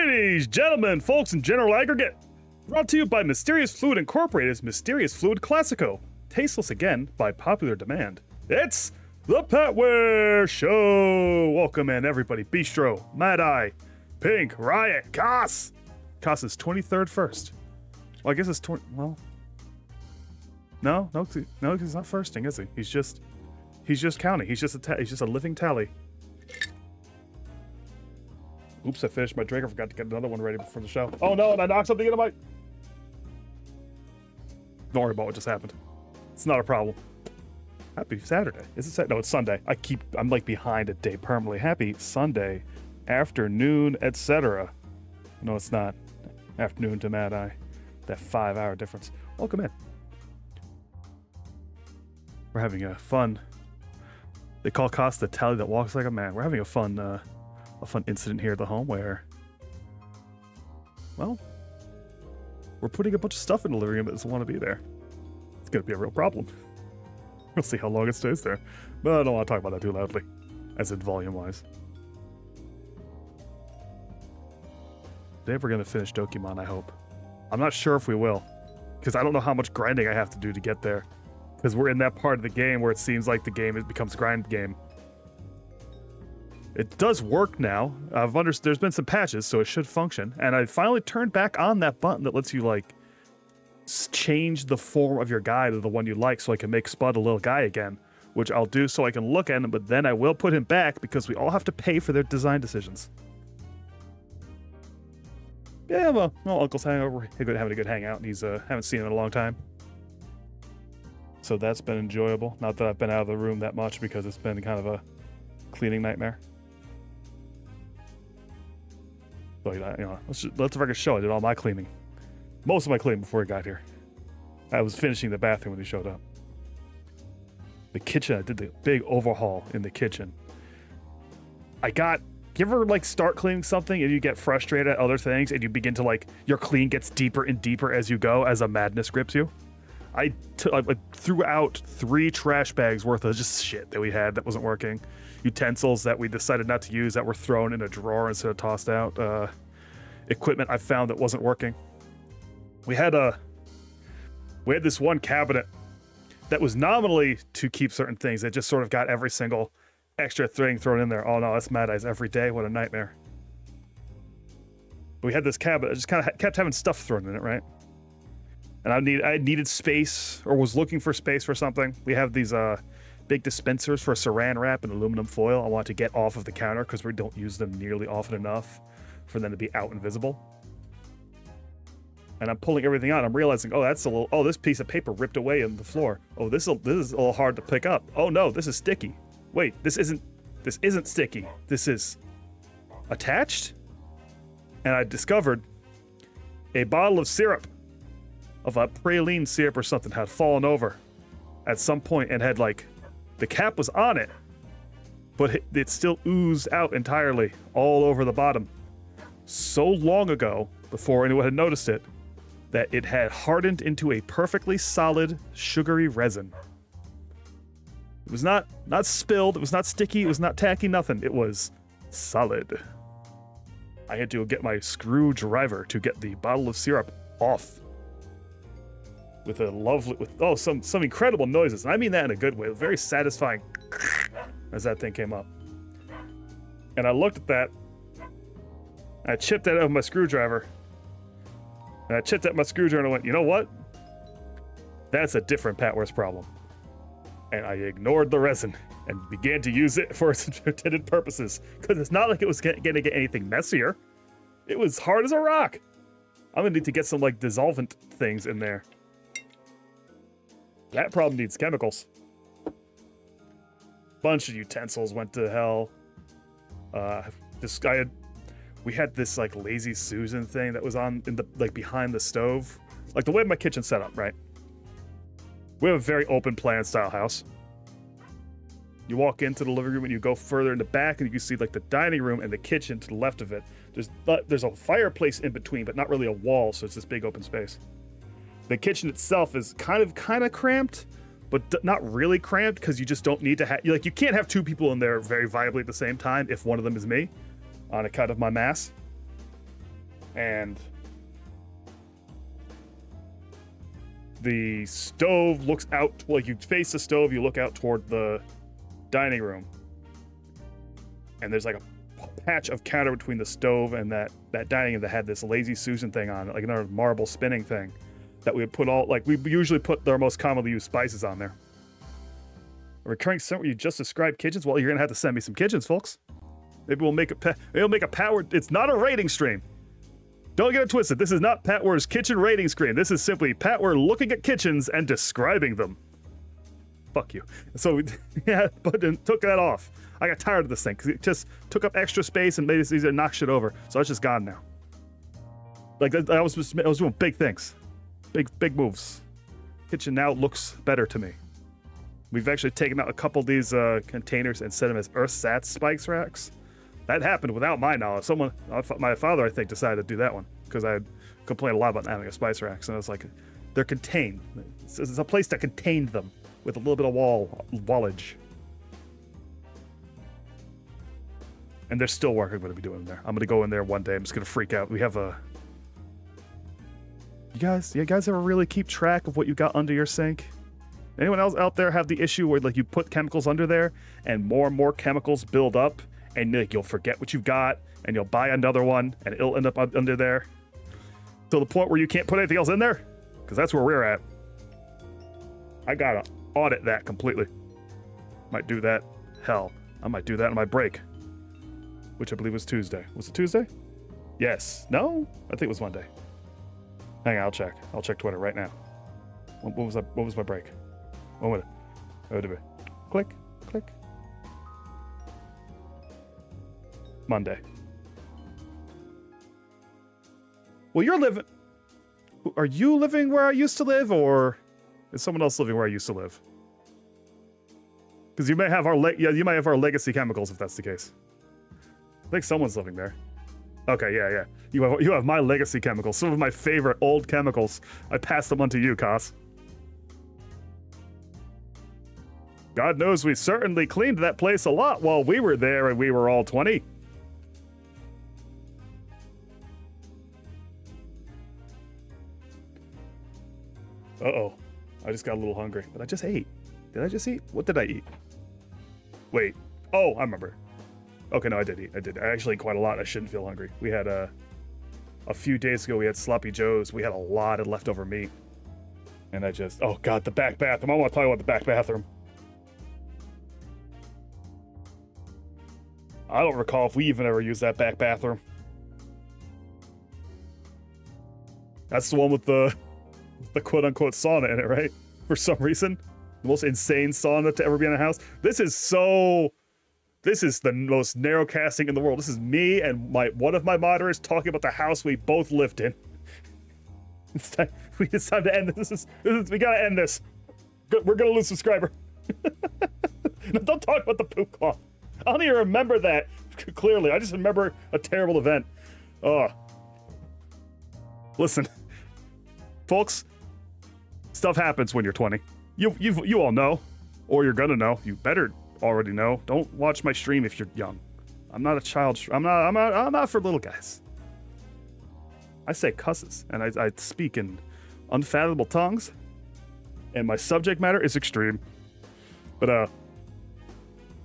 Ladies, gentlemen, folks, and general aggregate. Brought to you by Mysterious Fluid Incorporated's Mysterious Fluid Classico. Tasteless again by popular demand. It's the Petware Show! Welcome in, everybody. Bistro, Mad Eye, Pink, Riot, Koss! Koss is 23rd first. Well, I guess it's 20. Well. No, he's not firsting, is he? He's just counting. He's just a living tally. Oops, I finished my drink. I forgot to get another one ready before the show. Oh no, and I knocked something into my... Don't worry about what just happened. It's not a problem. Happy Saturday. Is it Saturday? No, it's Sunday. I'm like behind a day permanently. Happy Sunday afternoon, etc. No, it's not. Afternoon to Mad Eye. That 5-hour difference. Welcome in. We're having a fun... They call Koss the tally that walks like a man. We're having a fun incident here at the home where, well, we're putting a bunch of stuff in the living room that doesn't want to be there. It's going to be a real problem. We'll see how long it stays there. But I don't want to talk about that too loudly, as in volume-wise. Today we're going to finish Dokimon, I hope. I'm not sure if we will, because I don't know how much grinding I have to do to get there. Because we're in that part of the game where it seems like the game becomes grind game. It does work now. There's been some patches, so it should function. And I finally turned back on that button that lets you, like, change the form of your guy to the one you like so I can make Spud a little guy again. Which I'll do so I can look at him, but then I will put him back because we all have to pay for their design decisions. Yeah, well, Uncle's having a good hangout, and he's haven't seen him in a long time. So that's been enjoyable. Not that I've been out of the room that much because it's been kind of a cleaning nightmare. So, let's record show. I did all my cleaning. Most of my cleaning before he got here. I was finishing the bathroom when he showed up. The kitchen, I did the big overhaul in the kitchen. You ever, like, start cleaning something and you get frustrated at other things and you begin to, like, your clean gets deeper and deeper as you go as a madness grips you? I threw out 3 trash bags worth of just shit that we had that wasn't working. Utensils that we decided not to use that were thrown in a drawer instead of tossed out. Equipment I found that wasn't working. We had this one cabinet that was nominally to keep certain things. It just sort of got every single extra thing thrown in there. Oh no, that's Mad Eyes every day. What a nightmare. But we had this cabinet that just kind of kept having stuff thrown in it, right? And I needed space, or was looking for space for something. We have these big dispensers for saran wrap and aluminum foil. I want to get off of the counter because we don't use them nearly often enough for them to be out and visible. And I'm pulling everything out. I'm realizing, this piece of paper ripped away in the floor. Oh, this is a little hard to pick up. Oh no, this is sticky. Wait, this isn't sticky. This is attached. And I discovered a bottle of syrup. Of a praline syrup or something had fallen over at some point and had, like, the cap was on it, but it still oozed out entirely all over the bottom. So long ago, before anyone had noticed it, that it had hardened into a perfectly solid, sugary resin. It was not spilled, it was not sticky, it was not tacky, nothing. It was solid. I had to get my screwdriver to get the bottle of syrup off. With some incredible noises, and I mean that in a good way, very satisfying as that thing came up. And I looked at that, and I chipped that out with my screwdriver, and I went, you know what? That's a different Petware's problem. And I ignored the resin and began to use it for its intended purposes, because it's not like it was going to get anything messier. It was hard as a rock. I'm gonna need to get some, like, dissolvent things in there. That problem needs chemicals. Bunch of utensils went to hell. We had this, like, Lazy Susan thing that was behind the stove. Like, the way my kitchen's set up, right? We have a very open plan style house. You walk into the living room and you go further in the back and you can see, like, the dining room and the kitchen to the left of it. There's a fireplace in between, but not really a wall, so it's this big open space. The kitchen itself is kind of cramped, but not really cramped because you just don't need to have... You can't have 2 people in there very viably at the same time if one of them is me, on account of my mass. And the stove looks out, like you face the stove, you look out toward the dining room. And there's like a patch of counter between the stove and that dining room that had this Lazy Susan thing on it, like another marble spinning thing that we would put all, like we usually put their most commonly used spices on there. A recurring segment where you just described kitchens? Well, you're gonna have to send me some kitchens, folks. Maybe we'll make a power, it's not a rating stream. Don't get it twisted. This is not Pat Word's kitchen rating screen. This is simply Pat Word looking at kitchens and describing them. Fuck you. So, yeah, but then took that off. I got tired of this thing because it just took up extra space and made it easier to knock shit over. So it's just gone now. Like, I was doing big things. Big moves. Kitchen now looks better to me. We've actually taken out a couple of these containers and set them as Earth Sats spikes racks. That happened without my knowledge. My father, I think, decided to do that one because I complained a lot about not having a spice racks, and I was like, they're contained. It's a place that contained them with a little bit of wallage. And there's still work I'm going to be doing there. I'm going to go in there one day. I'm just going to freak out. We have a... You guys ever really keep track of what you got under your sink? Anyone else out there have the issue where like you put chemicals under there and more chemicals build up? And like, you'll forget what you've got, and you'll buy another one, and it'll end up under there. To the point where you can't put anything else in there? Because that's where we're at. I gotta audit that completely. Might do that. Hell, I might do that on my break. Which I believe was Tuesday. Was it Tuesday? Yes. No? I think it was Monday. Hang on, I'll check. I'll check Twitter right now. What was my break? What was it? What did it? Click. Monday. Well, are you living where I used to live, or is someone else living where I used to live? Because you might have our legacy chemicals if that's the case. I think someone's living there. Okay, yeah. You have my legacy chemicals, some of my favorite old chemicals. I passed them on to you, Kos. God knows we certainly cleaned that place a lot while we were there and we were all 20. Uh-oh. I just got a little hungry, but I just ate. Did I just eat? What did I eat? Wait. Oh, I remember. Okay, no, I did eat. I actually ate quite a lot. I shouldn't feel hungry. We had a few days ago, we had Sloppy Joe's. We had a lot of leftover meat. And oh God, the back bathroom. I want to talk about the back bathroom. I don't recall if we even ever used that back bathroom. That's the one with the quote-unquote sauna in it, right? For some reason. The most insane sauna to ever be in a house. This is the most narrow casting in the world. This is me and one of my moderators talking about the house we both lived in. It's time to end this. We gotta end this. We're gonna lose subscriber. No, don't talk about the poop cloth. I don't even remember that clearly. I just remember a terrible event. Listen, folks, stuff happens when you're 20. You all know, or you're gonna know. You better already know. Don't watch my stream if you're young. I'm not a child. I'm not for little guys. I say cusses, and I speak in unfathomable tongues, and my subject matter is extreme. But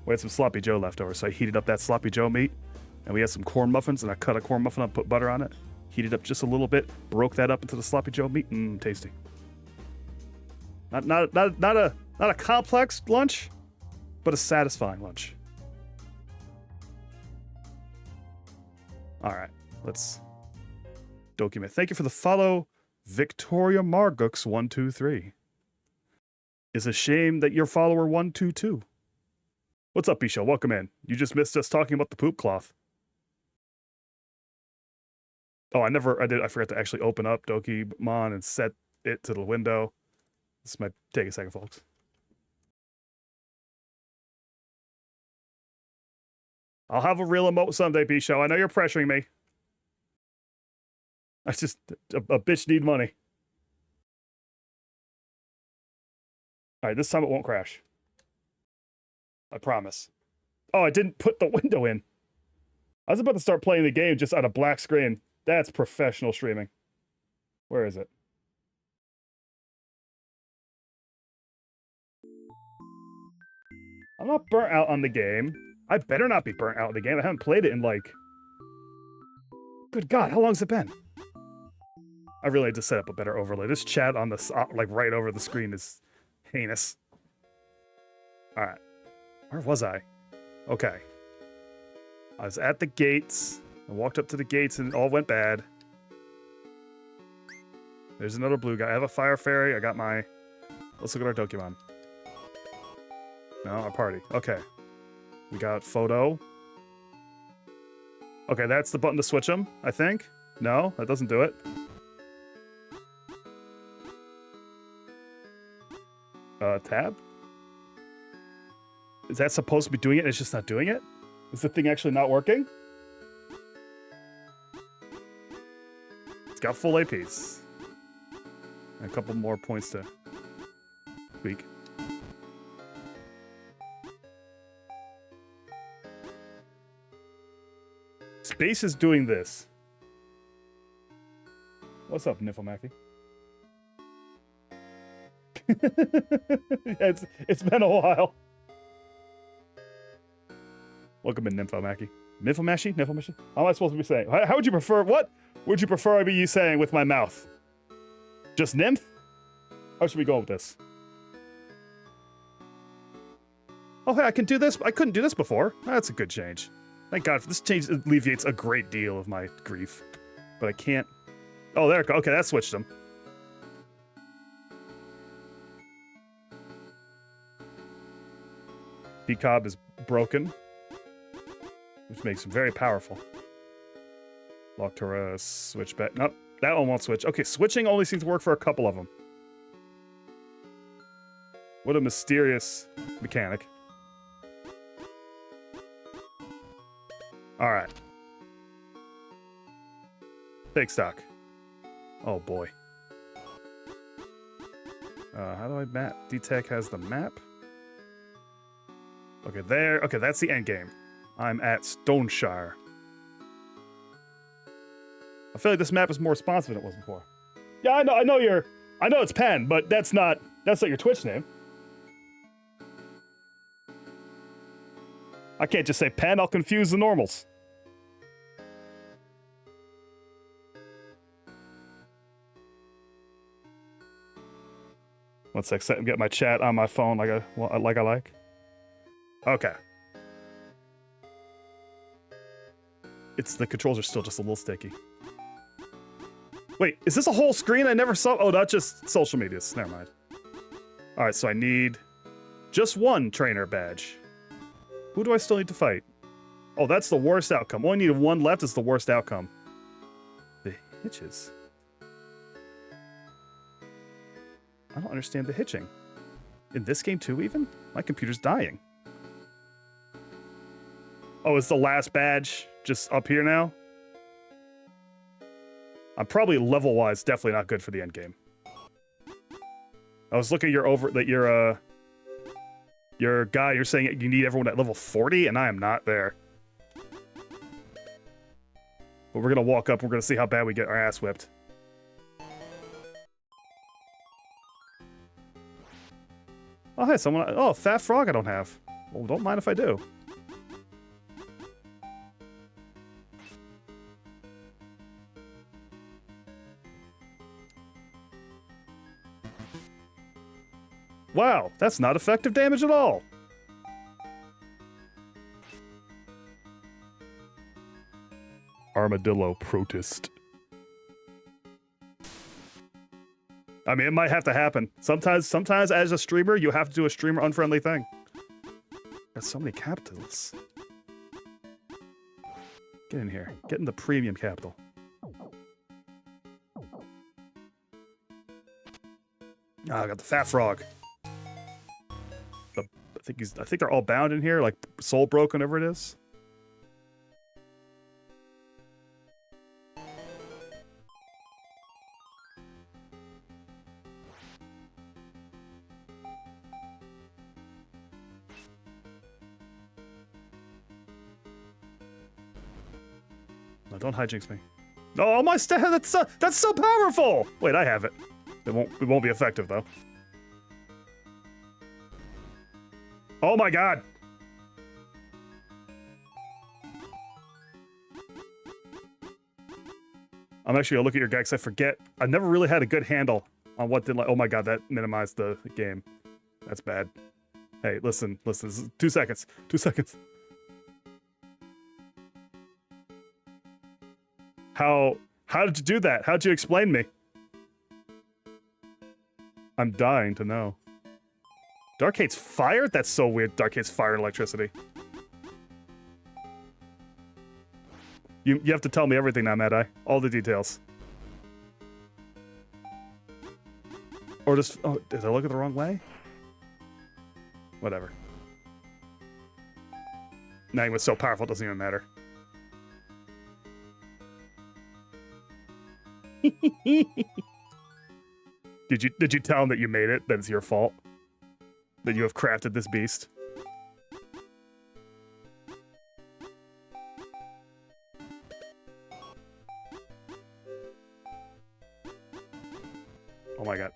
we had some Sloppy Joe left over, so I heated up that Sloppy Joe meat, and we had some corn muffins, and I cut a corn muffin up, put butter on it, heated up just a little bit, broke that up into the Sloppy Joe meat. Tasty. Not a complex lunch, but a satisfying lunch. All right, let's Dokimon. Thank you for the follow, Victoria Margux 123. It's a shame that your follower 122. What's up, Bisha? Welcome in. You just missed us talking about the poop cloth. Oh, I forgot to actually open up Dokimon and set it to the window. This might take a second, folks. I'll have a real emote someday, Bisha. I know you're pressuring me. I just, a bitch need money. All right, this time it won't crash. I promise. Oh, I didn't put the window in. I was about to start playing the game just on a black screen. That's professional streaming. Where is it? I'm not burnt out on the game. I better not be burnt out on the game. I haven't played it in like... Good God, how long's it been? I really had to set up a better overlay. This chat on the like right over the screen is heinous. All right, where was I? Okay, I was at the gates. I walked up to the gates and it all went bad. There's another blue guy. I have a fire fairy. I got my... Let's look at our Dokimon. No, our party. Okay, we got photo. Okay, that's the button to switch them, I think. No, that doesn't do it. Tab? Is that supposed to be doing it and it's just not doing it? Is the thing actually not working? It's got full APs. And a couple more points to tweak. Space is doing this. What's up, Nymphomachy? It's been a while. Welcome in, Nymphomachy. Nymphomachy? Nymphomachy? How am I supposed to be saying? How would you prefer? What would you prefer I be saying with my mouth? Just nymph? How should we go with this? Oh, hey, I can do this. I couldn't do this before. That's a good change. Thank God. This change alleviates a great deal of my grief. But I can't... Oh, there it goes. Okay, that switched them. Decob is broken, which makes him very powerful. Locktora, switch back. Nope, that one won't switch. Okay, switching only seems to work for a couple of them. What a mysterious mechanic. All right. Take stock. Oh boy. How do I map? D-Tech has the map. Okay, there. Okay, that's the end game. I'm at Stoneshire. I feel like this map is more responsive than it was before. Yeah, I know it's Penn, but that's not your Twitch name. I can't just say Penn, I'll confuse the normals. One sec, get my chat on my phone like I like. Okay. The controls are still just a little sticky. Wait, is this a whole screen I never saw? Oh, not just social medias. Never mind. All right, so I need just one trainer badge. Who do I still need to fight? Oh, that's the worst outcome. Only need one left is the worst outcome. The hitches. I don't understand the hitching. In this game too, even? My computer's dying. Oh, it's the last badge just up here now? I'm probably level-wise definitely not good for the end game. I was looking at your guy, you're saying you need everyone at level 40, and I am not there. But we're gonna walk up, we're gonna see how bad we get our ass whipped. Oh, hey, oh, Fat Frog I don't have. Well, don't mind if I do. Wow, that's not effective damage at all. Armadillo protist. I mean, it might have to happen. Sometimes as a streamer, you have to do a streamer unfriendly thing. Got so many capitals. Get in here. Get in the premium capital. Ah, I got the Fat Frog. I think they're all bound in here, like soul broken, whatever it is. No, don't hijinks me. Oh, my stat, that's so powerful! Wait, I have it. It won't be effective, though. Oh my god! I'm actually gonna look at your guy because I forget. I never really had a good handle on what did like. Oh my god, that minimized the game. That's bad. Hey, listen. This is 2 seconds. 2 seconds. How did you do that? How'd you explain me? I'm dying to know. Dark hates fire? That's so weird. Dark hates fire and electricity. You have to tell me everything now, Mad Eye. All the details. Or just... Oh, did I look at the wrong way? Whatever. Now he was so powerful, it doesn't even matter. Did you tell him that you made it? That it's your fault? That you have crafted this beast? Oh my god.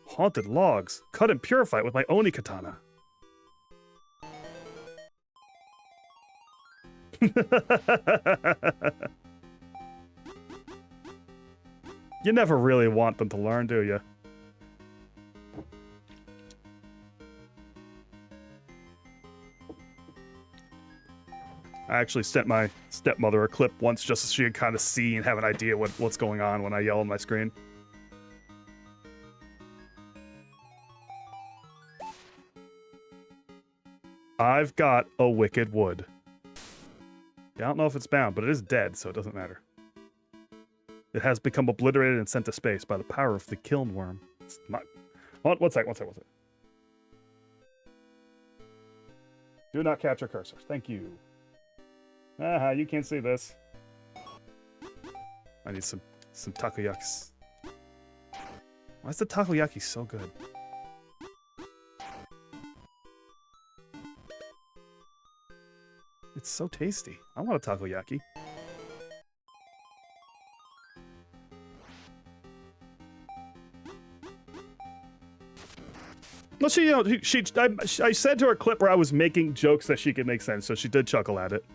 Haunted logs. Cut and purify it with my Oni katana. You never really want them to learn, do you? I actually sent my stepmother a clip once just so she could kind of see and have an idea what's going on when I yell on my screen. I've got a wicked wood. I don't know if it's bound, but it is dead, so it doesn't matter. It has become obliterated and sent to space by the power of the kiln worm. It's not... One sec. Do not capture cursor. Thank you. Aha, you can't see this. I need some takoyakis. Why is the takoyaki so good? It's so tasty. I want a takoyaki. Well, I said to her a clip where I was making jokes that she could make sense, so she did chuckle at it.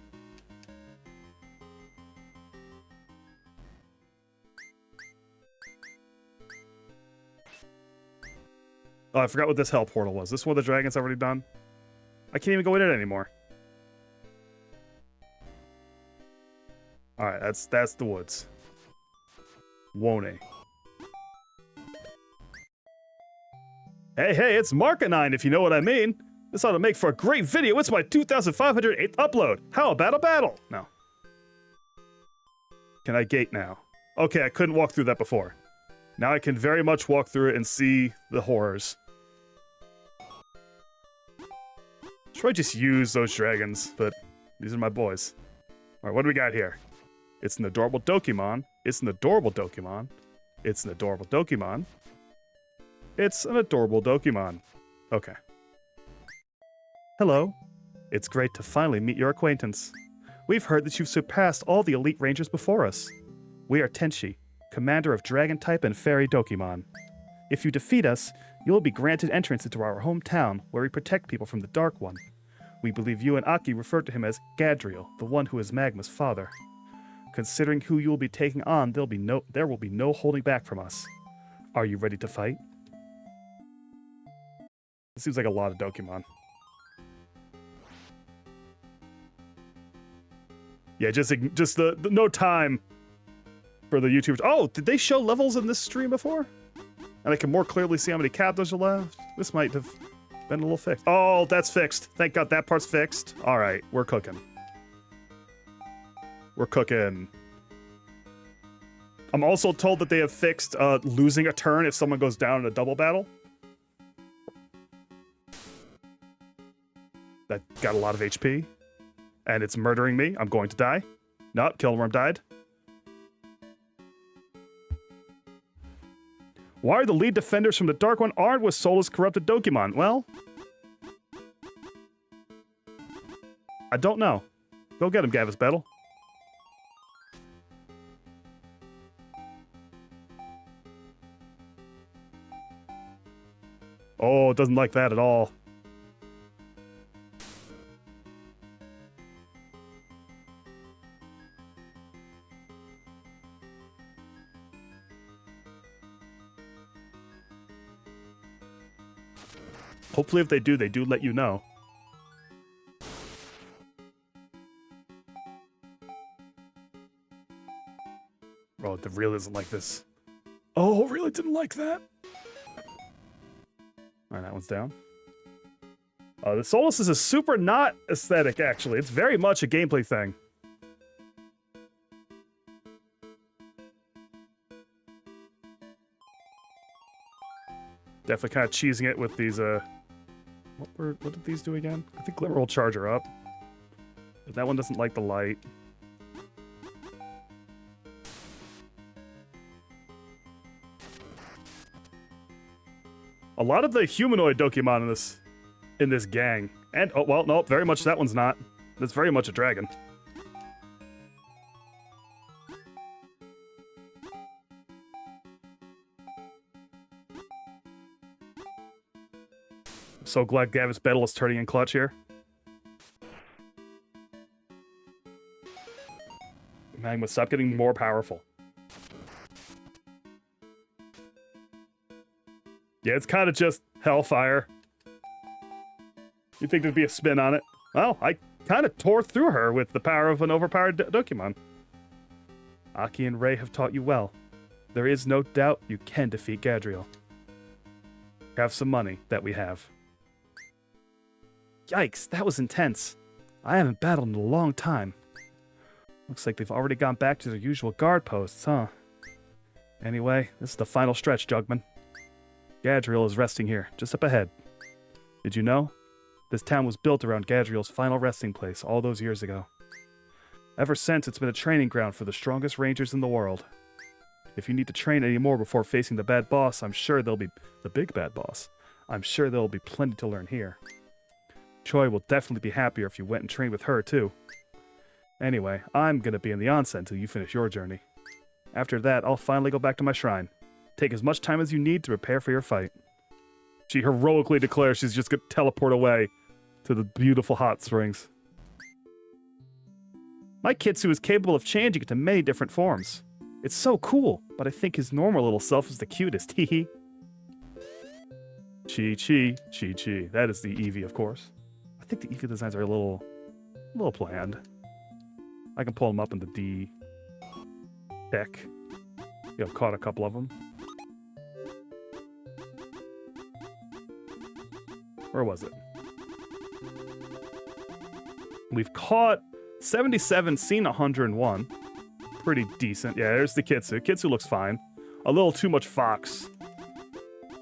Oh, I forgot what this hell portal was. This one the dragon's already done? I can't even go in it anymore. Alright, that's the woods. Wone. Hey, it's Markanine, if you know what I mean. This ought to make for a great video. It's my 2,508th upload. How about a battle? No. Can I gate now? Okay, I couldn't walk through that before. Now I can very much walk through it and see the horrors. Should I just use those dragons? But these are my boys. Alright, what do we got here? It's an adorable Dokimon. It's an adorable Dokimon. It's an adorable Dokimon. It's an adorable Dokimon. Okay. Hello. It's great to finally meet your acquaintance. We've heard that you've surpassed all the elite rangers before us. We are Tenshi, commander of Dragon-type and Fairy Dokimon. If you defeat us, you will be granted entrance into our hometown, where we protect people from the Dark One. We believe you and Aki referred to him as Gadriel, the one who is Magma's father. Considering who you will be taking on, there will be no holding back from us. Are you ready to fight? It seems like a lot of Dokimon. Yeah, just the no time for the YouTubers. Oh, did they show levels in this stream before? And I can more clearly see how many captives are left. This might have been a little fixed. Oh, that's fixed. Thank God that part's fixed. All right, we're cooking. We're cooking. I'm also told that they have fixed losing a turn if someone goes down in a double battle. That got a lot of HP. And it's murdering me. I'm going to die. Nope, Killworm died. Why are the lead defenders from the Dark One armed with soulless corrupted Dokimon? Well, I don't know. Go get him, Gavis Battle. Oh, it doesn't like that at all. Hopefully if they do let you know. Oh, it really isn't like this. Oh, really didn't like that. Alright, that one's down. The Solus is a super not aesthetic, actually. It's very much a gameplay thing. Definitely kind of cheesing it with these, what did these do again? I think Glimmer will charge her up. But that one doesn't like the light. A lot of the humanoid Dokimon in this gang. And, oh, well, no, very much that one's not. That's very much a dragon. I'm so glad Gavis Battle is turning in clutch here. Magma, stop getting more powerful. Yeah, it's kind of just hellfire. You'd think there'd be a spin on it. Well, I kind of tore through her with the power of an overpowered Dokimon. Aki and Ray have taught you well. There is no doubt you can defeat Gadriel. Have some money that we have. Yikes, that was intense. I haven't battled in a long time. Looks like they've already gone back to their usual guard posts, huh? Anyway, this is the final stretch, Jugman. Gadriel is resting here, just up ahead. Did you know? This town was built around Gadriel's final resting place all those years ago. Ever since, it's been a training ground for the strongest rangers in the world. If you need to train any more before facing the bad boss, I'm sure there'll be... the big bad boss. I'm sure there'll be plenty to learn here. Choi will definitely be happier if you went and trained with her, too. Anyway, I'm gonna be in the onsen until you finish your journey. After that, I'll finally go back to my shrine. Take as much time as you need to prepare for your fight. She heroically declares she's just gonna teleport away to the beautiful hot springs. My Kitsu is capable of changing into many different forms. It's so cool, but I think his normal little self is the cutest, hee. Chi. That is the Eevee, of course. I think the Eevee designs are a little bland. I can pull them up in the D deck. I've caught a couple of them. Where was it? We've caught 77, seen 101. Pretty decent. Yeah, there's the Kitsu. Kitsu looks fine. A little too much fox.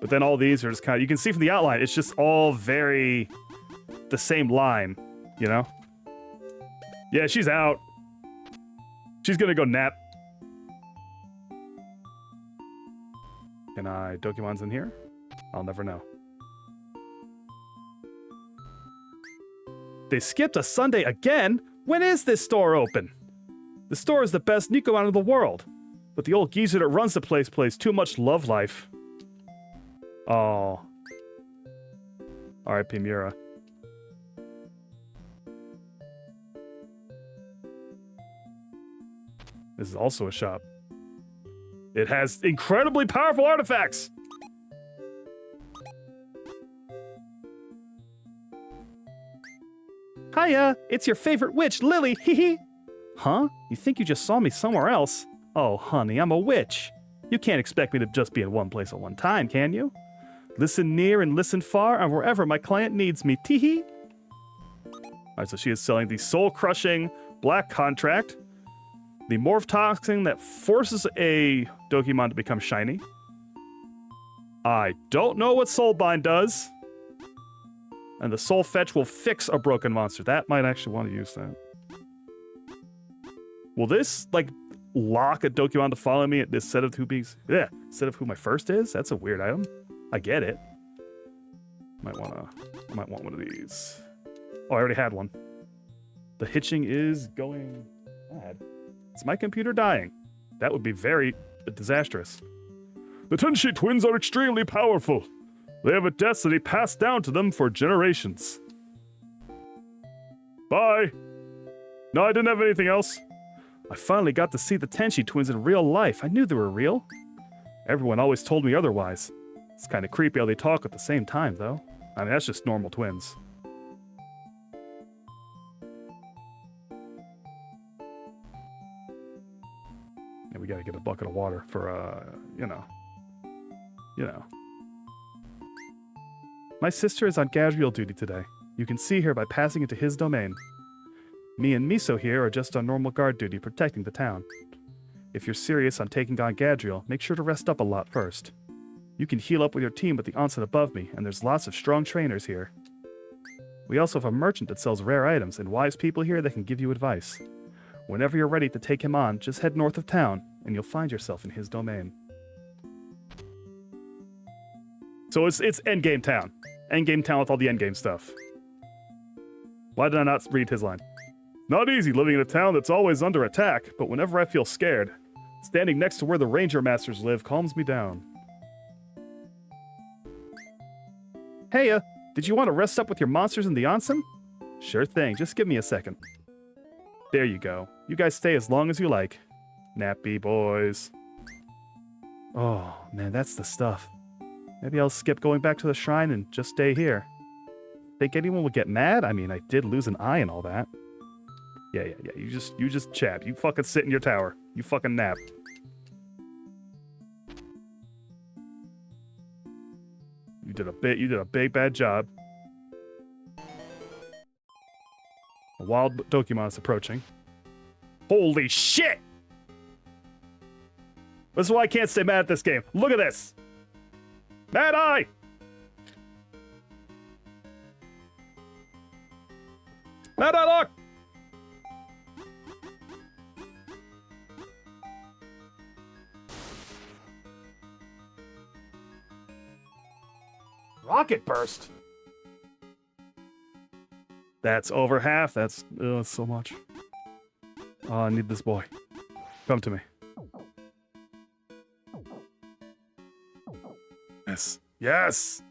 But then all these are just kind of... You can see from the outline, it's just all very... the same line, you know? Yeah, she's out. She's gonna go nap. Can I... Dokimon's in here? I'll never know. They skipped a Sunday again? When is this store open? The store is the best Nikomon in the world. But the old geezer that runs the place plays too much love life. Oh. R.I.P. Mura. This is also a shop. It has incredibly powerful artifacts! Hiya! It's your favorite witch, Lily! Hee. Huh? You think you just saw me somewhere else? Oh, honey, I'm a witch. You can't expect me to just be in one place at one time, can you? Listen near and listen far, and wherever my client needs me. Teehee. Alright, so she is selling the soul-crushing black contract. The morph toxin that forces a Dokimon to become shiny. I don't know what Soulbind does. And the Soul Fetch will fix a broken monster. That might actually want to use that. Will this, like, lock a Dokimon to follow me instead of who my first is? That's a weird item. I get it. I might want one of these. Oh, I already had one. The hitching is going bad. Is my computer dying? That would be very disastrous. The Tenshi twins are extremely powerful. They have a destiny passed down to them for generations. Bye. No, I didn't have anything else. I finally got to see the Tenshi twins in real life. I knew they were real. Everyone always told me otherwise. It's kind of creepy how they talk at the same time, though. I mean, that's just normal twins. And we gotta get a bucket of water for, you know. My sister is on Gadriel duty today. You can see her by passing into his domain. Me and Miso here are just on normal guard duty protecting the town. If you're serious on taking on Gadriel, make sure to rest up a lot first. You can heal up with your team with the onsen above me, and there's lots of strong trainers here. We also have a merchant that sells rare items and wise people here that can give you advice. Whenever you're ready to take him on, just head north of town, and you'll find yourself in his domain. So it's endgame town. Endgame town with all the endgame stuff. Why did I not read his line? Not easy living in a town that's always under attack, but whenever I feel scared, standing next to where the ranger masters live calms me down. Heya, did you want to rest up with your monsters in the onsen? Sure thing, just give me a second. There you go. You guys stay as long as you like. Nappy boys. Oh, man, that's the stuff. Maybe I'll skip going back to the shrine and just stay here. Think anyone would get mad? I mean, I did lose an eye and all that. Yeah. You just chat. You fucking sit in your tower. You fucking nap. You did a big bad job. A wild Dokimon is approaching. Holy shit! This is why I can't stay mad at this game. Look at this! Mad Eye! Mad Eye, look! Rocket burst! That's over half. That's so much. Oh, I need this boy. Come to me. Yes. Yes!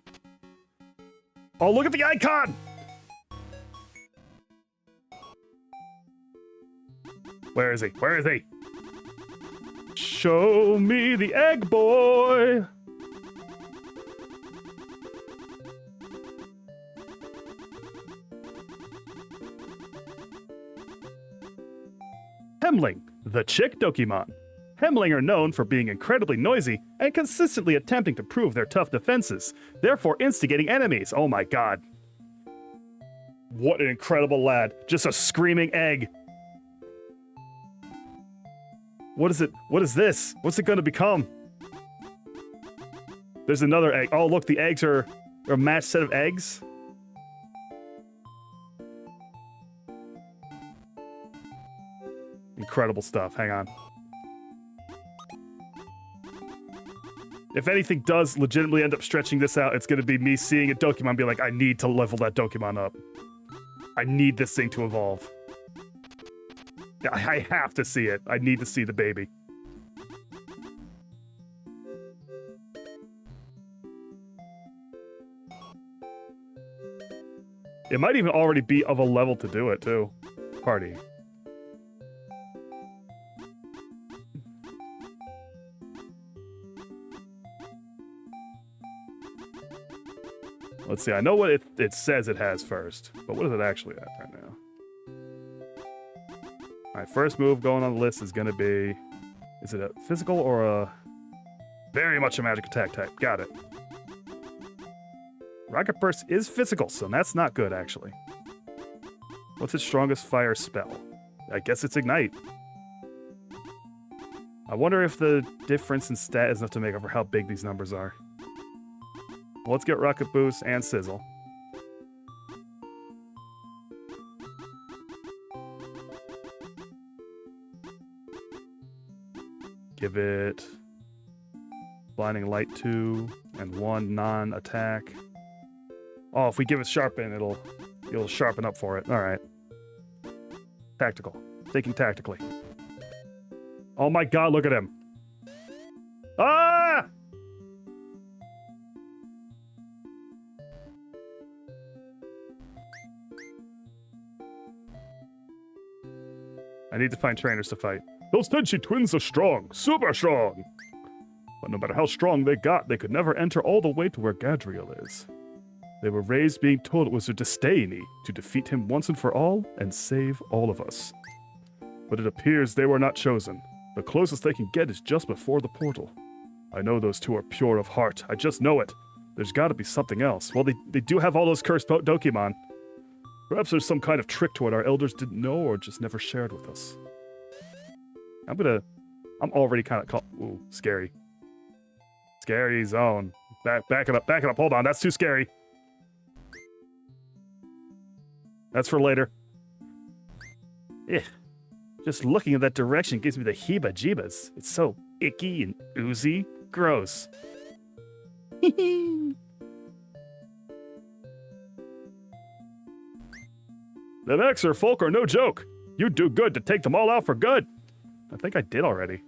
Oh, look at the icon! Where is he? Where is he? Show me the egg boy! Hemling, the chick Dokimon. Hemling are known for being incredibly noisy and consistently attempting to prove their tough defenses, therefore instigating enemies. Oh my god. What an incredible lad. Just a screaming egg. What is it? What is this? What's it going to become? There's another egg. Oh, look, the eggs are a matched set of eggs. Incredible stuff. Hang on. If anything does legitimately end up stretching this out, it's going to be me seeing a Dokimon and be like, I need to level that Dokimon up. I need this thing to evolve. I have to see it. I need to see the baby. It might even already be of a level to do it, too. Party. Let's see, I know what it says it has first, but what is it actually at right now? Alright, first move going on the list is going to be... Is it a physical or a... Very much a magic attack type. Got it. Rocket Burst is physical, so that's not good, actually. What's its strongest fire spell? I guess it's Ignite. I wonder if the difference in stat is enough to make up for how big these numbers are. Well, let's get Rocket Boost and Sizzle. Give it Blinding Light 2 and 1 non-attack. Oh, if we give it Sharpen, it'll sharpen up for it. All right. Tactical. Thinking tactically. Oh my god, look at him. Ah! I need to find trainers to fight. Those Tenchi twins are strong. Super strong. But no matter how strong they got, they could never enter all the way to where Gadriel is. They were raised being told it was their destiny to defeat him once and for all and save all of us. But it appears they were not chosen. The closest they can get is just before the portal. I know those two are pure of heart. I just know it. There's gotta be something else. Well, they do have all those cursed Dokimon. Perhaps there's some kind of trick to it our elders didn't know or just never shared with us. I'm already kind of ooh, scary. Scary zone. Back it up. Hold on, that's too scary. That's for later. Ugh. Just looking in that direction gives me the heebie-jeebies. It's so icky and oozy. Gross. Them Xer folk are no joke. You'd do good to take them all out for good. I think I did already.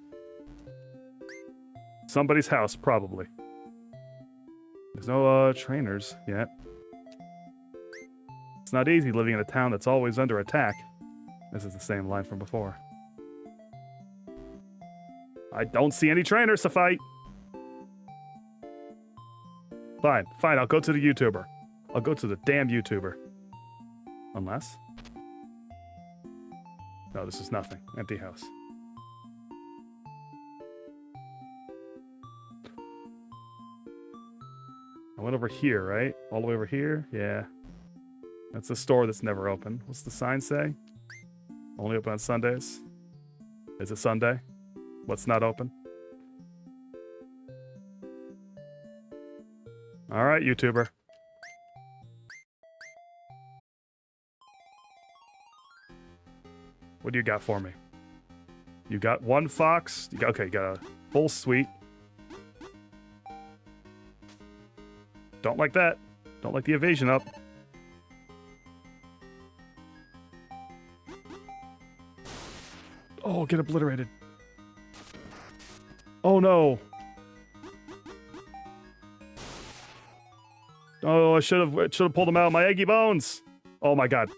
Somebody's house, probably. There's no, trainers yet. It's not easy living in a town that's always under attack. This is the same line from before. I don't see any trainers to fight. Fine, I'll go to the YouTuber. I'll go to the damn YouTuber. Unless... No, this is nothing. Empty house. I went over here, right? All the way over here? Yeah. That's a store that's never open. What's the sign say? Only open on Sundays? Is it Sunday? What's not open? Alright, YouTuber. What do you got for me? You got one fox. You got a full suite. Don't like that. Don't like the evasion up. Oh, get obliterated. Oh no. Oh, I should have pulled him out. My eggy bones. Oh my god.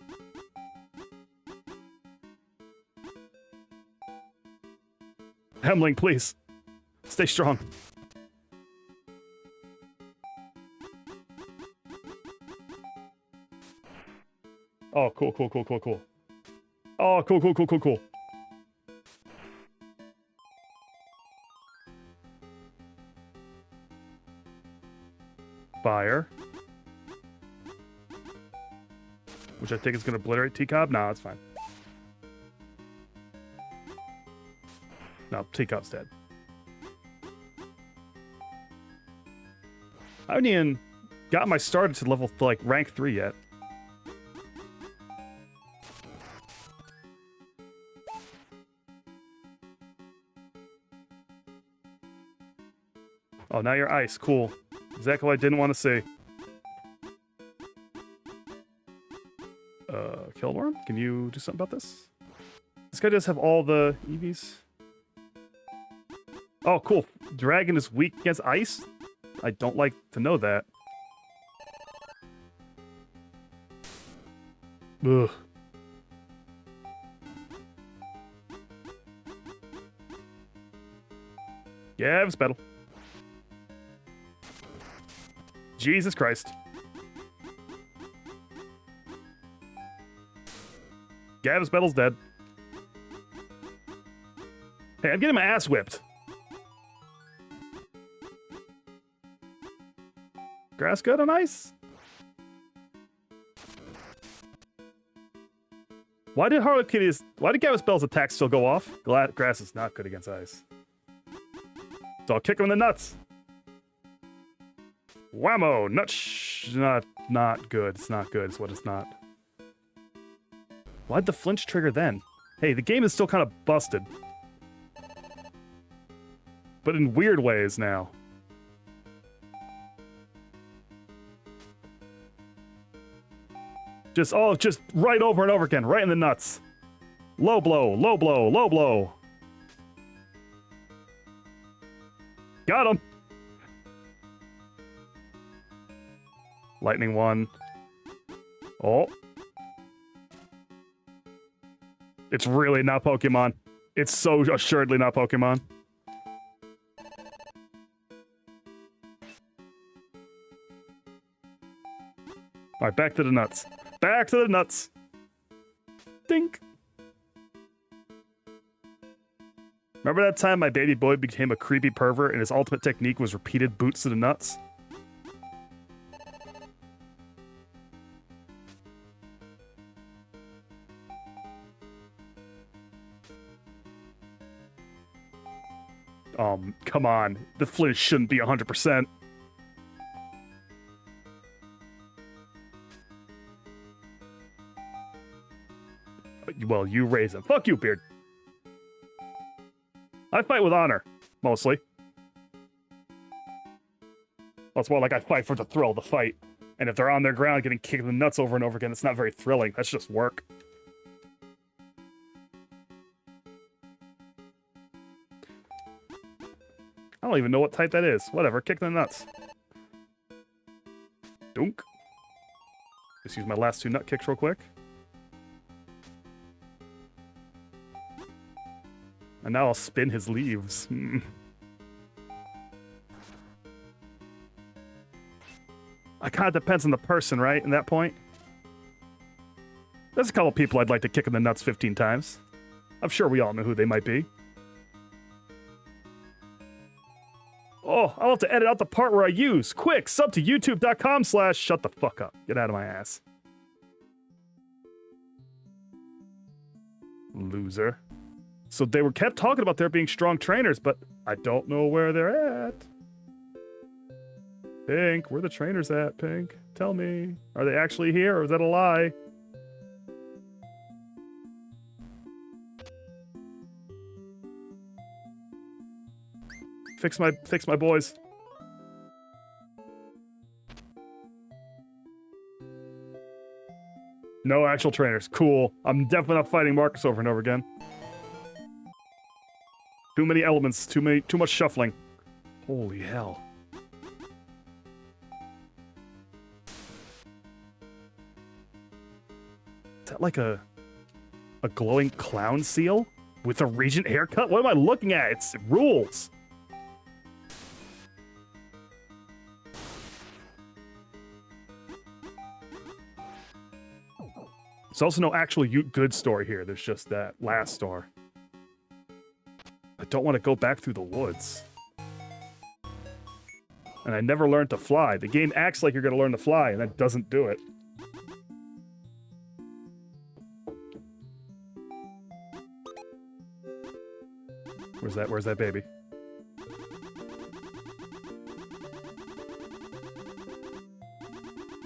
Hemling, please. Stay strong. Oh, cool. Oh, cool. Fire. Which I think is going to obliterate Teacob? No, it's fine. No, Teacob's dead. I haven't even got my started to level, like, rank 3 yet. Oh, now you're ice. Cool. Exactly what I didn't want to see. Killworm? Can you do something about this? This guy does have all the EVs. Oh, cool. Dragon is weak against ice? I don't like to know that. Ugh. Gav's battle. Jesus Christ. Gav's battle's dead. Hey, I'm getting my ass whipped. Grass good on ice? Why did Gav's Bell's attack still go off? Grass is not good against ice. So I'll kick him in the nuts. Whammo! Not good. It's not good. It's what it's not. Why'd the flinch trigger then? Hey, the game is still kind of busted. But in weird ways now. Just right over and over again, right in the nuts. Low blow, low blow, low blow. Got him. Lightning one. Oh. It's really not Pokemon. It's so assuredly not Pokemon. Alright, back to the nuts. Back to the nuts. Dink. Remember that time my baby boy became a creepy pervert and his ultimate technique was repeated boots to the nuts? Come on. The flinch shouldn't be 100%. Well, you raise him. Fuck you, Beard. I fight with honor, mostly. Well, it's more like I fight for the thrill of the fight. And if they're on their ground getting kicked in the nuts over and over again, it's not very thrilling. That's just work. I don't even know what type that is. Whatever, kick in the nuts. Dunk. Just use my last two nut kicks real quick. And now I'll spin his leaves. It kind of depends on the person, right? In that point. There's a couple people I'd like to kick in the nuts 15 times. I'm sure we all know who they might be. Oh, I'll have to edit out the part where I use. Quick, sub to youtube.com/ shut the fuck up. Get out of my ass. Loser. So they were kept talking about there being strong trainers, but I don't know where they're at. Pink, where the trainers at, Pink? Tell me. Are they actually here, or is that a lie? Fix my boys. No actual trainers. Cool. I'm definitely not fighting Marcus over and over again. Too many elements, too much shuffling. Holy hell. Is that like a glowing clown seal with a regent haircut? What am I looking at? It's rules. There's also no actual good story here. There's just that last star. I don't want to go back through the woods. And I never learned to fly. The game acts like you're going to learn to fly, and that doesn't do it. Where's that baby?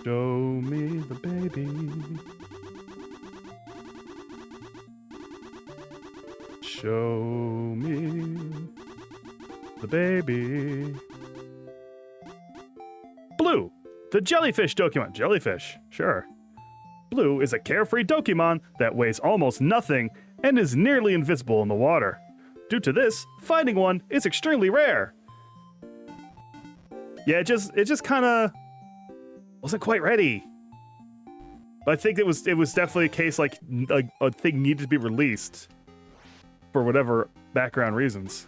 Show me the baby. Show me the baby. Blue, the jellyfish Dokimon. Jellyfish, sure. Blue is a carefree Dokimon that weighs almost nothing and is nearly invisible in the water. Due to this, finding one is extremely rare. Yeah, it just kind of wasn't quite ready. But I think it was definitely a case like a thing needed to be released for whatever background reasons.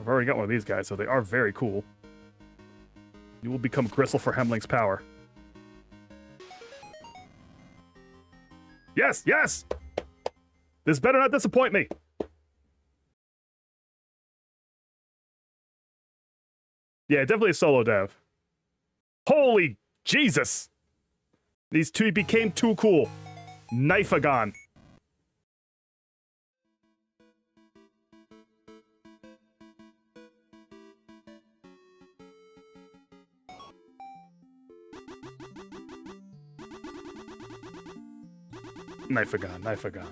I've already got one of these guys, so they are very cool. You will become Gristle for Hemling's power. Yes, yes! This better not disappoint me. Yeah, definitely a solo dev. Holy Jesus! These two became too cool. Knifeagon. Knifeagon.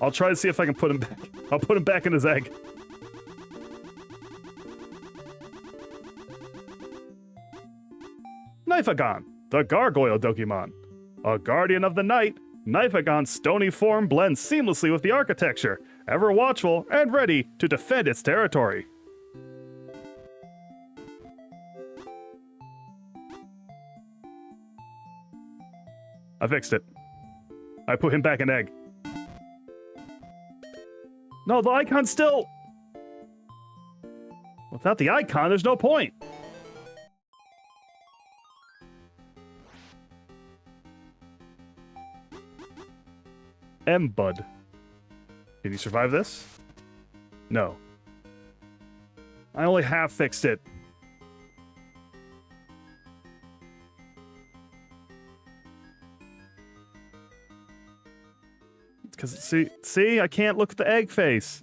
I'll try to see if I can put him back. I'll put him back in his egg. Knifeagon, the gargoyle Dokimon. A guardian of the night, Nifegon's stony form blends seamlessly with the architecture, ever watchful and ready to defend its territory. I fixed it. I put him back in egg. No, the icon's still... Without the icon, there's no point. Bud. Can you survive this? No. I only half fixed it. Because, see, I can't look at the egg face.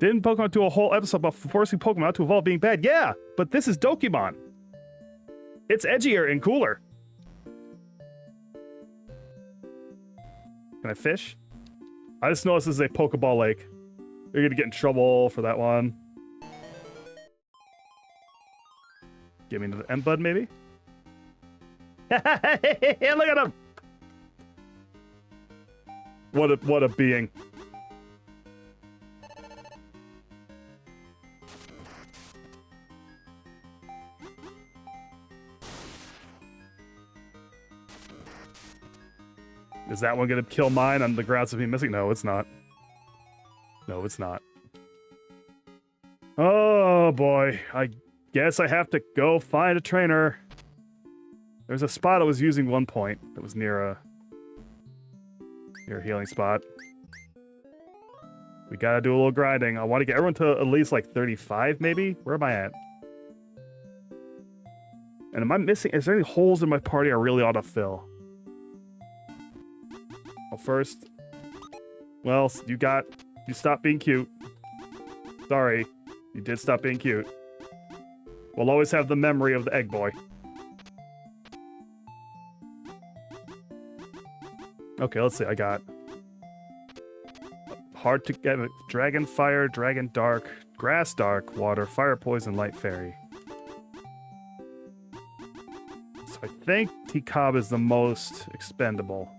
Didn't Pokemon do a whole episode about forcing Pokemon to evolve being bad? Yeah, but this is Dokimon. It's edgier and cooler. Can I fish? I just noticed this is a Pokeball lake. You're gonna get in trouble for that one. Give me another Bud, maybe? Look at him! What a being. Is that one gonna kill mine on the grounds of me missing? No, it's not. No, it's not. Oh boy, I guess I have to go find a trainer. There's a spot I was using one point that was near a healing spot. We gotta do a little grinding. I want to get everyone to at least like 35 maybe? Where am I at? And am I missing? Is there any holes in my party I really ought to fill? Well, first, well, you stopped being cute. Sorry, you did stop being cute. We'll always have the memory of the egg boy. Okay, let's see, I got hard to get dragon fire, dragon dark, grass dark, water, fire poison, light fairy. So I think T-Cobb is the most expendable.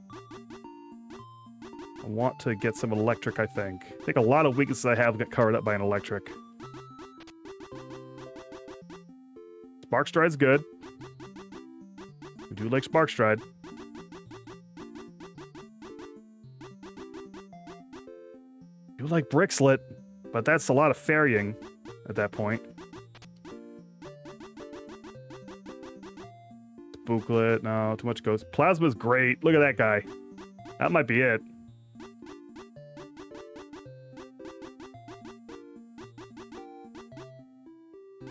I want to get some electric, I think. I think a lot of weaknesses I have get covered up by an electric. Spark Stride's good. I do like Spark Stride. I do like Brick Slit, but that's a lot of ferrying at that point. Spooklet, no, too much ghost. Plasma's great. Look at that guy. That might be it.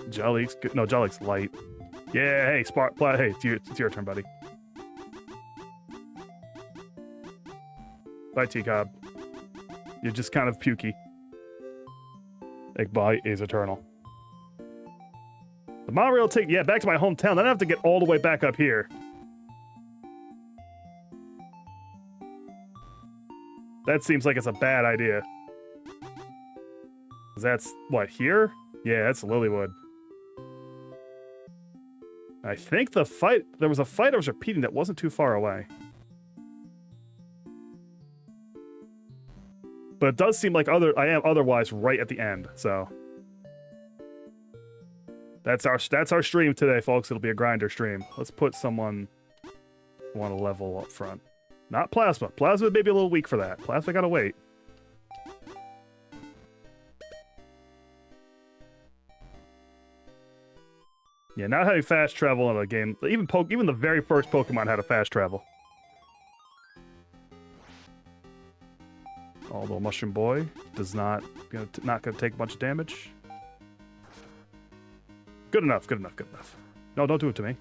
Jolly's good. No, Jolly's light. Yeah, hey, hey, it's your turn, buddy. Bye, T-Cobb. You're just kind of pukey. Eggbite is eternal. The monorail take, yeah, back to my hometown. Then I have to get all the way back up here. That seems like it's a bad idea. That's, what, here? Yeah, that's Lilywood. I think there was a fight I was repeating that wasn't too far away. But it does seem like I am otherwise right at the end, so. That's our stream today, folks. It'll be a grinder stream. Let's put someone who want to level up front. Not Plasma. Plasma may be a little weak for that. Plasma gotta wait. Yeah, not having fast travel in a game. Even the very first Pokemon had a fast travel. Although Mushroom Boy does not gonna take a bunch of damage. Good enough, good enough, good enough. No, don't do it to me.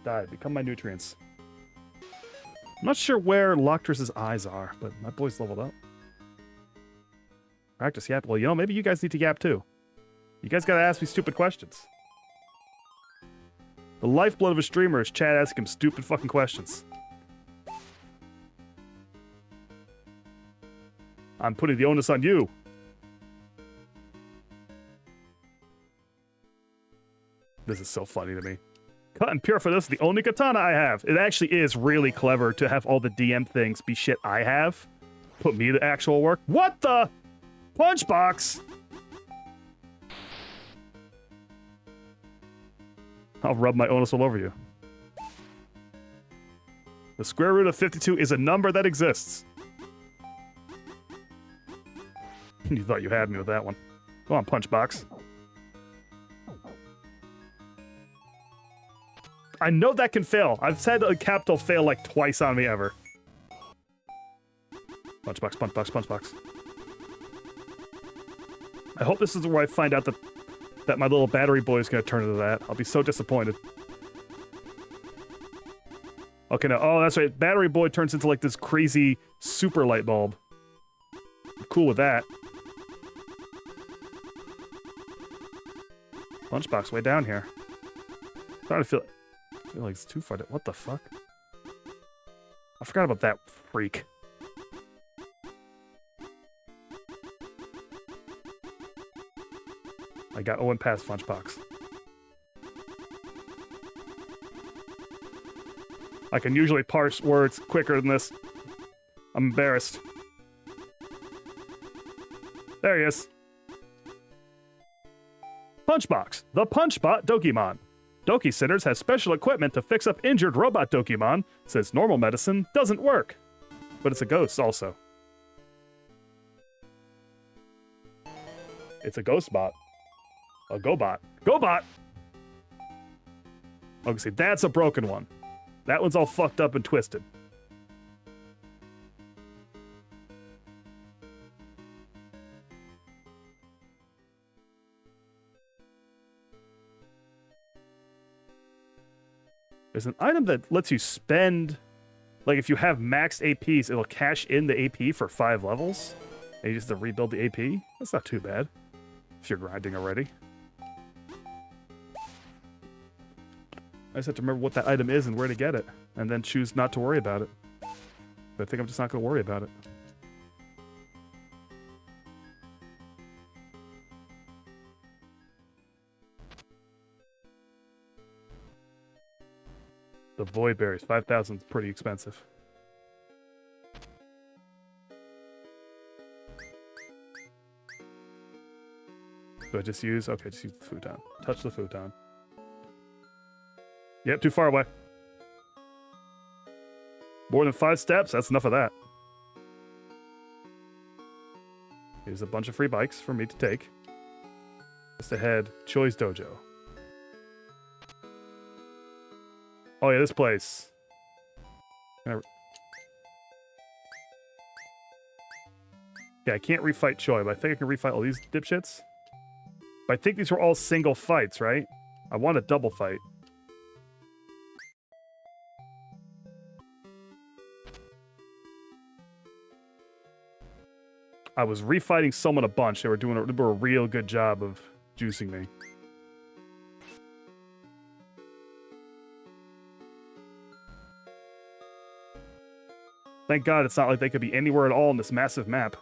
Die, become my nutrients. I'm not sure where Loctris's eyes are, but my boy's leveled up. Practice yap. Well, maybe you guys need to yap too. You guys gotta ask me stupid questions. The lifeblood of a streamer is Chad asking him stupid fucking questions. I'm putting the onus on you. This is so funny to me. Cut and pure for this, the only katana I have. It actually is really clever to have all the DM things be shit I have. Put me to actual work. What the? Punch box! I'll rub my onus all over you. The square root of 52 is a number that exists. You thought you had me with that one. Go on, punch box. I know that can fail. I've said a capital fail like twice on me ever. Punch box, punch box, punch box. I hope this is where I find out that my little battery boy is going to turn into that. I'll be so disappointed. Okay, now, oh, that's right. Battery boy turns into like this crazy super light bulb. I'm cool with that. Punch box way down here. Starting to feel like it's too far. What the fuck? I forgot about that freak. I got Owen past Punchbox. I can usually parse words quicker than this. I'm embarrassed. There he is. Punchbox, the Punchbot Dokimon. Doki Sitters has special equipment to fix up injured robot Dokimon, since normal medicine doesn't work. But it's a ghost also. It's a ghost bot. A GoBot. GoBot! Okay, see, that's a broken one. That one's all fucked up and twisted. There's an item that lets you spend... Like, if you have maxed APs, it'll cash in the AP for 5 levels. And you just have to rebuild the AP. That's not too bad. If you're grinding already. I just have to remember what that item is and where to get it. And then choose not to worry about it. But I think I'm just not going to worry about it. The Void Berries, 5,000 is pretty expensive. Do I just use... Okay, just use the futon. Touch the futon. Yep, too far away. More than 5 steps? That's enough of that. Here's a bunch of free bikes for me to take. Just ahead, Choi's Dojo. Oh yeah, this place. Yeah, I can't refight Choi, but I think I can refight all these dipshits. But I think these were all single fights, right? I want a double fight. I was refighting someone a bunch. They were doing a real good job of juicing me. Thank God it's not like they could be anywhere at all in this massive map.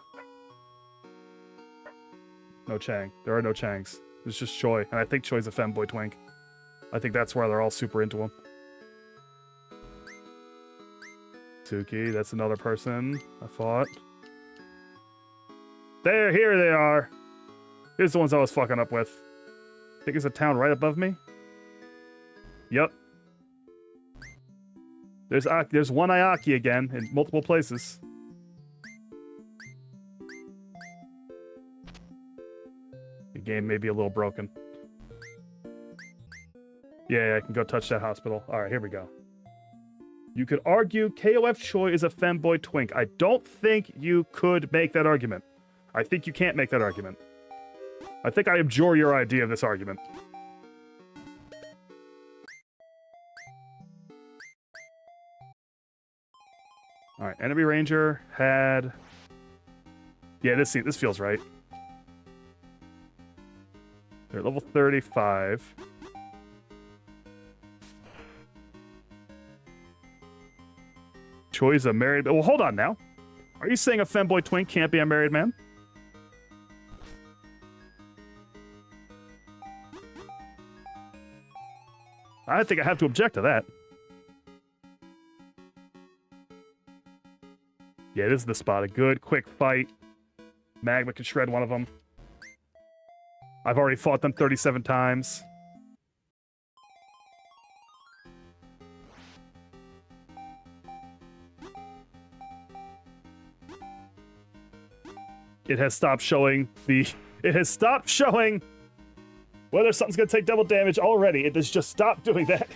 No Chang. There are no Changs. It's just Choi. And I think Choi's a femboy twink. I think that's why they're all super into him. Suki, that's another person I fought. Here they are. Here's the ones I was fucking up with. I think there's a town right above me. Yep. There's one Ayaki again in multiple places. The game may be a little broken. Yeah, I can go touch that hospital. Alright, here we go. You could argue KOF Choi is a femboy twink. I don't think you could make that argument. I think you can't make that argument. I think I abjure your idea of this argument. Alright, enemy ranger had... Yeah, this feels right. They're level 35. Choi's a married... Well, hold on now. Are you saying a femboy twink can't be a married man? I think I have to object to that. Yeah, this is the spot. A good, quick fight. Magma can shred one of them. I've already fought them 37 times. It has stopped showing the... It has stopped showing whether something's going to take double damage already. It has just stopped doing that.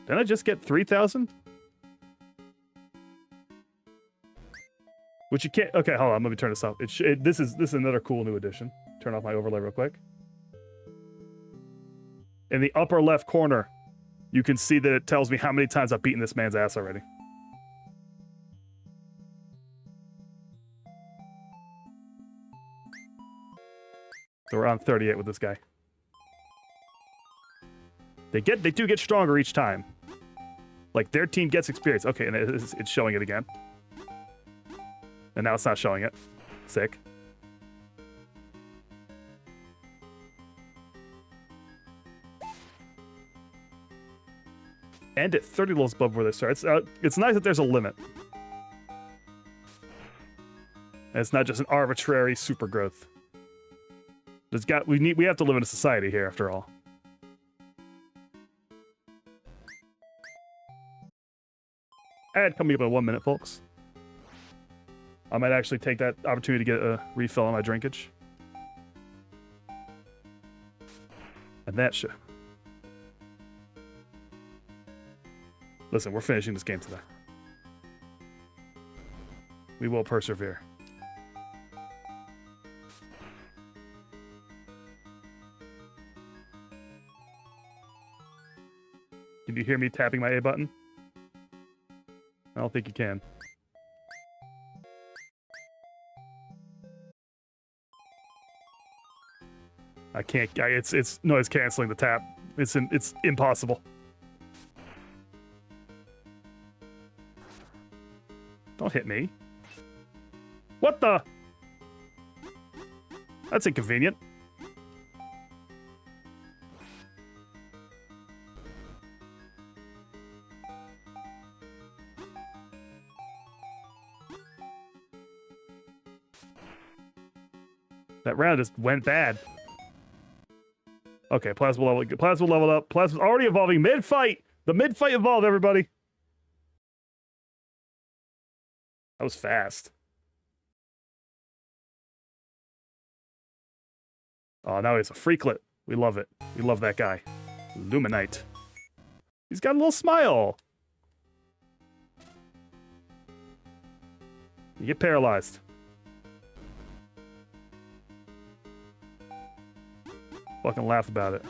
Didn't I just get 3,000? Which you can't... Okay, hold on. Let me turn this off. This is another cool new addition. Turn off my overlay real quick. In the upper left corner, you can see that it tells me how many times I've beaten this man's ass already. So we're on 38 with this guy. They do get stronger each time. Like, their team gets experience. Okay, and it's showing it again. And now it's not showing it. Sick. And at 30 levels above where they start. It's nice that there's a limit. And it's not just an arbitrary super growth. We have to live in a society here, after all. Ad coming up in 1 minute, folks. I might actually take that opportunity to get a refill on my drinkage. And that should... Listen, we're finishing this game today. We will persevere. Can you hear me tapping my A button? I don't think you can. I can't. It's noise canceling the tap. It's impossible. Don't hit me. What the? That's inconvenient. That round just went bad. Okay, Plasma leveled up. Plasma's already evolving mid-fight. The mid-fight evolved, everybody. That was fast. Oh, now he's a freaklet. We love it. We love that guy. Luminite. He's got a little smile. You get paralyzed. Fucking laugh about it.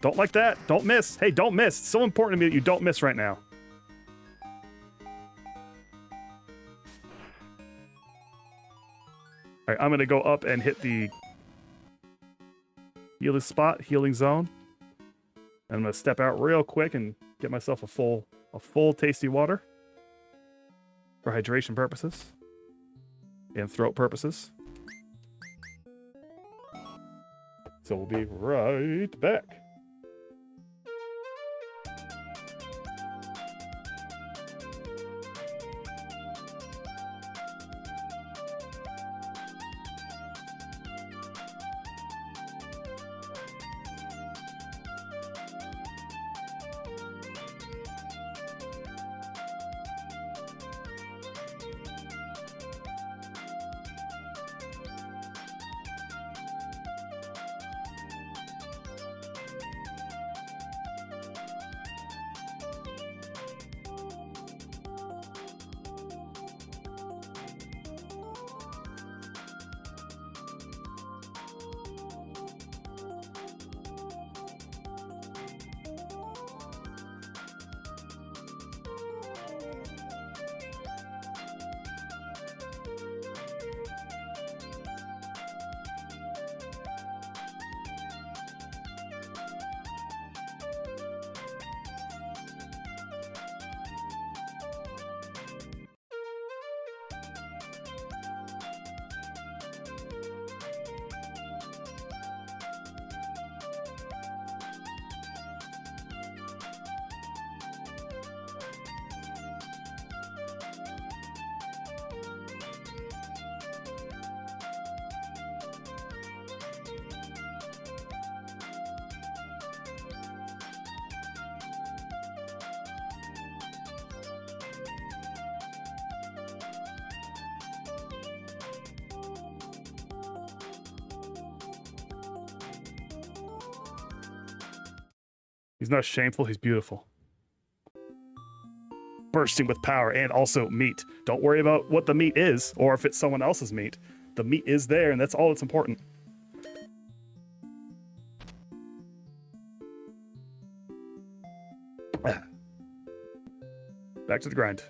Don't like that. Don't miss. Hey, don't miss. It's so important to me that you don't miss right now. Alright, I'm gonna go up and hit the healing spot, healing zone. And I'm gonna step out real quick and get myself a full tasty water. For hydration purposes. And throat purposes. So we'll be right back. He's not shameful, he's beautiful. Bursting with power and also meat. Don't worry about what the meat is, or if it's someone else's meat. The meat is there, and that's all that's important. Back to the grind.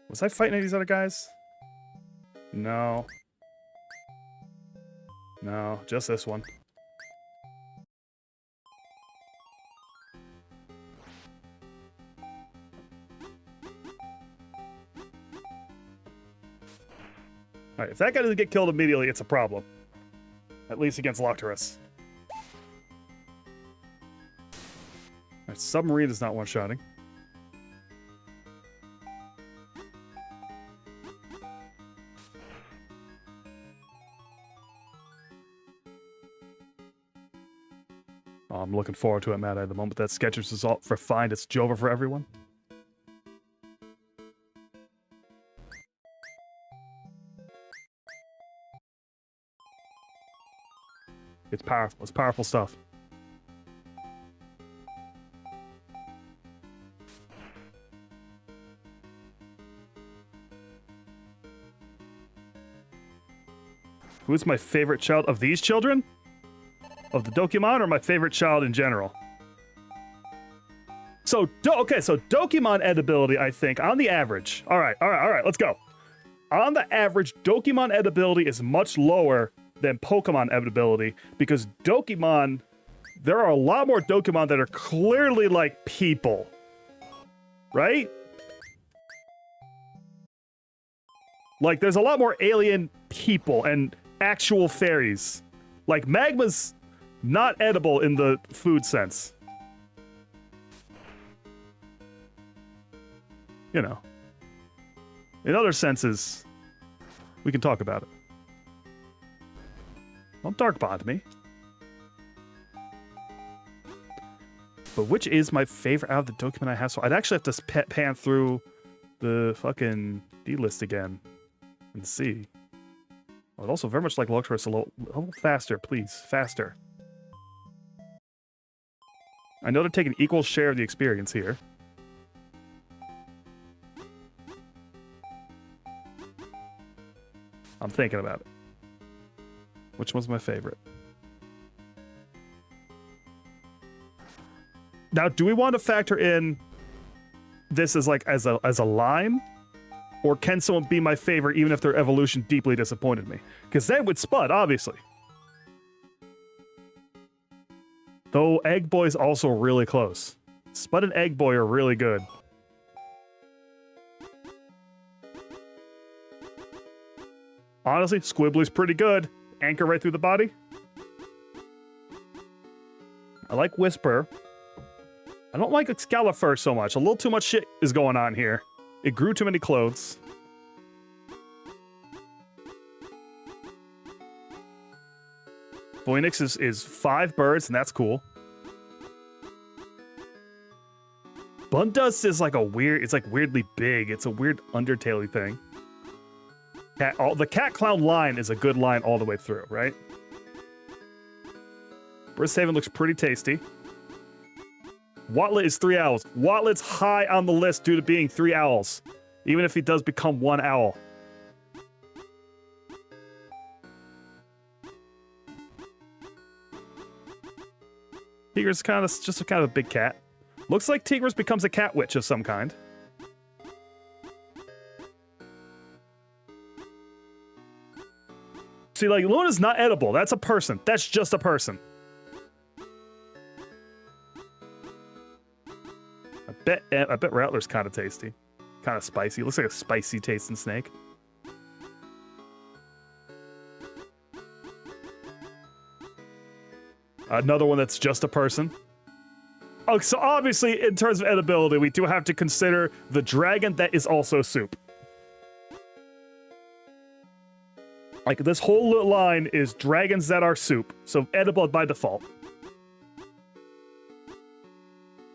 Was I fighting any of these other guys? No. No, just this one. Alright, if that guy doesn't get killed immediately, it's a problem. At least against Locturus. Alright, submarine is not one-shotting. Oh, I'm looking forward to it, Matt. At the moment that Sketchers is all refined, it's Jova for everyone. It's powerful. It's powerful stuff. Who is my favorite child of these children? Of the Dokimon, or my favorite child in general? So, okay, so Dokimon edibility, I think, on the average. All right, let's go. On the average, Dokimon edibility is much lower than Pokemon edibility, because Dokimon, there are a lot more Dokimon that are clearly like people, right? Like, there's a lot more alien people and actual fairies. Like, Magma's not edible in the food sense. You know. In other senses, we can talk about it. Don't dark bond me. But which is my favorite out of the Dokimon I have? So I'd actually have to pan through the fucking D-list again and see. I would also very much like Locturus a little faster, please. Faster. I know to take an equal share of the experience here. I'm thinking about it. Which one's my favorite? Now, do we want to factor in this as like as a line? Or can someone be my favorite even if their evolution deeply disappointed me? Because then with Spud, obviously. Though Egg Boy's also really close. Spud and Egg Boy are really good. Honestly, Squibbly's pretty good. Anchor right through the body. I like Whisper. I don't like Excalibur so much. A little too much shit is going on here. It grew too many clothes. Phoenix is 5 birds, and that's cool. Bundust is like a weird, it's like weirdly big. It's a weird Undertale-y thing. The Cat Clown line is a good line all the way through, right? Bristhaven looks pretty tasty. Watlet is 3 owls. Watlet's high on the list due to being 3 owls. Even if he does become 1 owl. Tigr's just kind of a big cat. Looks like Tigris becomes a cat witch of some kind. See, like, Luna's not edible. That's a person. That's just a person. I bet Rattler's kind of tasty. Kind of spicy. Looks like a spicy tasting snake. Another one that's just a person. Oh, so obviously, in terms of edibility, we do have to consider the dragon that is also soup. Like, this whole line is dragons that are soup, so edible by default.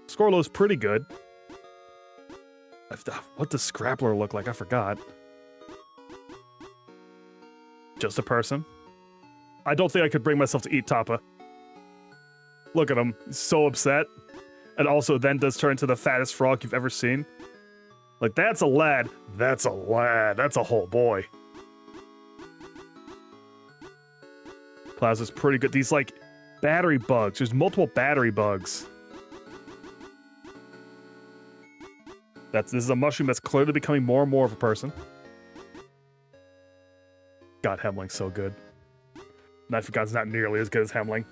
Scorlo's pretty good. What does Scrappler look like? I forgot. Just a person. I don't think I could bring myself to eat Tappa. Look at him. He's so upset. And also then does turn into the fattest frog you've ever seen. Like, that's a lad. That's a lad. That's a whole boy. Plaza's pretty good. These, like, battery bugs. There's multiple battery bugs. This is a mushroom that's clearly becoming more and more of a person. God, Hemling's so good. Knife of God's not nearly as good as Hemling.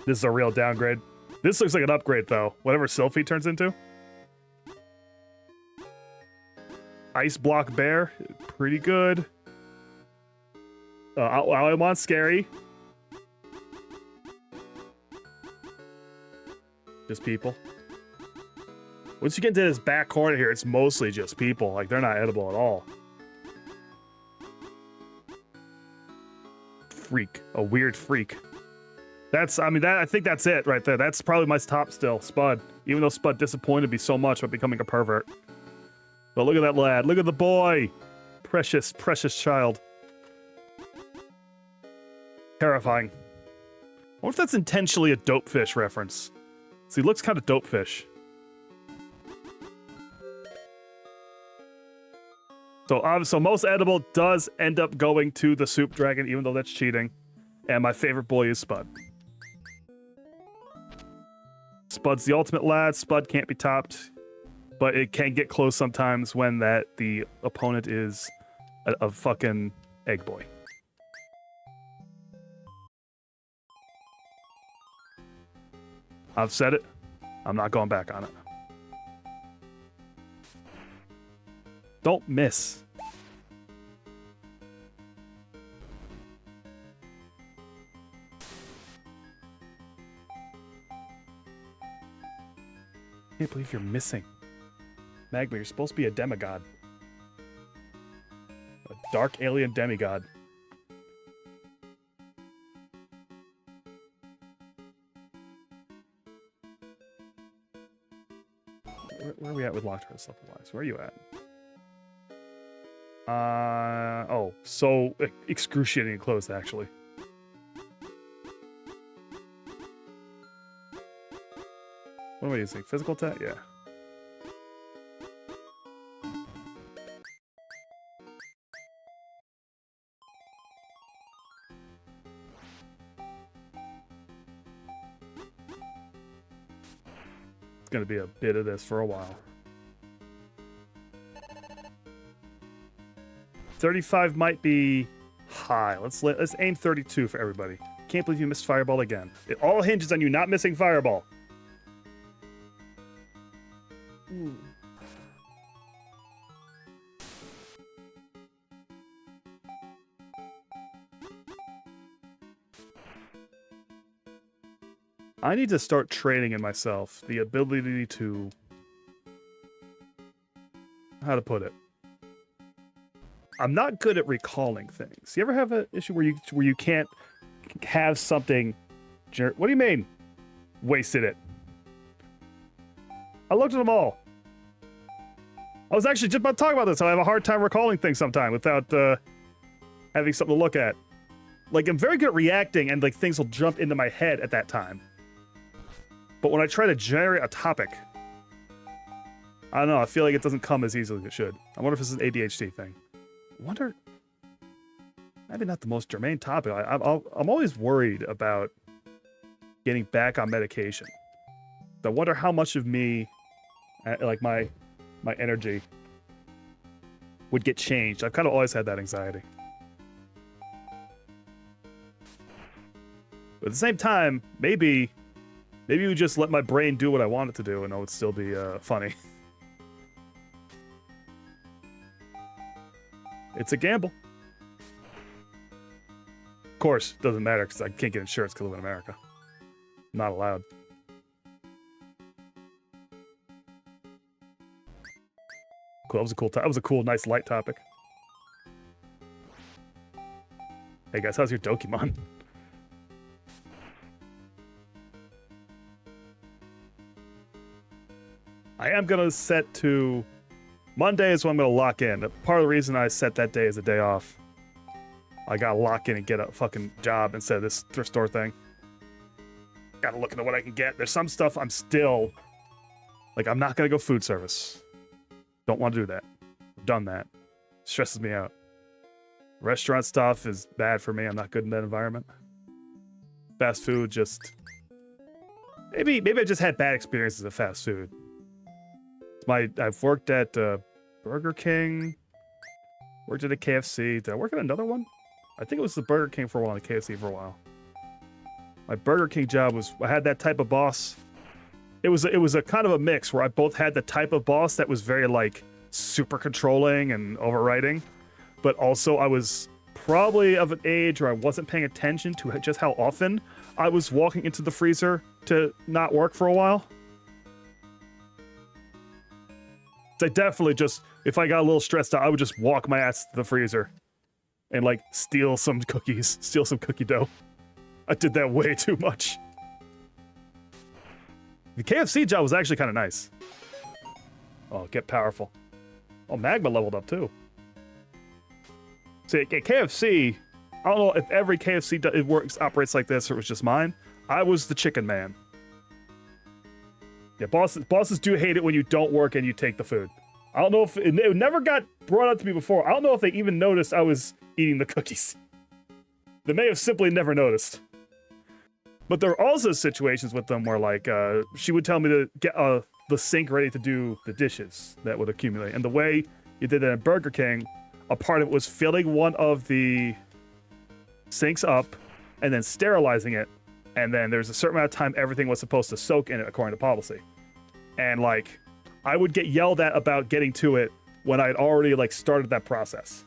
This is a real downgrade. This looks like an upgrade, though. Whatever Sylphie turns into. Ice Block Bear, pretty good. I'm on Scary. Just people. Once you get into this back corner here, it's mostly just people. Like, they're not edible at all. Freak. A weird freak. I think that's it right there. That's probably my top still, Spud. Even though Spud disappointed me so much by becoming a pervert. But look at that lad. Look at the boy. Precious, precious child. Terrifying. I wonder if that's intentionally a Dopefish reference. So he looks kind of Dopefish. So most edible does end up going to the soup dragon, even though that's cheating. And my favorite boy is Spud. Spud's the ultimate lad. Spud can't be topped, but it can get close sometimes when the opponent is a fucking egg boy. I've said it. I'm not going back on it. Don't miss. I can't believe you're missing. Magma, you're supposed to be a demigod. A dark alien demigod. Where are we at with locked heart supplements? Where are you at? Oh, so excruciating close, actually. What am I using? Physical attack? Yeah. It's gonna be a bit of this for a while. 35 might be high. Let's aim 32 for everybody. Can't believe you missed Fireball again. It all hinges on you not missing Fireball. I need to start training in myself the ability to... How to put it? I'm not good at recalling things. You ever have an issue where you can't have something... What do you mean? Wasted it. I looked at them all. I was actually just about to talk about this. I have a hard time recalling things sometimes without having something to look at. Like, I'm very good at reacting, and like things will jump into my head at that time. But when I try to generate a topic, I don't know, I feel like it doesn't come as easily as it should. I wonder if this is an ADHD thing. I wonder... Maybe not the most germane topic. I'm always worried about getting back on medication. I wonder how much of me, like my energy, would get changed. I've kind of always had that anxiety. But at the same time, maybe we just let my brain do what I want it to do and it would still be funny. It's a gamble. Of course, it doesn't matter because I can't get insurance because I live in America. I'm not allowed. Cool, that was a cool, nice, light topic. Hey guys, how's your Dokimon? I am gonna set to... Monday is when I'm gonna lock in. Part of the reason I set that day as a day off. I gotta lock in and get a fucking job instead of this thrift store thing. Gotta look into what I can get. There's some stuff I'm still... Like, I'm not gonna go food service. Don't want to do that. I've done that. Stresses me out. Restaurant stuff is bad for me. I'm not good in that environment. Fast food, just... Maybe I just had bad experiences with fast food. I've worked at Burger King. Worked at a KFC. Did I work at another one? I think it was the Burger King for a while and the KFC for a while. My Burger King job was... I had that type of boss. It was a kind of a mix where I both had the type of boss that was very, like, super controlling and overriding, but also I was probably of an age where I wasn't paying attention to just how often I was walking into the freezer to not work for a while. So I definitely just, if I got a little stressed out, I would just walk my ass to the freezer and, like, steal some cookies, steal some cookie dough. I did that way too much. The KFC job was actually kind of nice. Oh, get powerful. Oh, Magma leveled up too. See, at KFC, I don't know if every KFC operates like this or it was just mine. I was the chicken man. Yeah, bosses do hate it when you don't work and you take the food. I don't know if it never got brought up to me before. I don't know if they even noticed I was eating the cookies. They may have simply never noticed. But there are also situations with them where, like, she would tell me to get the sink ready to do the dishes that would accumulate. And the way you did that at Burger King, a part of it was filling one of the sinks up and then sterilizing it. And then there's a certain amount of time everything was supposed to soak in it according to policy. And, like, I would get yelled at about getting to it when I'd already, like, started that process.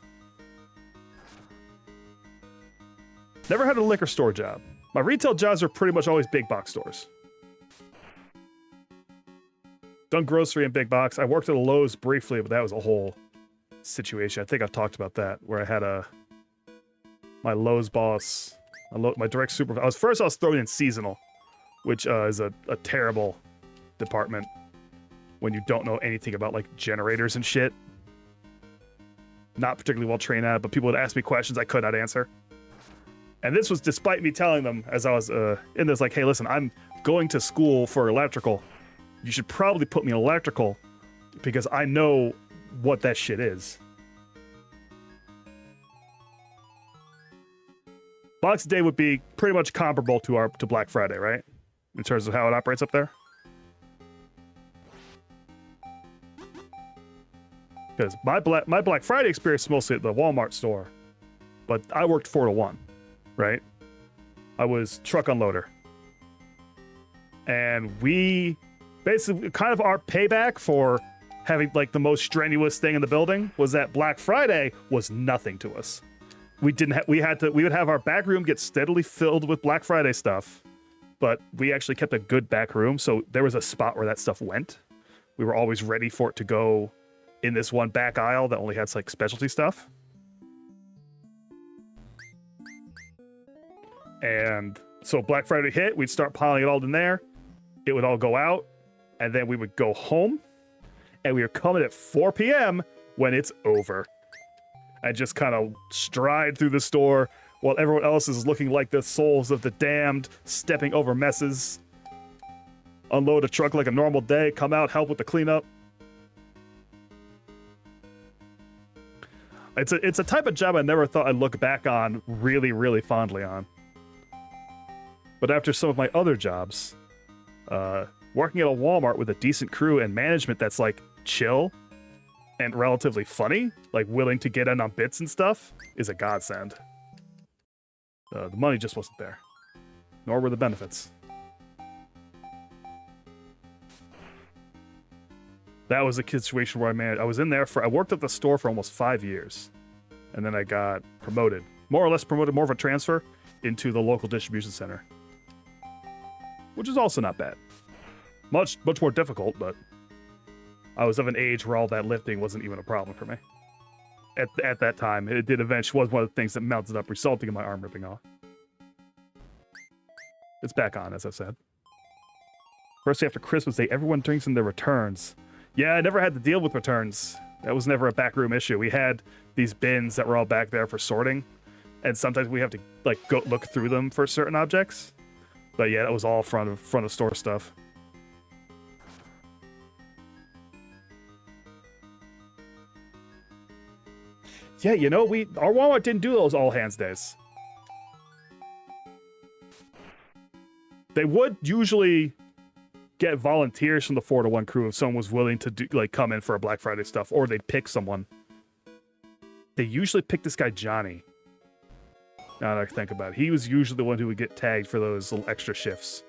Never had a liquor store job. My retail jobs are pretty much always big box stores. Done grocery and big box. I worked at a Lowe's briefly, but that was a whole situation. I think I've talked about that, where I had my Lowe's boss, my direct supervisor. I was thrown in seasonal, which is a terrible department when you don't know anything about, like, generators and shit. Not particularly well trained at it, but people would ask me questions I could not answer. And this was despite me telling them as I was in this, like, hey, listen, I'm going to school for electrical. You should probably put me in electrical because I know what that shit is. Boxing Day would be pretty much comparable to Black Friday, right? In terms of how it operates up there. Because my Black Friday experience is mostly at the Walmart store, but I worked 4 to 1. Right? I was truck unloader. And we basically, kind of our payback for having, like, the most strenuous thing in the building was that Black Friday was nothing to us. We would have our back room get steadily filled with Black Friday stuff, but we actually kept a good back room, so there was a spot where that stuff went. We were always ready for it to go in this one back aisle that only has, like, specialty stuff. And so Black Friday hit, we'd start piling it all in there. It would all go out, and then we would go home, and we were coming at 4 p.m. when it's over. I just kind of stride through the store while everyone else is looking like the souls of the damned, stepping over messes. Unload a truck like a normal day, come out, help with the cleanup. It's a type of job I never thought I'd look back on really, really fondly on. But after some of my other jobs, working at a Walmart with a decent crew and management that's, like, chill and relatively funny, like willing to get in on bits and stuff, is a godsend. The money just wasn't there. Nor were the benefits. That was a situation where I was in there I worked at the store for almost 5 years. And then I got promoted. More or less promoted, more of a transfer into the local distribution center. Which is also not bad. Much more difficult, but I was of an age where all that lifting wasn't even a problem for me. At that time, it did eventually was one of the things that mounted up, resulting in my arm ripping off. It's back on, as I've said. First day after Christmas Day, everyone drinks in their returns. Yeah, I never had to deal with returns. That was never a backroom issue. We had these bins that were all back there for sorting, and sometimes we have to, like, go look through them for certain objects. But yeah, that was all front of store stuff. Yeah, you know, our Walmart didn't do those all hands days. They would usually get volunteers from the 4-to-1 crew if someone was willing to come in for a Black Friday stuff, or they'd pick someone. They usually pick this guy Johnny. Now that I think about it, he was usually the one who would get tagged for those little extra shifts.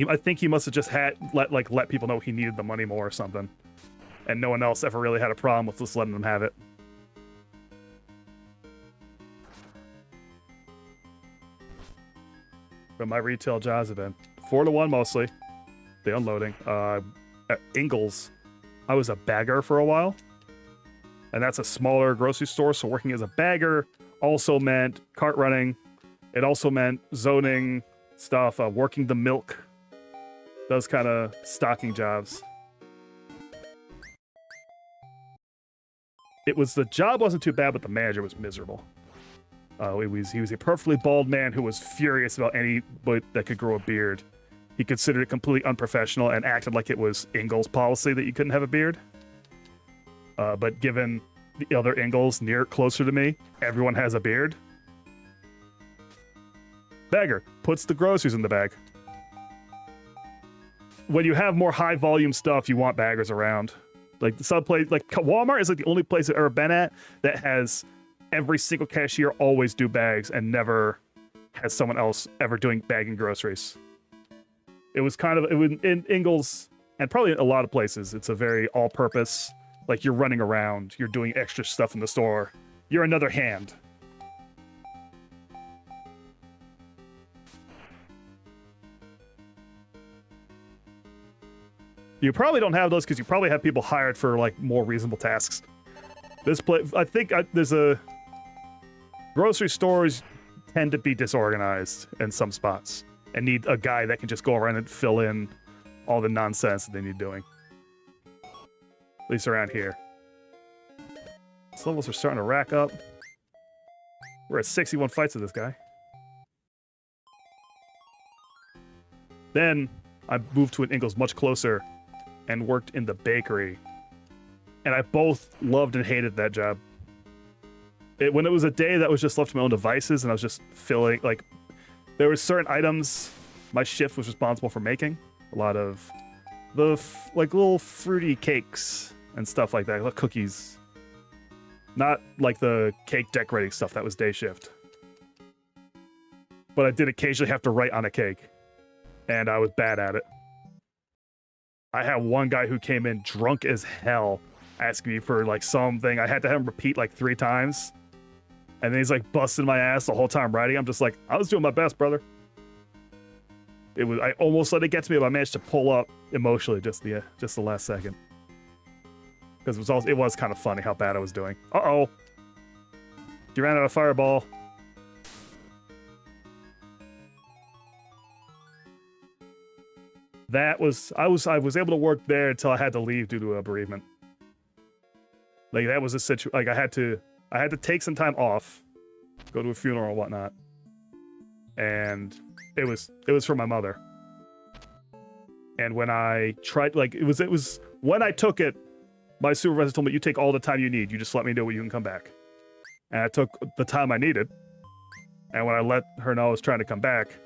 I think he must have just let people know he needed the money more or something, and no one else ever really had a problem with just letting them have it. But my retail jobs have been 4-to-1 mostly. The unloading. At Ingalls, I was a bagger for a while, and that's a smaller grocery store. So working as a bagger also meant cart running. It also meant zoning stuff, working the milk. Those kind of stocking jobs. The job wasn't too bad, but the manager was miserable. He was a perfectly bald man who was furious about anybody that could grow a beard. He considered it completely unprofessional and acted like it was Ingalls' policy that you couldn't have a beard. But given the other Ingalls closer to me, everyone has a beard. Bagger puts the groceries in the bag. When you have more high volume stuff, you want baggers around. Like some place, like Walmart is like the only place I've ever been at that has every single cashier always do bags and never has someone else ever doing bagging groceries. It was in Ingalls and probably a lot of places. It's a very all-purpose, like you're running around, you're doing extra stuff in the store. You're another hand. You probably don't have those because you probably have people hired for like more reasonable tasks. This place, I think there's a... Grocery stores tend to be disorganized in some spots and need a guy that can just go around and fill in all the nonsense that they need doing. At least around here. These levels are starting to rack up. We're at 61 fights with this guy. Then I moved to an Ingalls much closer and worked in the bakery. And I both loved and hated that job. When it was a day that was just left to my own devices and I was just filling, like, there were certain items my shift was responsible for making. A lot of the, like, little fruity cakes and stuff like that, like cookies. Not like the cake decorating stuff, that was day shift. But I did occasionally have to write on a cake, and I was bad at it. I had one guy who came in drunk as hell asking me for like something. I had to have him repeat like 3 times. And then he's like busting my ass the whole time writing. I'm just like, I was doing my best, brother. I almost let it get to me, but I managed to pull up emotionally just the last second. Because it was kind of funny how bad I was doing. Uh-oh. You ran out of fireball. I was able to work there until I had to leave due to a bereavement. Like that was a situation. Like I had to take some time off, go to a funeral and whatnot, and it was for my mother. And when I tried, like it was when I took it, my supervisor told me, "You take all the time you need. You just let me know when you can come back." And I took the time I needed. And when I let her know I was trying to come back,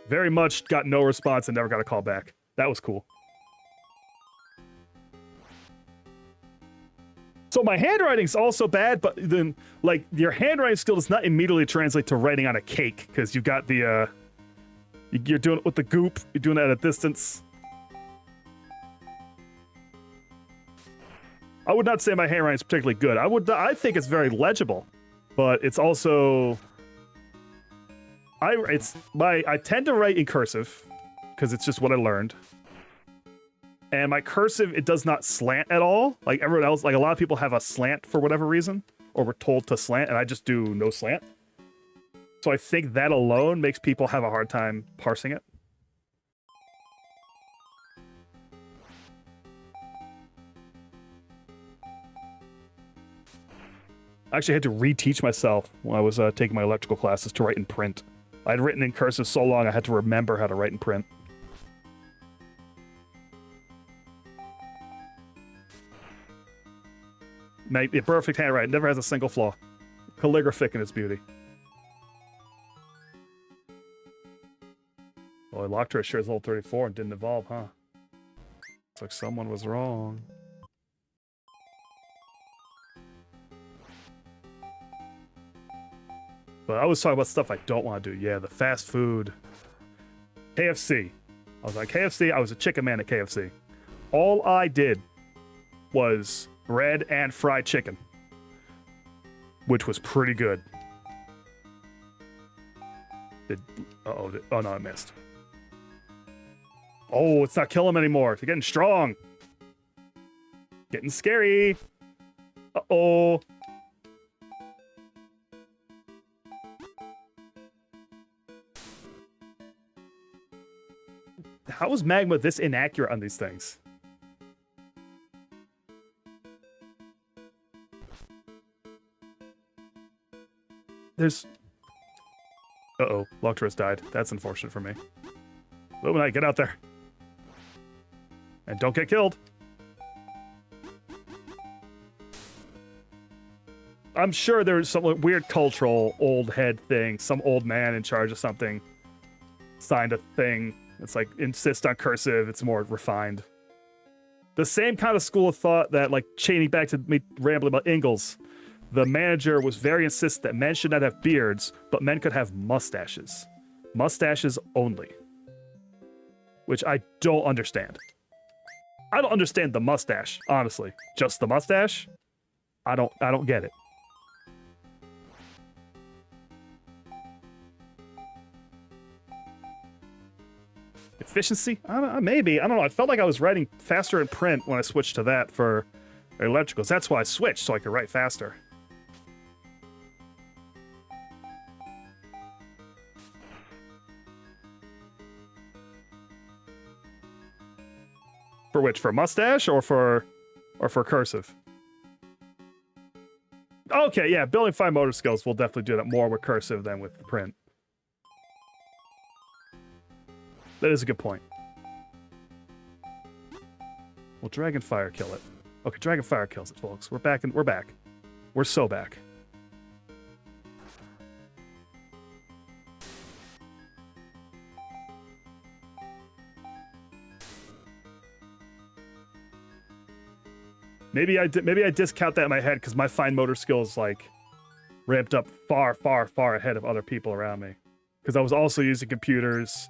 very much got no response and never got a call back. That was cool. So my handwriting's also bad, but then, like, your handwriting skill does not immediately translate to writing on a cake, because you've got the, you're doing it with the goop, you're doing it at a distance. I would not say my handwriting is particularly good. I think it's very legible, but it's also... I tend to write in cursive, because it's just what I learned. And my cursive, it does not slant at all. Like everyone else, like a lot of people have a slant for whatever reason, or were told to slant, and I just do no slant. So I think that alone makes people have a hard time parsing it. I actually had to reteach myself when I was taking my electrical classes to write in print. I'd written in cursive so long I had to remember how to write in print. A perfect handwriting, never has a single flaw. Calligraphic in its beauty. Well, I locked her at shares level 34 and didn't evolve, huh? Looks like someone was wrong. But I was talking about stuff I don't want to do. Yeah, the fast food. KFC. I was like, KFC, I was a chicken man at KFC. All I did was bread and fried chicken, which was pretty good. Oh no, I missed. Oh, it's not killing him anymore. They're getting strong. Getting scary. Uh-oh. How is magma this inaccurate on these things? There's... Uh-oh, Locturus died. That's unfortunate for me. Luminite, get out there. And don't get killed. I'm sure there's some weird cultural old head thing. Some old man in charge of something signed a thing. It's like, insist on cursive. It's more refined. The same kind of school of thought that, like, chaining back to me rambling about Ingalls. The manager was very insistent that men should not have beards, but men could have mustaches. Mustaches only. Which I don't understand. I don't understand the mustache, honestly. Just the mustache? I don't get it. Efficiency? Maybe. I don't know. I felt like I was writing faster in print when I switched to that for electricals. That's why I switched, so I could write faster. For which? For mustache or for cursive? Okay, yeah, building fine motor skills will definitely do that more with cursive than with print. That is a good point. Will Dragonfire kill it? Okay, Dragonfire kills it, folks. We're back. We're so back. Maybe I discount that in my head because my fine motor skills like ramped up far ahead of other people around me. Because I was also using computers.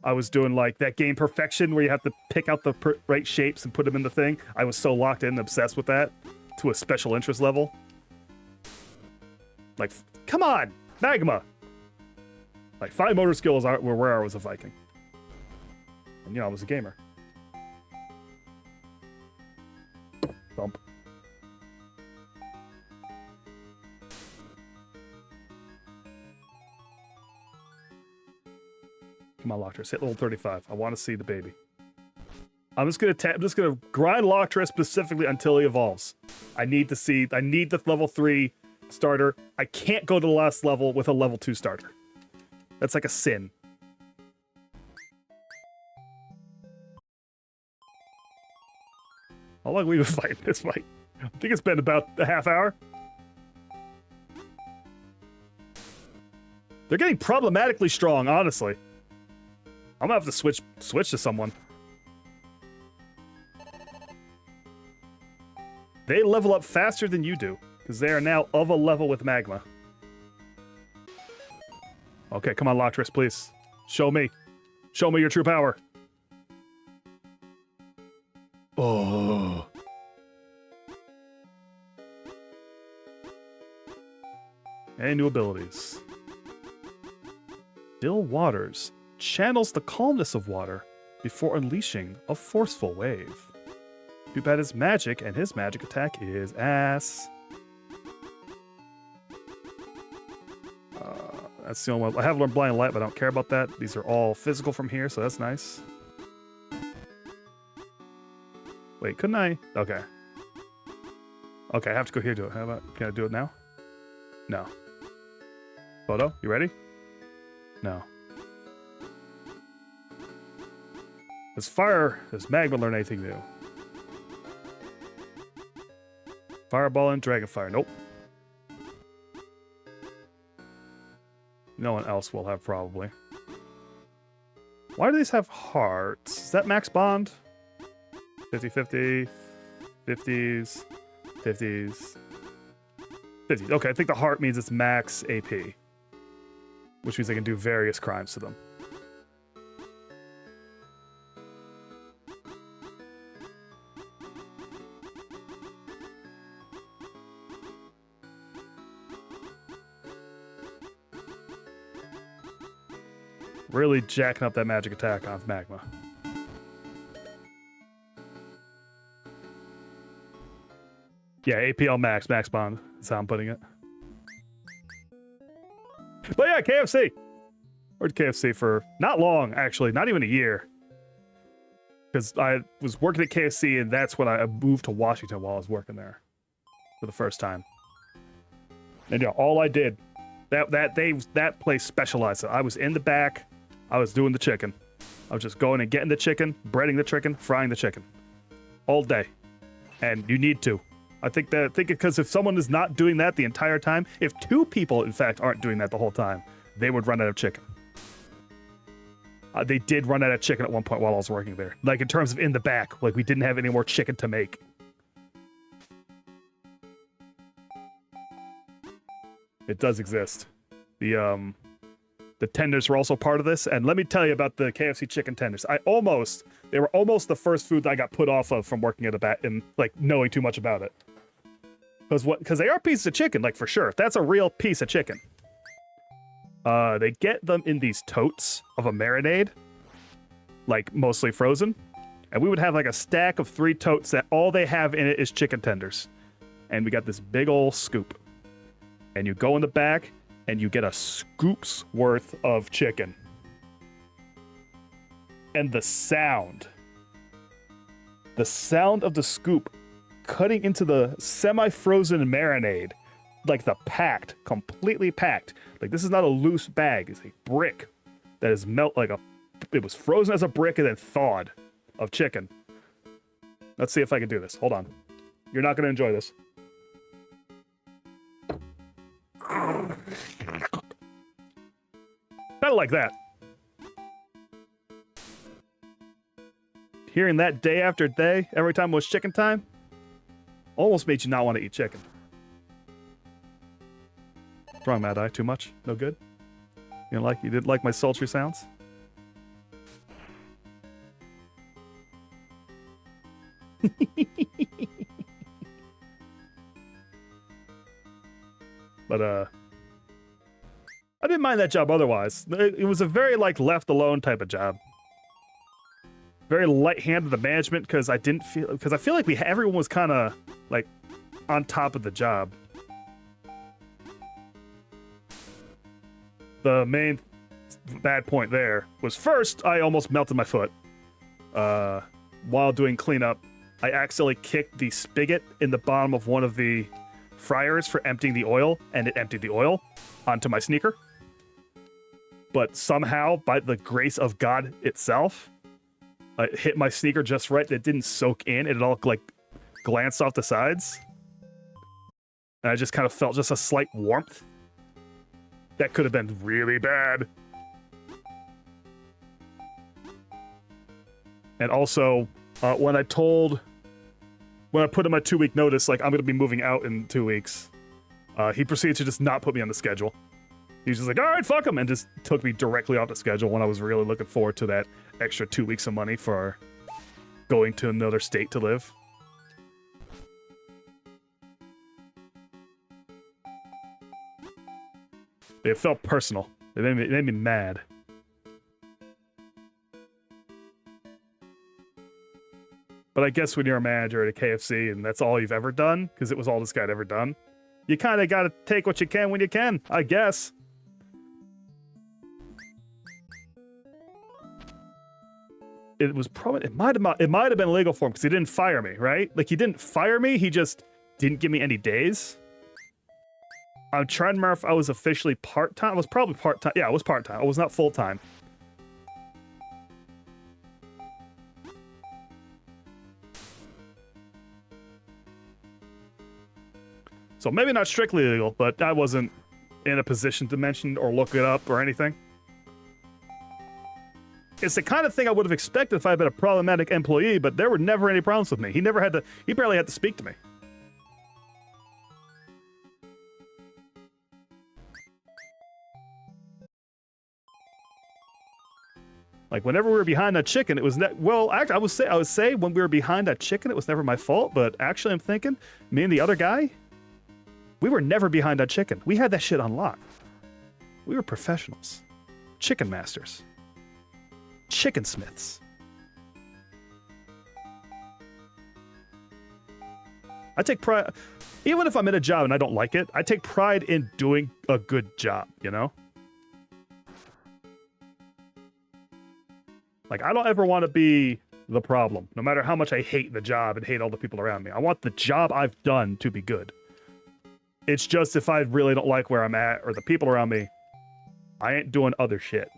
I was doing like that game Perfection where you have to pick out the right shapes and put them in the thing. I was so locked in and obsessed with that to a special interest level. Like, come on, magma. Like, fine motor skills were where I was a Viking. And, you know, I was a gamer. Thump. Come on, Locturus, hit level 35. I want to see the baby. I'm just gonna grind Locturus specifically until he evolves. I need the level 3 starter. I can't go to the last level with a level 2 starter. That's like a sin. How long have we been fighting this fight? I think it's been about a half hour. They're getting problematically strong, honestly. I'm gonna have to switch to someone. They level up faster than you do, because they are now of a level with magma. Okay, come on, Locturus, please. Show me. Show me your true power. Oh. And new abilities. Still waters. Channels the calmness of water before unleashing a forceful wave. Too bad his magic, and his magic attack is ass. That's the only one. I have learned Blind Light, but I don't care about that. These are all physical from here, so that's nice. Wait, couldn't I? Okay. Okay, I have to go here to it. How about, can I do it now? No. Photo, you ready? No. Does magma learn anything new? Fireball and Dragonfire, nope. No one else will have, probably. Why do these have hearts? Is that max bond? 50-50, 50s, 50s, 50s. Okay, I think the heart means it's max AP, which means I can do various crimes to them. Really jacking up that magic attack on magma. Yeah, APL max bond. That's how I'm putting it. But yeah, KFC. Worked KFC for not long, actually, not even a year. Because I was working at KFC, and that's when I moved to Washington while I was working there for the first time. And yeah, all I did, that place specialized. I was in the back. I was doing the chicken. I was just going and getting the chicken, breading the chicken, frying the chicken, all day. And you need to. I think because if someone is not doing that the entire time, if two people in fact aren't doing that the whole time, they would run out of chicken. They did run out of chicken at one point while I was working there. Like in terms of in the back, like we didn't have any more chicken to make. It does exist. The tenders were also part of this, and let me tell you about the KFC chicken tenders. They were almost the first food that I got put off of from working at a bat and like knowing too much about it. Because they are pieces of chicken, like for sure. That's a real piece of chicken. They get them in these totes of a marinade, like mostly frozen, and we would have like a stack of 3 totes that all they have in it is chicken tenders, and we got this big old scoop, and you go in the back. And you get a scoop's worth of chicken. And the sound of the scoop cutting into the semi-frozen marinade, like completely packed. Like this is not a loose bag, it's a brick that is it was frozen as a brick and then thawed of chicken. Let's see if I can do this. Hold on. You're not gonna enjoy this. Kind of like that. Hearing that day after day, every time it was chicken time, almost made you not want to eat chicken. What's wrong, Mad Eye? Too much? No good? You didn't like my sultry sounds? But I didn't mind that job otherwise. It was a very like left alone type of job. Very light-handed the management because I feel like everyone was kind of like on top of the job. The main bad point there was first I almost melted my foot while doing cleanup. I accidentally kicked the spigot in the bottom of one of the fryers for emptying the oil, and it emptied the oil onto my sneaker. But somehow, by the grace of God itself, it hit my sneaker just right. It didn't soak in. It all like glanced off the sides. And I just kind of felt just a slight warmth. That could have been really bad. And also, when I put in my 2-week notice, like I'm going to be moving out in 2 weeks, he proceeded to just not put me on the schedule. He was just like, all right, fuck him, and just took me directly off the schedule when I was really looking forward to that extra 2 weeks of money for going to another state to live. It felt personal. It made me mad. But I guess when you're a manager at a KFC and that's all you've ever done, because it was all this guy had ever done, you kind of got to take what you can when you can, I guess. It was probably, it might have been illegal for him because he didn't fire me, right? Like he didn't fire me, he just didn't give me any days. I'm trying to remember if I was officially part-time. I was probably part-time. Yeah, I was part-time. I was not full-time. So maybe not strictly illegal, but I wasn't in a position to mention or look it up or anything. It's the kind of thing I would have expected if I had been a problematic employee, but there were never any problems with me. He barely had to speak to me. Like, whenever we were behind that chicken, it was well, actually, I would say when we were behind that chicken, it was never my fault, but actually I'm thinking, me and the other guy, we were never behind that chicken. We had that shit unlocked. We were professionals. Chicken masters. Chicken smiths. I take pride, even if I'm in a job and I don't like it, I take pride in doing a good job, you know? Like, I don't ever want to be the problem, no matter how much I hate the job and hate all the people around me. I want the job I've done to be good. It's just if I really don't like where I'm at or the people around me, I ain't doing other shit.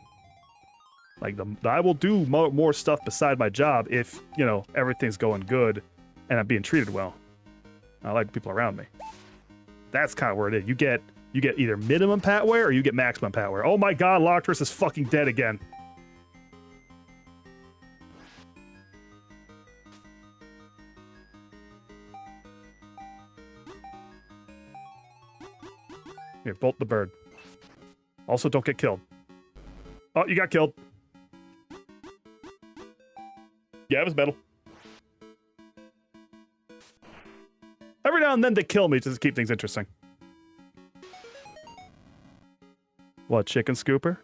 Like, I will do more stuff beside my job if, you know, everything's going good and I'm being treated well. I like the people around me. That's kind of where it is. You get either minimum patware or you get maximum patware. Oh my god, Loctress is fucking dead again. Here, bolt the bird. Also, don't get killed. Oh, you got killed. Yeah, it was metal. Every now and then they kill me just to keep things interesting. What, chicken scooper?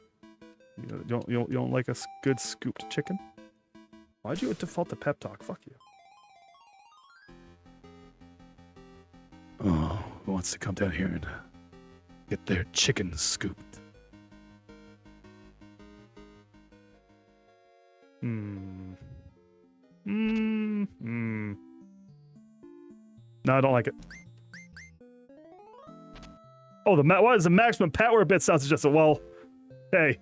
You don't like a good scooped chicken? Why'd you default to pep talk? Fuck you. Oh, who wants to come down here and get their chicken scooped? No, I don't like it. Oh, why is the maximum power bit sounds suggested? Well, hey.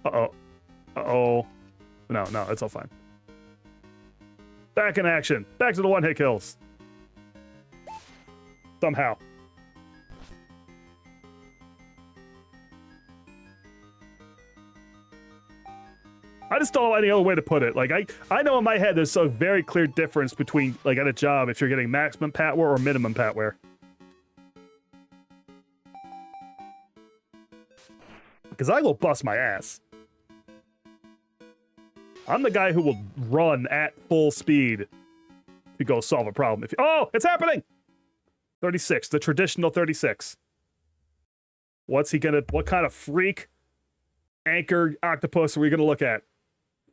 Uh-oh. Uh-oh. No, it's all fine. Back in action. Back to the one-hit kills. Somehow. I just don't know any other way to put it. Like, I know in my head there's a very clear difference between, like, at a job, if you're getting maximum patware or minimum patware. Because I will bust my ass. I'm the guy who will run at full speed to go solve a problem. Oh, it's happening! 36, the traditional 36. What kind of freak anchor octopus are we gonna look at?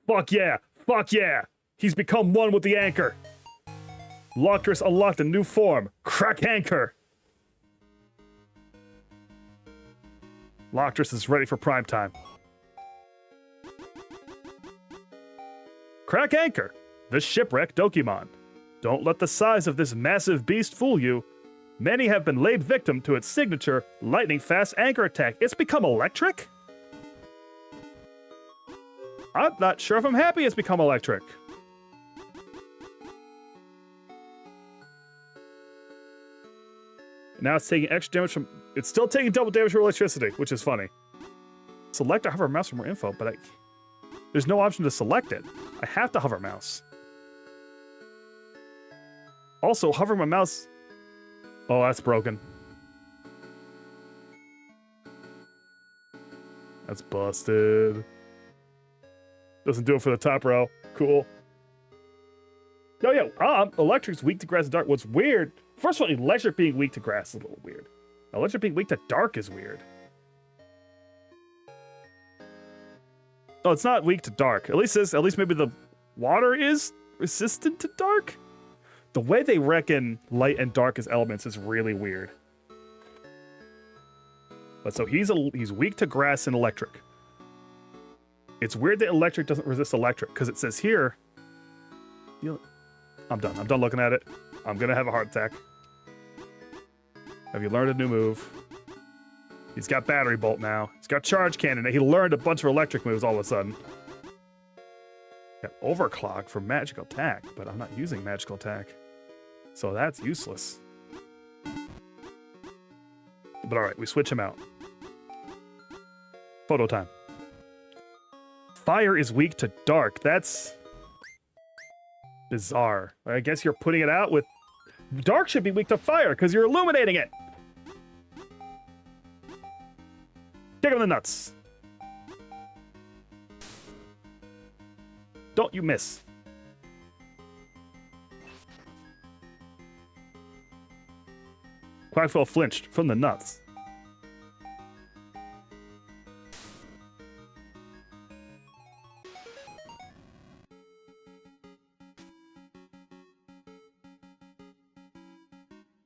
Fuck yeah! Fuck yeah! He's become one with the anchor. Loctress unlocked a new form. Crack anchor. Loctress is ready for prime time. Crack anchor. The shipwreck Dokimon. Don't let the size of this massive beast fool you. Many have been laid victim to its signature lightning-fast anchor attack. It's become electric? I'm not sure if I'm happy it's become electric. Now it's taking extra damage from... It's still taking double damage from electricity, which is funny. Select or hover mouse for more info, but there's no option to select it. I have to hover mouse. Also, hovering my mouse... Oh, that's broken. That's busted. Doesn't do it for the top row. Cool. Oh yeah, electric's weak to grass and dark. What's weird, first of all, electric being weak to grass is a little weird. Electric being weak to dark is weird. Oh, it's not weak to dark. At least maybe the water is resistant to dark? The way they reckon light and dark as elements is really weird. But so he's weak to grass and electric. It's weird that electric doesn't resist electric, because it says here... I'm done. I'm done looking at it. I'm gonna have a heart attack. Have you learned a new move? He's got battery bolt now. He's got charge cannon. He learned a bunch of electric moves all of a sudden. Got overclock for magical attack, but I'm not using magical attack. So that's useless. But alright, we switch him out. Photo time. Fire is weak to dark. That's bizarre. I guess you're putting it out with... Dark should be weak to fire, because you're illuminating it! Kick him in the nuts. Don't you miss. Quackfell flinched from the nuts.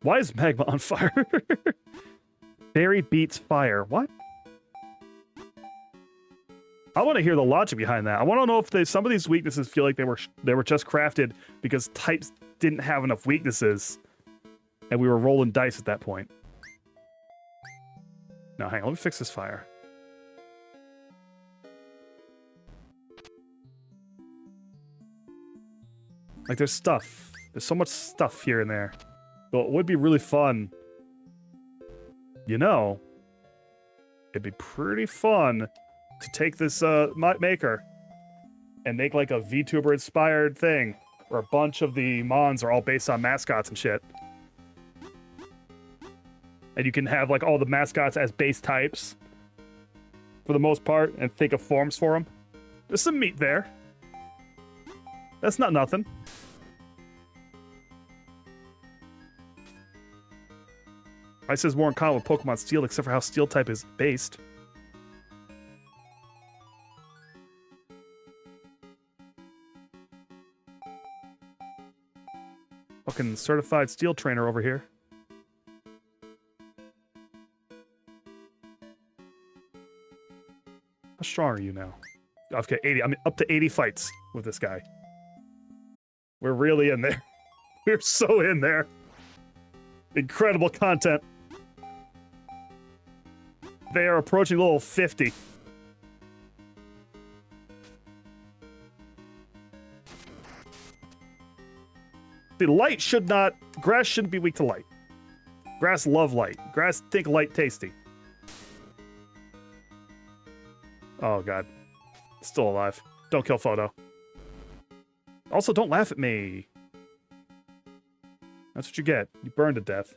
Why is magma on fire? Fairy beats fire. What? I want to hear the logic behind that. I want to know if some of these weaknesses feel like they were just crafted because types didn't have enough weaknesses, and we were rolling dice at that point. Now, hang on. Let me fix this fire. Like, there's stuff. There's so much stuff here and there. So it would be really fun. You know, it'd be pretty fun to take this maker and make like a VTuber inspired thing where a bunch of the mons are all based on mascots and shit. And you can have like all the mascots as base types for the most part and think of forms for them. There's some meat there. That's not nothing. Ice is more in common with Pokemon Steel, except for how Steel type is based. Fucking certified Steel trainer over here. How strong are you now? Okay, 80. I'm up to 80 fights with this guy. We're really in there. We're so in there. Incredible content. They are approaching level 50. The light should not... Grass shouldn't be weak to light. Grass love light. Grass think light tasty. Oh, God. Still alive. Don't kill Photo. Also, don't laugh at me. That's what you get. You burn to death.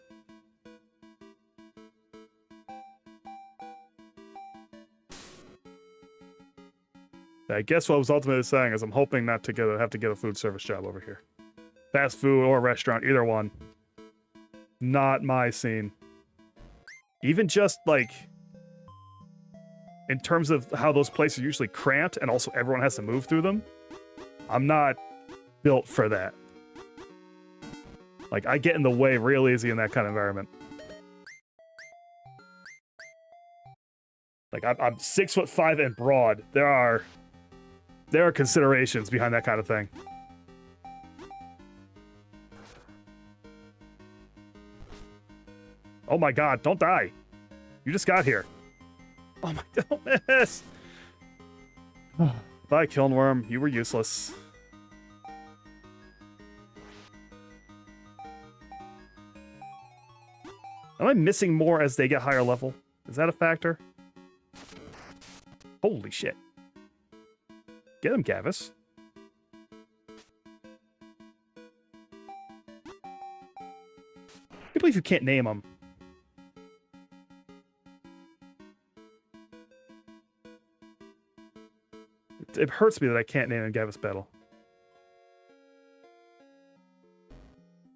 I guess what I was ultimately saying is I'm hoping not to have to get a food service job over here. Fast food or restaurant, either one. Not my scene. Even just, like, in terms of how those places are usually cramped and also everyone has to move through them, I'm not built for that. Like, I get in the way real easy in that kind of environment. Like, I'm 6'5" and broad. There are considerations behind that kind of thing. Oh my God, don't die. You just got here. Oh my, don't miss. Bye, Kilnworm. You were useless. Am I missing more as they get higher level? Is that a factor? Holy shit. Get him, Gavis. I can't believe you can't name him. It hurts me that I can't name him Gavis Battle.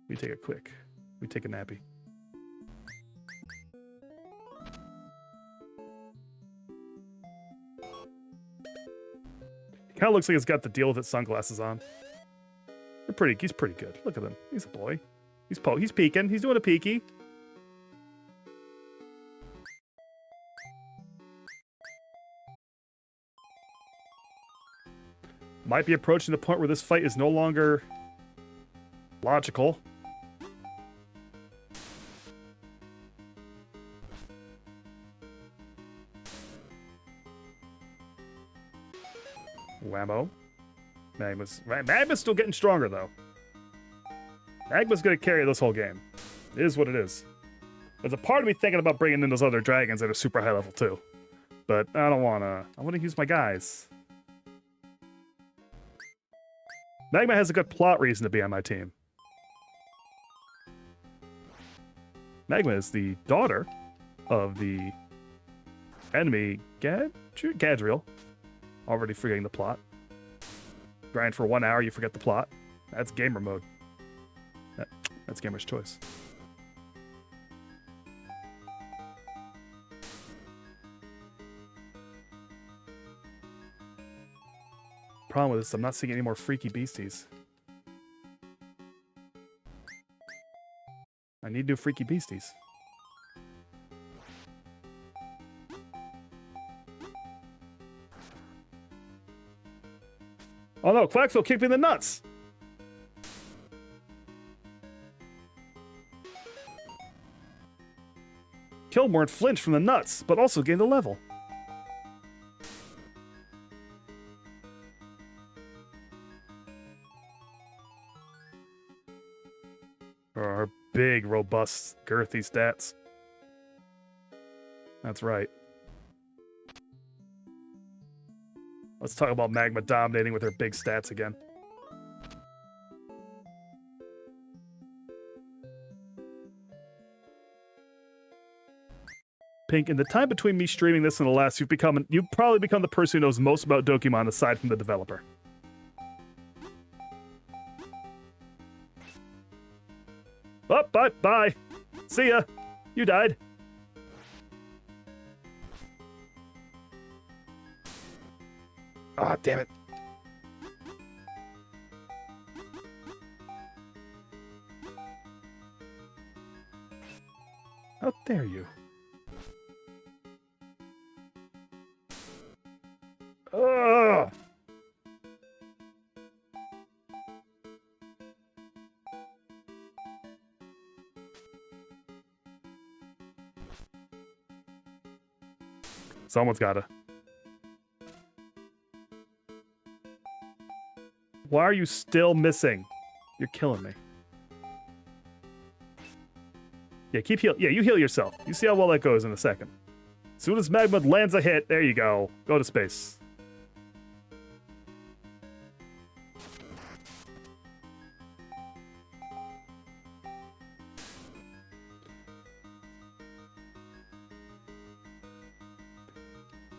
We take a quick. We take a nappy. Kind of looks like it's got the deal with its sunglasses on. He's pretty good. Look at him. He's a boy. He's peeking. He's doing a peeky. Might be approaching the point where this fight is no longer logical. Whammo. Magma's still getting stronger, though. Magma's gonna carry this whole game. It is what it is. There's a part of me thinking about bringing in those other dragons that are super high level, too. But I don't wanna. I wanna use my guys. Magma has a good plot reason to be on my team. Magma is the daughter of the enemy Gadriel. Already forgetting the plot. Grind for 1 hour, you forget the plot. That's gamer mode. That's gamer's choice. Problem with this, I'm not seeing any more freaky beasties. I need new freaky beasties. Oh no, Quaxo kicked me in the nuts! Kilmore flinched from the nuts, but also gained a level. Her big, robust, girthy stats. That's right. Let's talk about Magma dominating with her big stats again. Pink, in the time between me streaming this and the last, you've probably become the person who knows most about Dokimon aside from the developer. Oh, bye. See ya. You died. Ah, damn it. How dare you? Ugh. Someone's gotta. Why are you still missing? You're killing me. Yeah, keep heal. Yeah, you heal yourself. You see how well that goes in a second. As soon as Magma lands a hit, there you go. Go to space.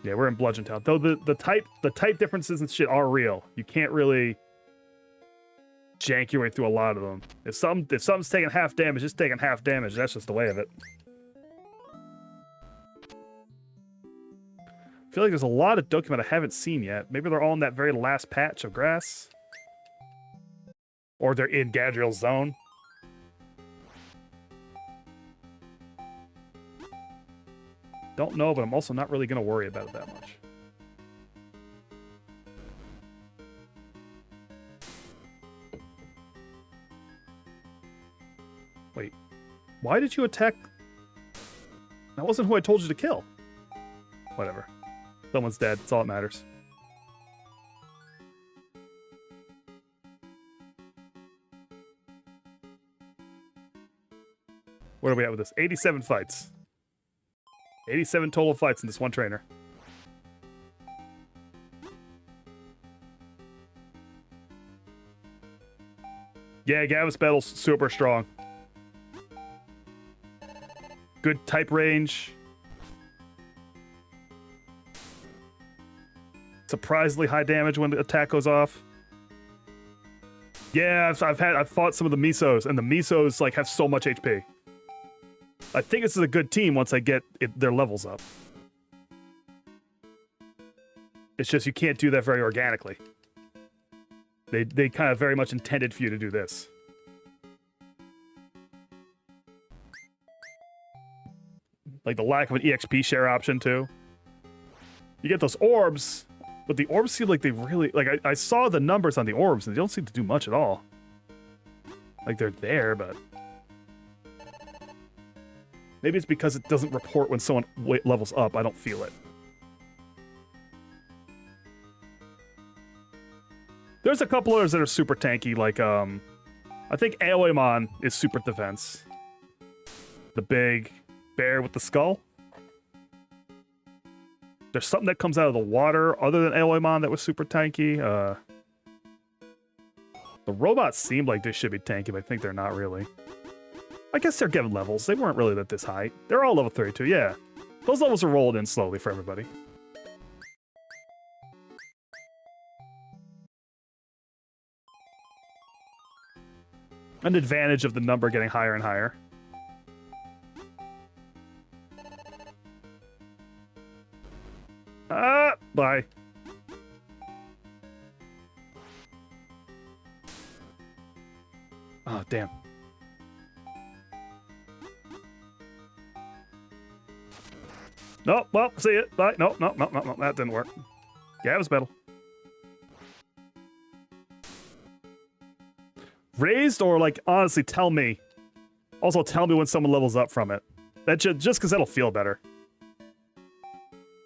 Yeah, we're in Bludgeon Town. Though the type differences and shit are real. You can't really jank your way through a lot of them. If something's taking half damage, it's taking half damage. That's just the way of it. I feel like there's a lot of Dokimon I haven't seen yet. Maybe they're all in that very last patch of grass. Or they're in Gadriel's zone. Don't know, but I'm also not really going to worry about it that much. Wait, why did you attack? That wasn't who I told you to kill. Whatever. Someone's dead. That's all that matters. Where are we at with this? 87 fights. 87 total fights in this one trainer. Yeah, Gavis Battle's super strong. Good type range. Surprisingly high damage when the attack goes off. Yeah, I've fought some of the Misos, and the Misos like have so much HP. I think this is a good team once I get their levels up. It's just you can't do that very organically. They kind of very much intended for you to do this. Like the lack of an EXP share option too. You get those orbs, But the orbs seem like they really... Like, I saw the numbers on the orbs, and they don't seem to do much at all. Like, they're there, but... Maybe it's because it doesn't report when someone levels up. I don't feel it. There's a couple others that are super tanky, like, I think Aoemon is super defense. The big bear with the skull. There's something that comes out of the water other than Aoemon that was super tanky. The robots seem like they should be tanky, but I think they're not really. I guess they're given levels. They weren't really this high. They're all level 32, yeah. Those levels are rolled in slowly for everybody. An advantage of the number getting higher and higher. Bye. Oh, damn. No, well, see it. Bye. No, that didn't work. Yeah, it was metal. Raised or, like, honestly, tell me. Also, tell me when someone levels up from it. That just because that'll feel better.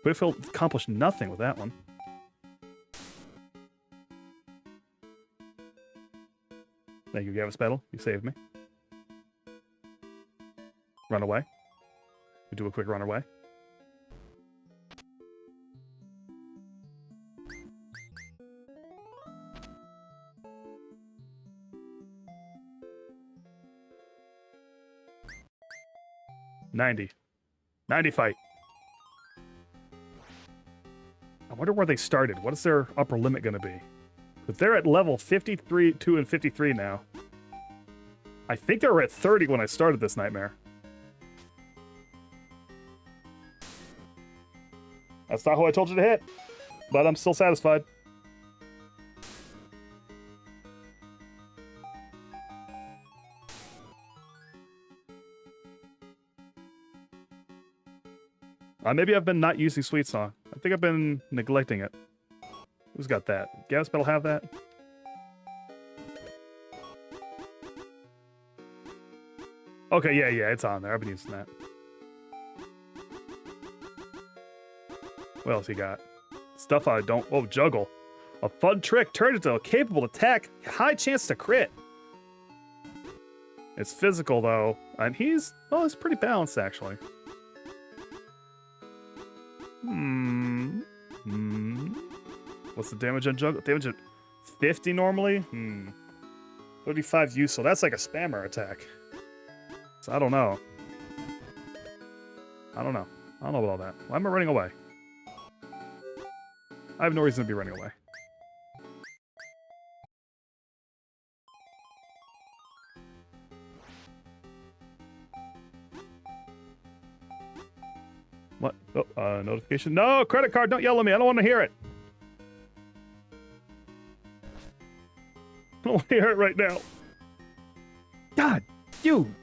But if he'll accomplish nothing with that one. Thank you, Gavis Battle. You saved me. Run away. We do a quick run away. $90 fight. I wonder where they started. What is their upper limit going to be? But they're at level 53, 2, and 53 now. I think they were at 30 when I started this nightmare. That's not who I told you to hit, but I'm still satisfied. Maybe I've been not using Sweet Song. I think I've been neglecting it. Who's got that? Gasped'll have that? Okay, yeah, it's on there. I've been using that. What else you got? Stuff I don't... Oh, Juggle. A fun trick. Turns into a capable attack. High chance to crit. It's physical, though. And he's... Oh, he's pretty balanced, actually. What's the damage on Juggle? Damage at 50 normally? 35 useful. That's like a spammer attack. So I don't know. I don't know about all that. Why am I running away? I have no reason to be running away. What? Oh, notification. No, credit card, don't yell at me. I don't want to hear it. I don't want to hear it right now. God, you.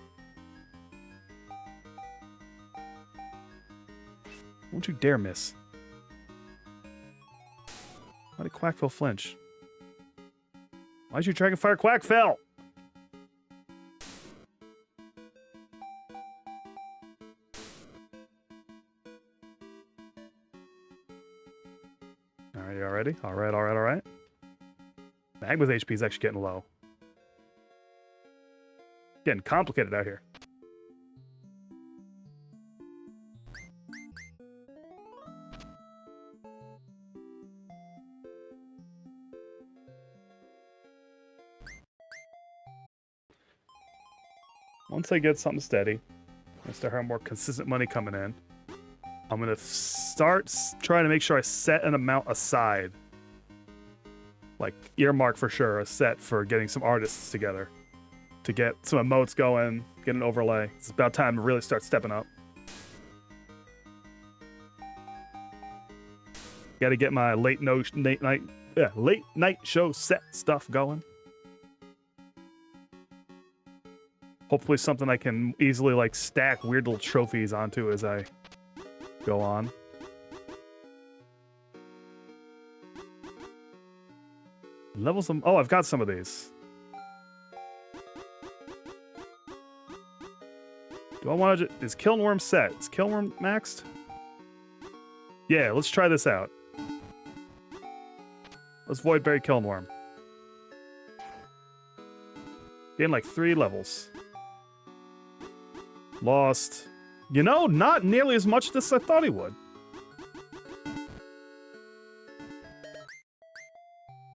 Don't you dare miss. Why did Quackfell flinch? Why'd you Dragonfire Quackfell? Alright, you all ready? Alright. Magma's HP is actually getting low. Getting complicated out here. Once I get something steady, I start having more consistent money coming in, I'm going to start trying to make sure I set an amount aside. Like, earmark for sure, a set for getting some artists together. To get some emotes going, get an overlay. It's about time to really start stepping up. Gotta get my late night show set stuff going. Hopefully something I can easily, like, stack weird little trophies onto as I go on. Levels them. Oh, I've got some of these. Do I want to? Is Kilnworm set? Is Kilnworm maxed? Yeah, let's try this out. Let's Voidberry Kilnworm. Gain like 3 levels. Lost. You know, not nearly as much as I thought he would.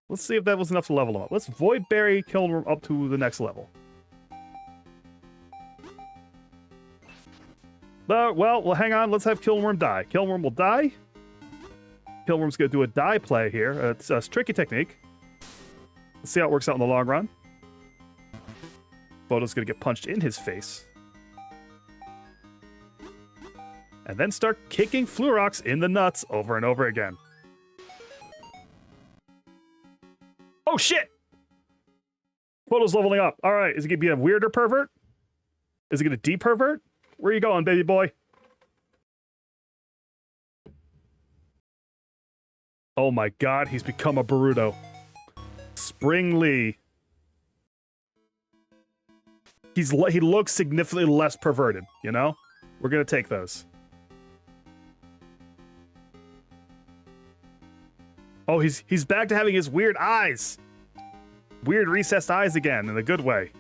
Let's see if that was enough to level him up. Let's Voidberry Kilnworm up to the next level. Well, hang on. Let's have Kilnworm die. Kilnworm will die. Kilnworm's going to do a die play here. It's a tricky technique. Let's see how it works out in the long run. Bodo's going to get punched in his face. And then start kicking Flurox in the nuts over and over again. Oh, shit! Bodo's leveling up. All right, is it going to be a weirder pervert? Is it going to de-pervert? Where are you going, baby boy? Oh my god, he's become a Boruto. Springly. He looks significantly less perverted, you know? We're gonna take those. Oh, he's back to having his weird eyes. Weird recessed eyes again, in a good way.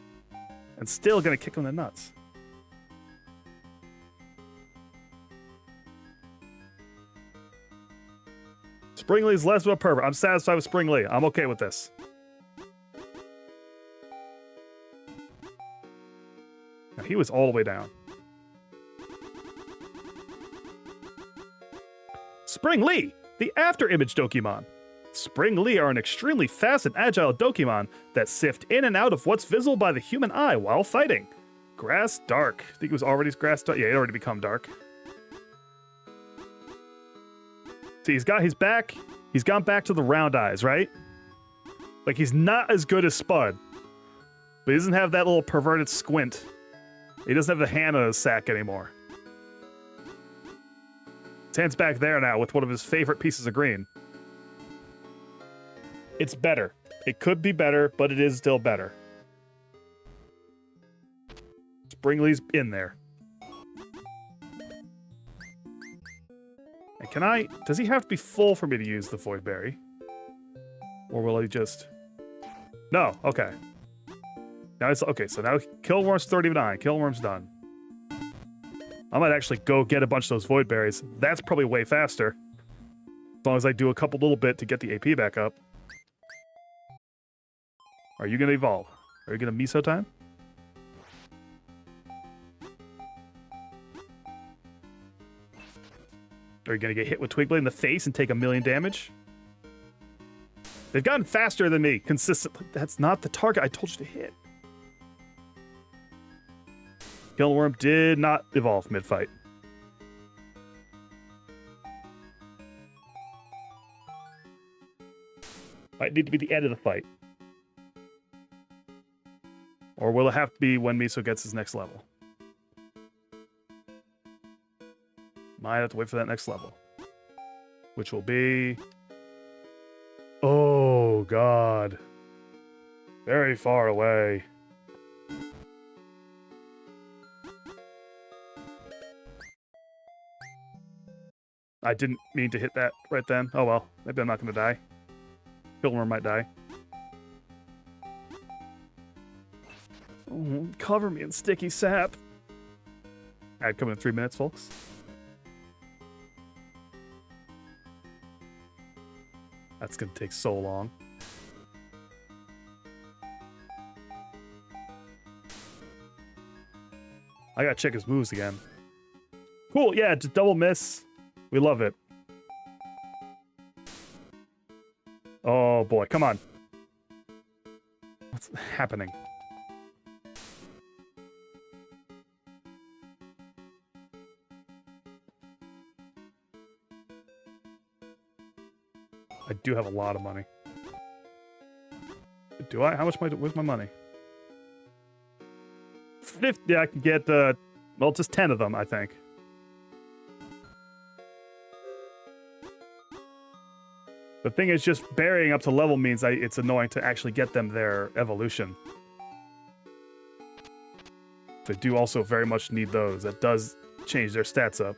And still gonna kick him in the nuts. Springlee's less of a pervert. I'm satisfied with Springlee. I'm okay with this. Now, he was all the way down. Springlee, the after-image Dokimon. Springlee are an extremely fast and agile Dokimon that sift in and out of what's visible by the human eye while fighting. Grass dark. I think it was already grass dark. Yeah, it already become dark. See, he's back. He's gone back to the round eyes, right? Like, he's not as good as Spud. But he doesn't have that little perverted squint. He doesn't have the hand on his sack anymore. His hand's back there now with one of his favorite pieces of green. It's better. It could be better, but it is still better. Springlee's in there. And does he have to be full for me to use the Void Berry? Or will he just... No, okay. Now it's, okay, so now Kilnworm's 39. Kilnworm's done. I might actually go get a bunch of those Void Berries. That's probably way faster. As long as I do a couple little bit to get the AP back up. Are you going to evolve? Are you going to Miso time? Are you going to get hit with Twigblade in the face and take 1,000,000 damage? They've gotten faster than me, consistently. That's not the target I told you to hit. Kilnworm did not evolve mid-fight. Might need to be the end of the fight. Or will it have to be when Miso gets his next level? Might have to wait for that next level. Which will be... Oh, God. Very far away. I didn't mean to hit that right then. Oh well, maybe I'm not going to die. Kilnworm might die. Oh, cover me in sticky sap. I'd come in 3 minutes, folks. That's going to take so long. I got to check his moves again. Cool, yeah, just double miss. We love it. Oh boy, come on. What's happening? I do have a lot of money. Do I? How much where's my money? 50, I can get, well, just 10 of them, I think. The thing is, just burying up to level means it's annoying to actually get them their evolution. They do also very much need those. That does change their stats up.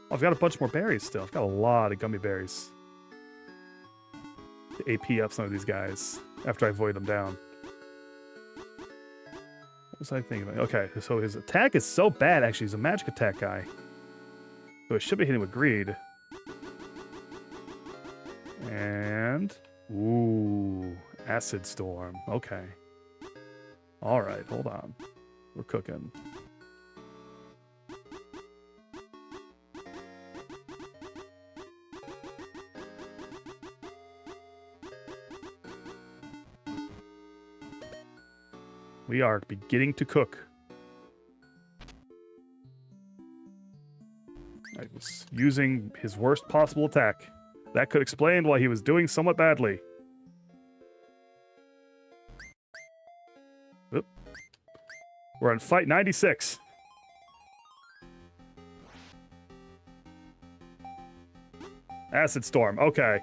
Oh, I've got a bunch more berries still. I've got a lot of gummy berries. To AP up some of these guys after I void them down. What was I thinking about? Okay, so his attack is so bad, actually. He's a magic attack guy. So it should be hitting with greed. And... ooh, acid storm. Okay. Alright, hold on. We're cooking. We are beginning to cook. I was using his worst possible attack. That could explain why he was doing somewhat badly. Oop. We're on fight 96. Acid storm. Okay.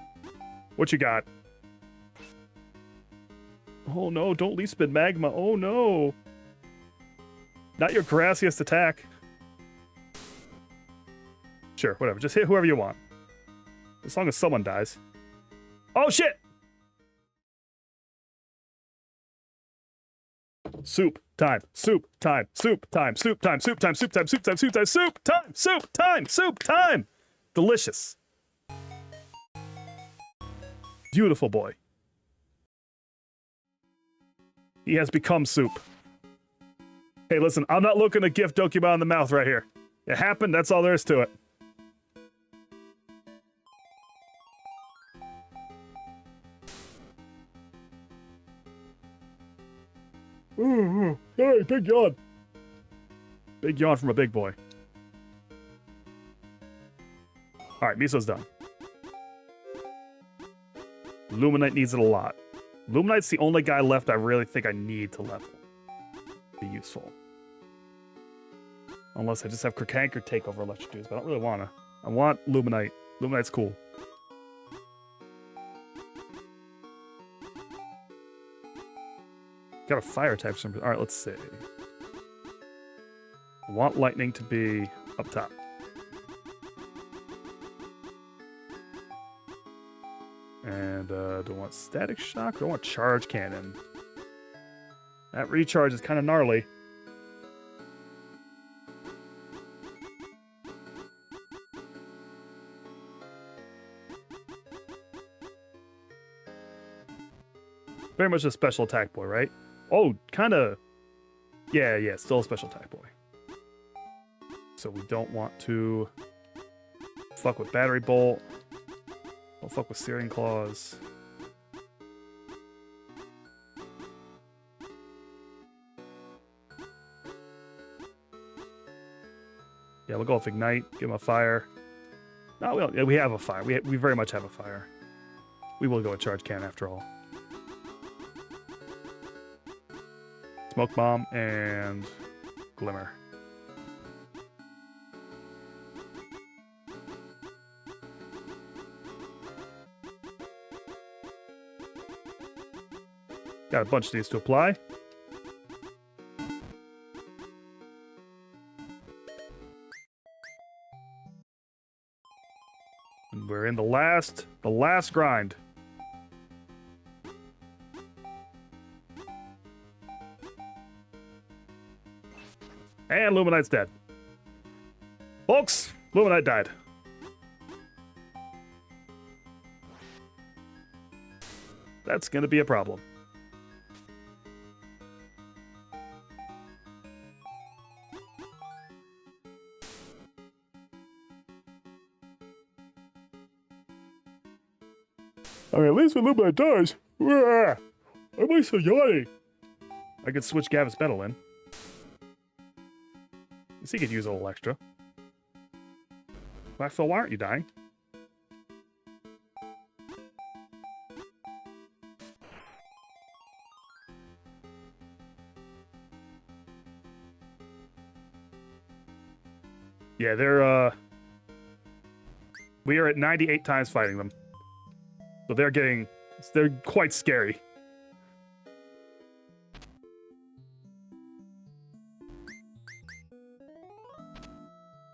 What you got? Oh no, don't leaf spin magma. Oh no. Not your grassiest attack. Sure, whatever. Just hit whoever you want. As long as someone dies. Oh shit! Soup time. Soup time. Soup time. Soup time. Soup time. Soup time. Soup time. Soup time. Soup time. Soup time. Soup time. Delicious. Beautiful boy. He has become soup. Hey, listen, I'm not looking to gift Dokimon in the mouth right here. It happened, that's all there is to it. Hey, big yawn. Big yawn from a big boy. Alright, Miso's done. Luminite needs it a lot. Luminite's the only guy left I really think I need to level. Be useful. Unless I just have Krakanker take over Electric Dudes, but I don't really wanna. I want Luminite. Luminite's cool. Got a fire type for some reason. Alright, let's see. I want lightning to be up top. And do I want static shock or do I want charge cannon? That recharge is kind of gnarly. Very much a special attack boy, right? Oh, kind of. Yeah, still a special attack boy. So we don't want to fuck with battery bolt. Don't fuck with Searing Claws. Yeah, we'll go with Ignite. Give him a fire. No, we don't. Yeah, we have a fire. We very much have a fire. We will go with Charge Cannon after all. Smoke Bomb and Glimmer. Got a bunch of these to apply. And we're in the last grind. And Luminite's dead. Folks, Luminite died. That's gonna be a problem. I mean, at least when Luminite dies, why am I so yawning? I could switch Gavis Metal in. He could use a little extra. Black Phil, why aren't you dying? Yeah, they're We are at 98 times fighting them. So they're quite scary.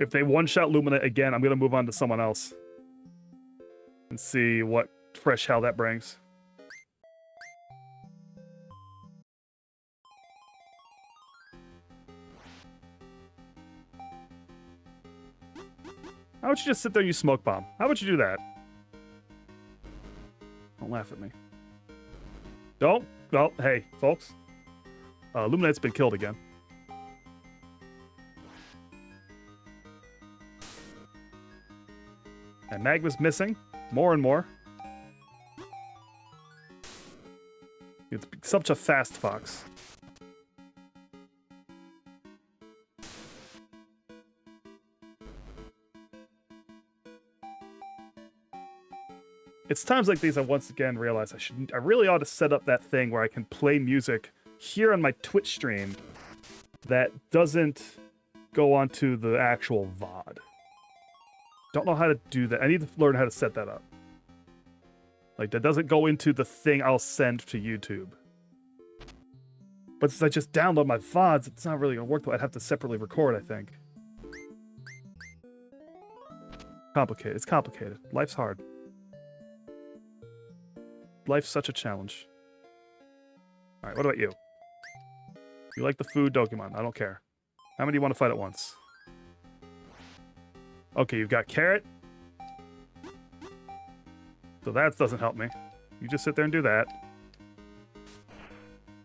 If they one-shot Lumina again, I'm going to move on to someone else. And see what fresh hell that brings. How about you just sit there and use Smoke Bomb? How about you do that? Don't laugh at me. Don't. Well, hey, folks. Luminite's been killed again. And Magma's missing. More and more. It's such a fast fox. It's times like these I once again realize I really ought to set up that thing where I can play music here on my Twitch stream that doesn't go onto the actual VOD. Don't know how to do that. I need to learn how to set that up. Like, that doesn't go into the thing I'll send to YouTube. But since I just download my VODs, it's not really going to work, though. I'd have to separately record, I think. Complicated. It's complicated. Life's hard. Life's such a challenge. Alright, what about you? You like the food, Dokimon. I don't care. How many do you want to fight at once? Okay, you've got Carrot. So that doesn't help me. You just sit there and do that.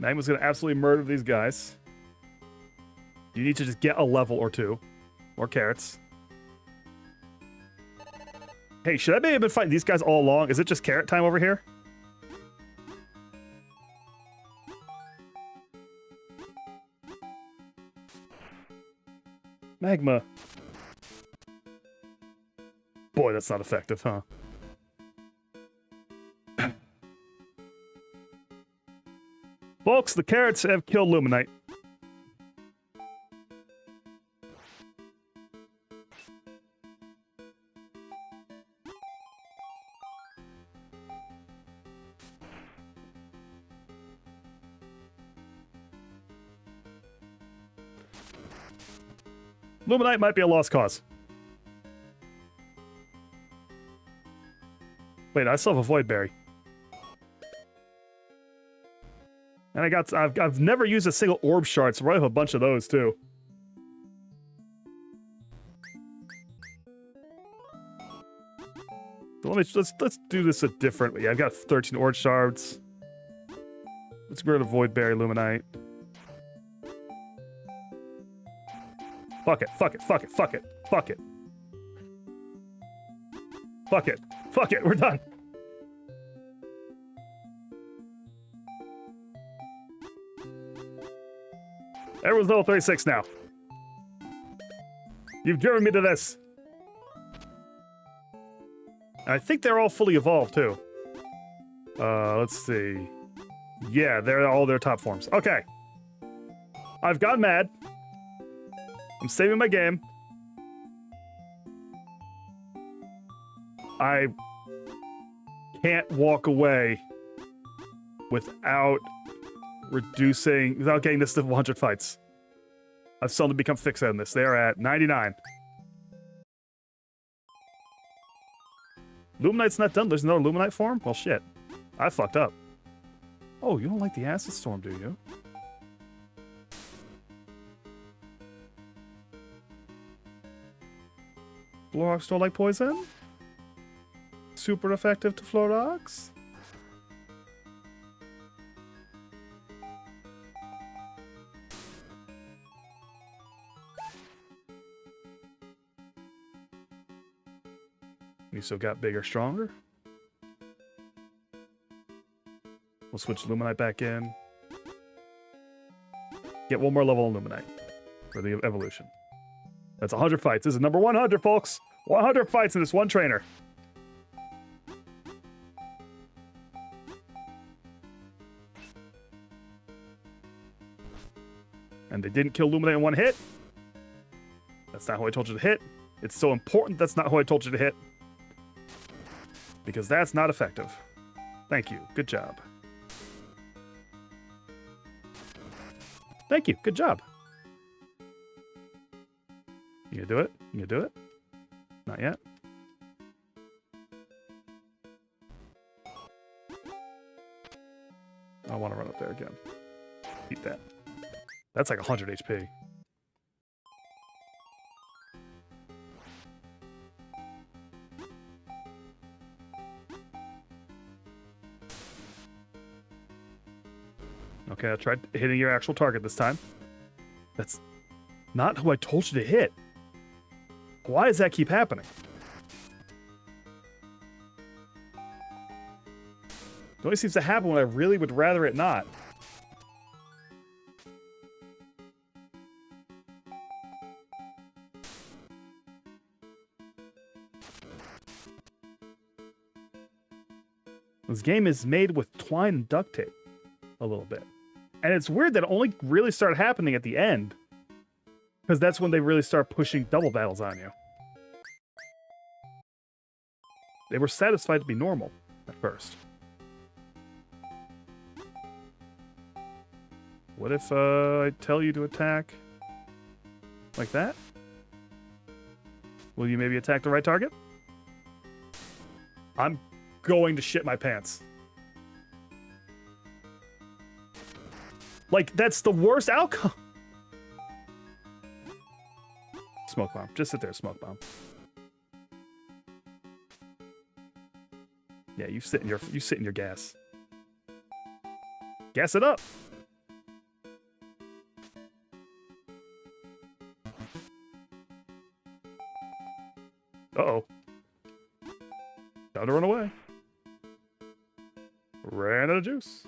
Magma's gonna absolutely murder these guys. You need to just get a level or two. More carrots. Hey, should I maybe have been fighting these guys all along? Is it just carrot time over here? Magma. Boy, that's not effective, huh? Folks, the carrots have killed Luminite. Luminite might be a lost cause. Wait, I still have a Void Berry. And I've never used a single Orb Shard, so I have a bunch of those too. So let's do this a different way. I've got 13 Orb Shards. Let's get rid of Void Berry, Luminite. Fuck it, fuck it, fuck it, fuck it, fuck it. Fuck it. Fuck it, we're done. Everyone's level 36 now. You've driven me to this. I think they're all fully evolved, too. Let's see. Yeah, they're all their top forms. Okay. I've gone mad. I'm saving my game. I can't walk away without getting this to 100 fights. I've suddenly become fixated on this. They are at 99. Luminite's not done. There's no Luminite form? Well, shit. I fucked up. Oh, you don't like the Acid Storm, do you? Blowhawks don't like poison? Super effective to Florox? You still got bigger, stronger? We'll switch Luminite back in. Get one more level on Luminite for the evolution. That's 100 fights. This is number 100, folks. 100 fights in this one trainer. And they didn't kill Luminite in one hit. That's not who I told you to hit. It's so important that's not who I told you to hit. Because that's not effective. Thank you. Good job. Thank you. Good job. You gonna do it? You gonna do it? Not yet. I want to run up there again. Eat that. That's like 100 HP. Okay, I tried hitting your actual target this time. That's not who I told you to hit. Why does that keep happening? It only seems to happen when I really would rather it not. This game is made with twine and duct tape a little bit. And it's weird that it only really started happening at the end. Because that's when they really start pushing double battles on you. They were satisfied to be normal at first. What if I tell you to attack like that? Will you maybe attack the right target? I'm going to shit my pants. Like, that's the worst outcome. Smoke bomb. Just sit there, smoke bomb. Yeah, you sit in your gas. Gas it up. Uh-oh. Time to run away. Ran out of juice.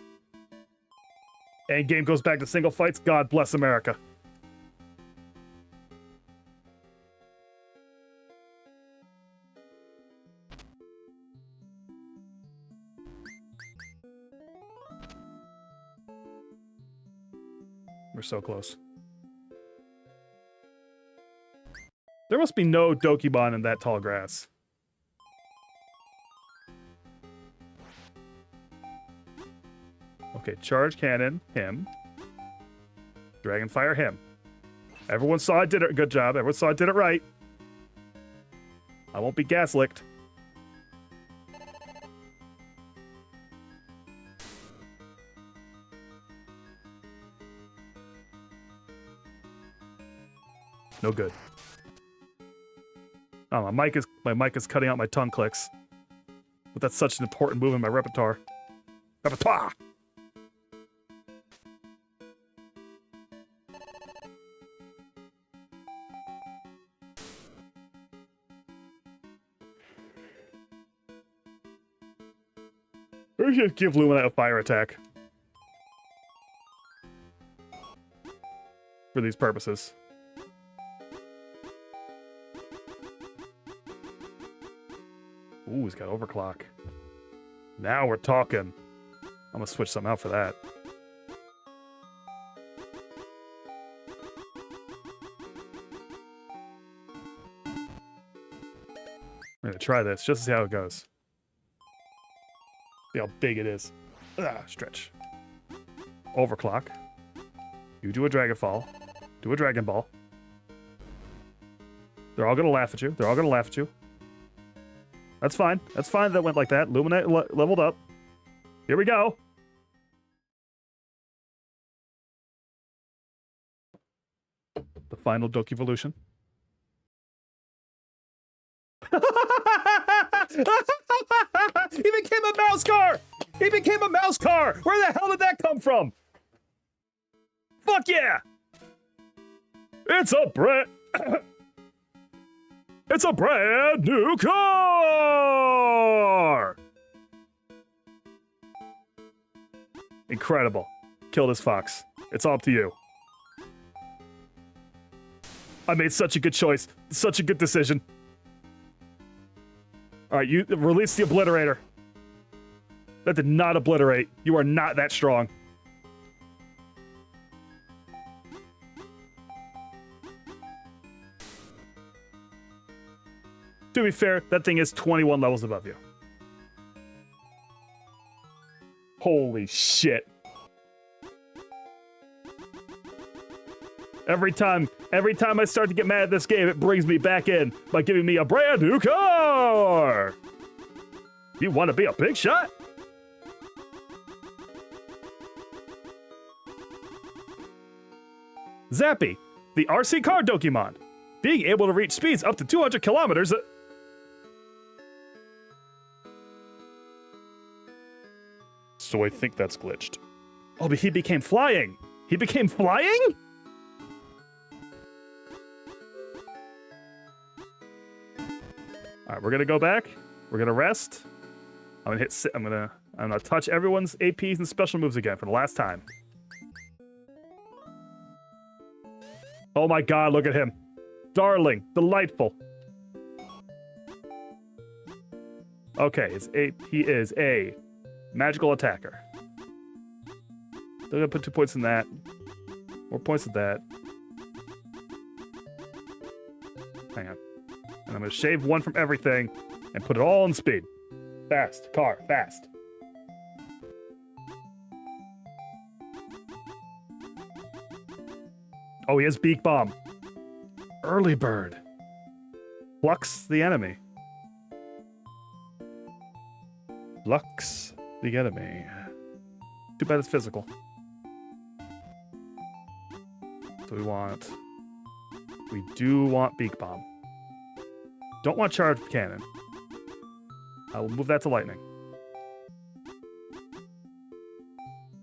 And game goes back to single fights. God bless America. We're so close. There must be no Dokimon in that tall grass. Okay, charge cannon, him. Dragon fire, him. Everyone saw I did it. Good job. Everyone saw I did it right. I won't be gas licked. No good. Oh, my mic is cutting out my tongue clicks. But that's such an important move in my repertoire. Repertoire! We should give Lumina a fire attack. For these purposes. Ooh, he's got overclock. Now we're talking. I'm gonna switch something out for that. I'm gonna try this just to see how it goes. See how big it is. Ah, stretch. Overclock. You do a Dragon Fall. Do a Dragon Ball. They're all gonna laugh at you. They're all gonna laugh at you. That's fine. That's fine that went like that. Lumina leveled up. Here we go. The final Dokivolution. He became a mouse car! He became a mouse car! Where the hell did that come from? Fuck yeah! It's a brand new car! Incredible. Kill this fox. It's all up to you. I made such a good choice. Such a good decision. Alright, you release the obliterator. That did not obliterate. You are not that strong. To be fair, that thing is 21 levels above you. Holy shit. Every time I start to get mad at this game, it brings me back in by giving me a brand new car! You want to be a big shot? Zappy, the RC car Dokimon. Being able to reach speeds up to 200 kilometers. So I think that's glitched. Oh, but he became flying. He became flying? All right, we're gonna go back. We're gonna rest. I'm gonna hit. I'm gonna touch everyone's APs and special moves again for the last time. Oh my God! Look at him, darling, delightful. Okay, he is a magical attacker. Still gonna put 2 points in that. More points in that. Hang on. And I'm gonna shave 1 from everything and put it all in speed. Fast, car, fast. Oh, he has Beak Bomb. Early Bird. Flux the enemy. Flux the enemy. Too bad it's physical. So we do want Beak Bomb. Don't want Charge Cannon. I will move that to Lightning.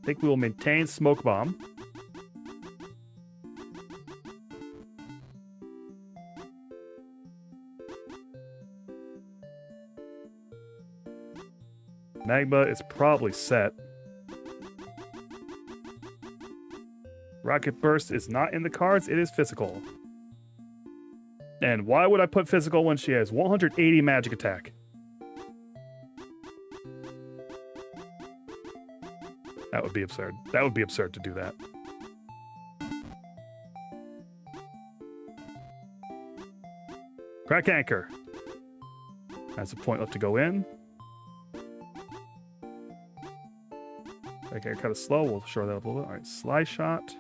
I think we will maintain Smoke Bomb. Magma is probably set. Rocket Burst is not in the cards, it is physical. And why would I put physical when she has 180 magic attack? That would be absurd. That would be absurd to do that. Crack Anchor. Has a point left to go in. Okay, kind of slow. We'll shore that up a little bit. All right, Sly Shot.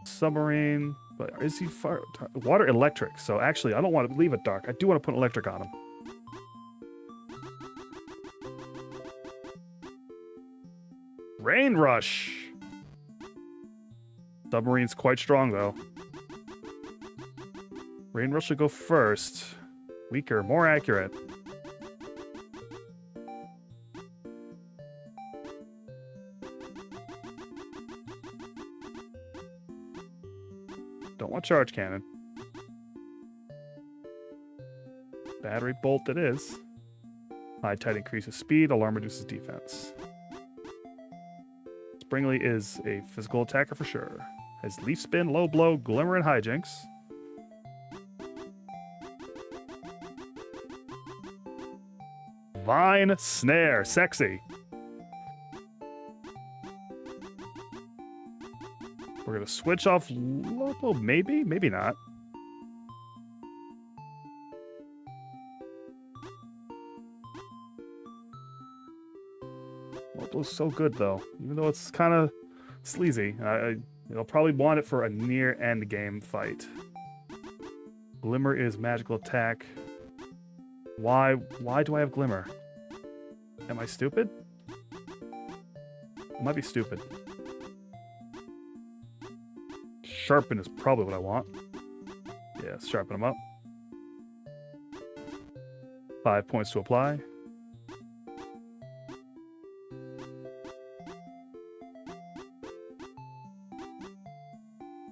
Submarine. But is he far? Water Electric. So actually, I don't want to leave it dark. I do want to put electric on him. Rain Rush. Submarine's quite strong, though. Rain Rush will go first. Weaker, more accurate. Don't want Charge Cannon. Battery Bolt it is. High Tide increases speed, Alarm reduces defense. Springly is a physical attacker for sure. Has Leaf Spin, Low Blow, Glimmer, and Hijinks. Vine Snare, sexy. We're gonna switch off Lobo, maybe? Maybe not. Lobo's so good though, even though it's kind of sleazy. I'll probably want it for a near end game fight. Glimmer is magical attack. Why do I have Glimmer? Am I stupid? I might be stupid. Sharpen is probably what I want. Yeah, sharpen them up. 5 points to apply.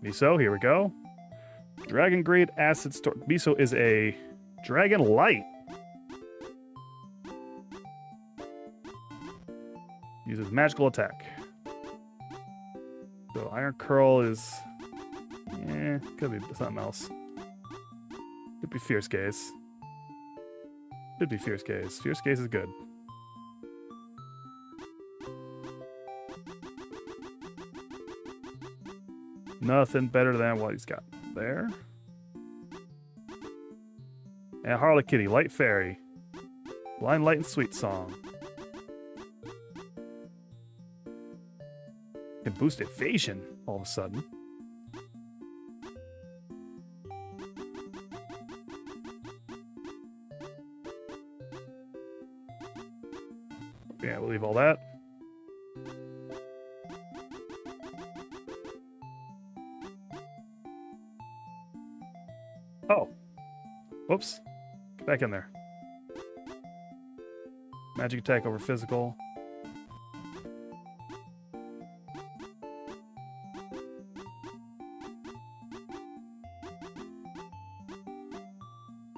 Miso, here we go. Dragon Grade Acid Storm. Miso is a Dragon Light. Uses magical attack. So Iron Curl is... could be something else. Could be Fierce Gaze. Could be Fierce Gaze. Fierce Gaze is good. Nothing better than what he's got there. And Harley Kitty, Light Fairy. Blind Light and Sweet Song. Can boost evasion all of a sudden. Yeah, we'll leave all that. Oh. Whoops. Get back in there. Magic attack over physical.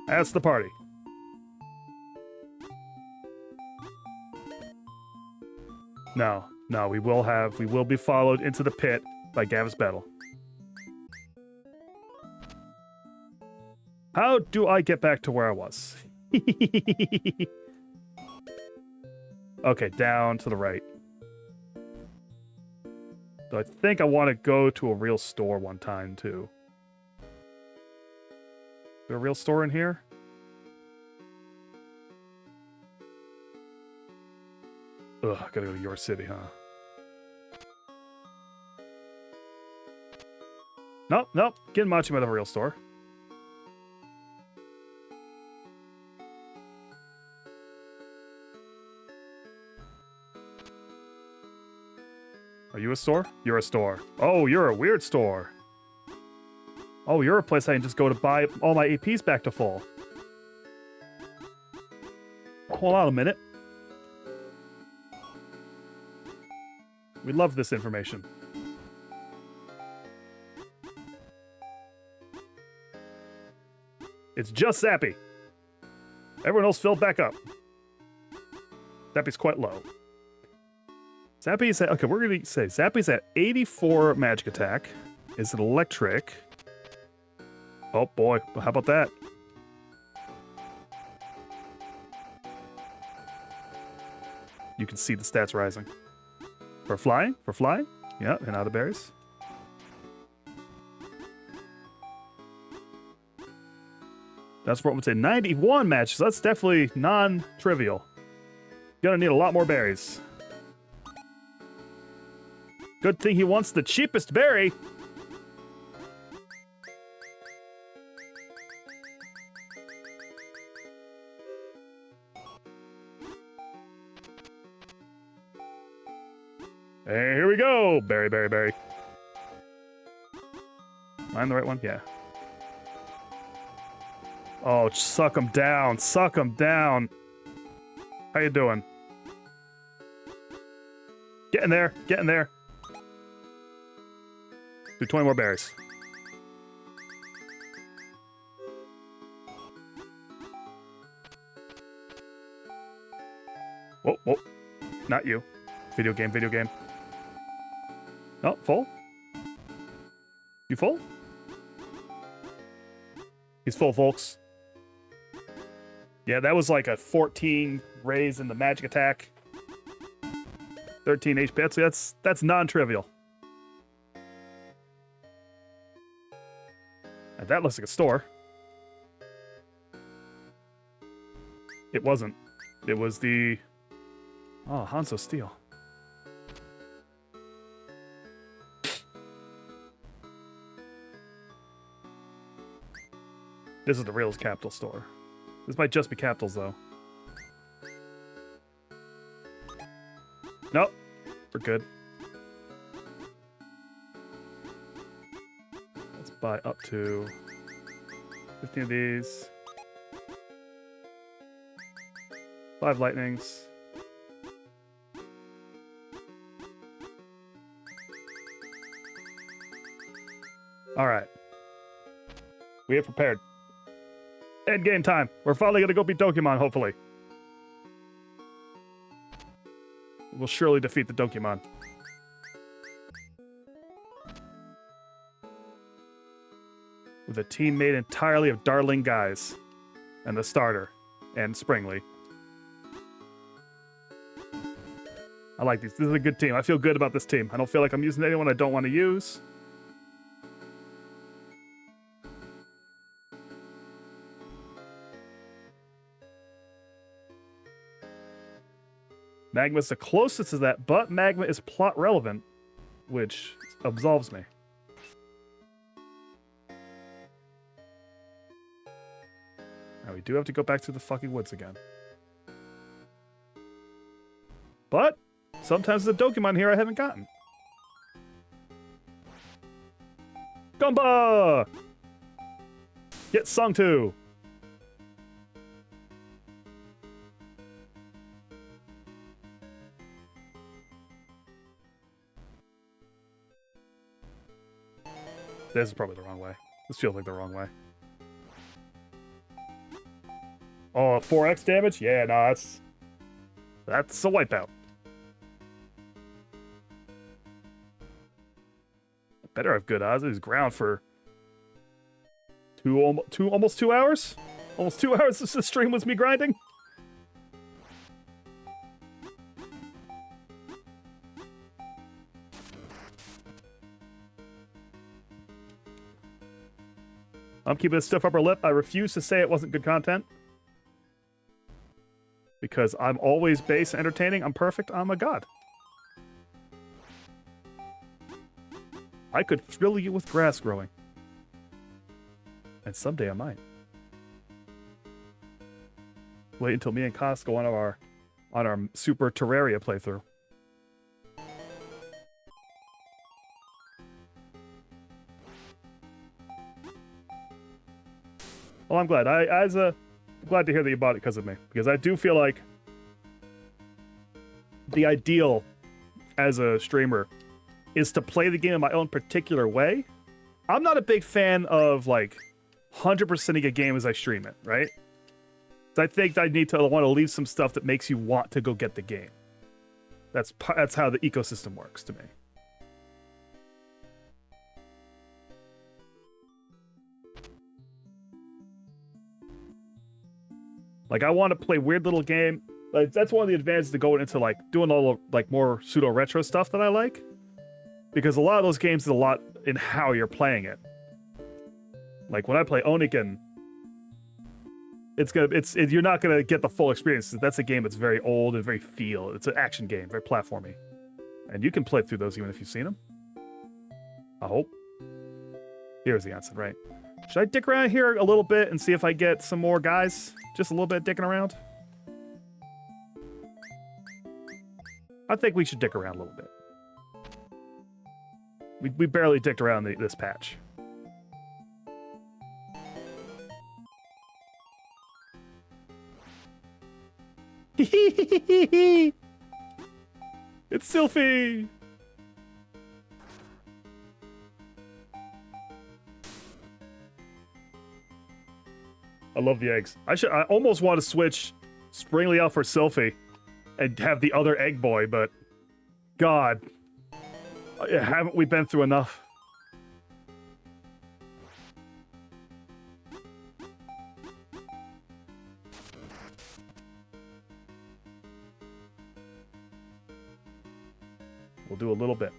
That's the party. No, we will be followed into the pit by Gavis Battle. How do I get back to where I was? Okay, down to the right. So I think I want to go to a real store one time, too. Is there a real store in here? Ugh, gotta go to your city, huh? Nope. Getting Machi out of a real store. Are you a store? You're a store. Oh, you're a weird store. Oh, you're a place I can just go to buy all my APs back to full. Hold on a minute. We love this information. It's just Zappy. Everyone else filled back up. Zappy's quite low. Zappy's at, okay, we're going to say Zappy's at 84 magic attack. Is it electric? Oh boy, well, how about that? You can see the stats rising. For flying? Yeah, and out of berries. That's what I would say. 91 matches. That's definitely non-trivial. Gonna need a lot more berries. Good thing he wants the cheapest berry. Hey, here we go. Berry. Am I in the right one? Yeah. Oh, suck him down. How you doing? Get in there. Do 20 more berries. Whoa. Not you. Video game. Oh, full? You full? He's full, folks. Yeah, that was like a 14 raise in the magic attack. 13 HP. That's non-trivial. And that looks like a store. It wasn't. It was the... Oh, Hanzo Steel. This is the real capital store. This might just be capitals, though. Nope. We're good. Let's buy up to 15 of these. 5 lightnings. All right. We have prepared. End game time. We're finally going to go beat Dokimon, hopefully. We'll surely defeat the Dokimon. With a team made entirely of darling guys. And the starter. And Springly. I like these. This is a good team. I feel good about this team. I don't feel like I'm using anyone I don't want to use. Magma's the closest to that, but Magma is plot relevant. which absolves me. Now we do have to go back to the fucking woods again. But sometimes there's a Dokimon here I haven't gotten. Gumba! Get sung to! This is probably the wrong way. This feels like the wrong way. Oh, 4x damage? Yeah, no, that's a wipeout. Better have good odds. He's ground for almost 2 hours? Almost 2 hours this stream was me grinding? I'm keeping a stiff upper lip. I refuse to say it wasn't good content. Because I'm always base and entertaining. I'm perfect. I'm a god. I could thrill you with grass growing. And someday I might. Wait until me and Kos go on our Super Terraria playthrough. Well, I'm glad. I'm glad to hear that you bought it because of me. Because I do feel like the ideal as a streamer is to play the game in my own particular way. I'm not a big fan of, like, 100%ing a game as I stream it, right? So I think I want to leave some stuff that makes you want to go get the game. That's how the ecosystem works to me. Like, I want to play weird little game. Like, that's one of the advantages to going into, like, doing all of, like, more pseudo-retro stuff that I like. Because a lot of those games is a lot in how you're playing it. Like, when I play Oniken, you're not gonna get the full experience. That's a game that's very old and very it's an action game, very platformy. And you can play through those even if you've seen them. I hope. Here's the answer, right? Should I dick around here a little bit and see if I get some more guys? Just a little bit dicking around? I think we should dick around a little bit. We barely dicked around this patch. It's Sylphie! I love the eggs. I almost want to switch Springly out for Sylphie and have the other egg boy, but God, haven't we been through enough? We'll do a little bit.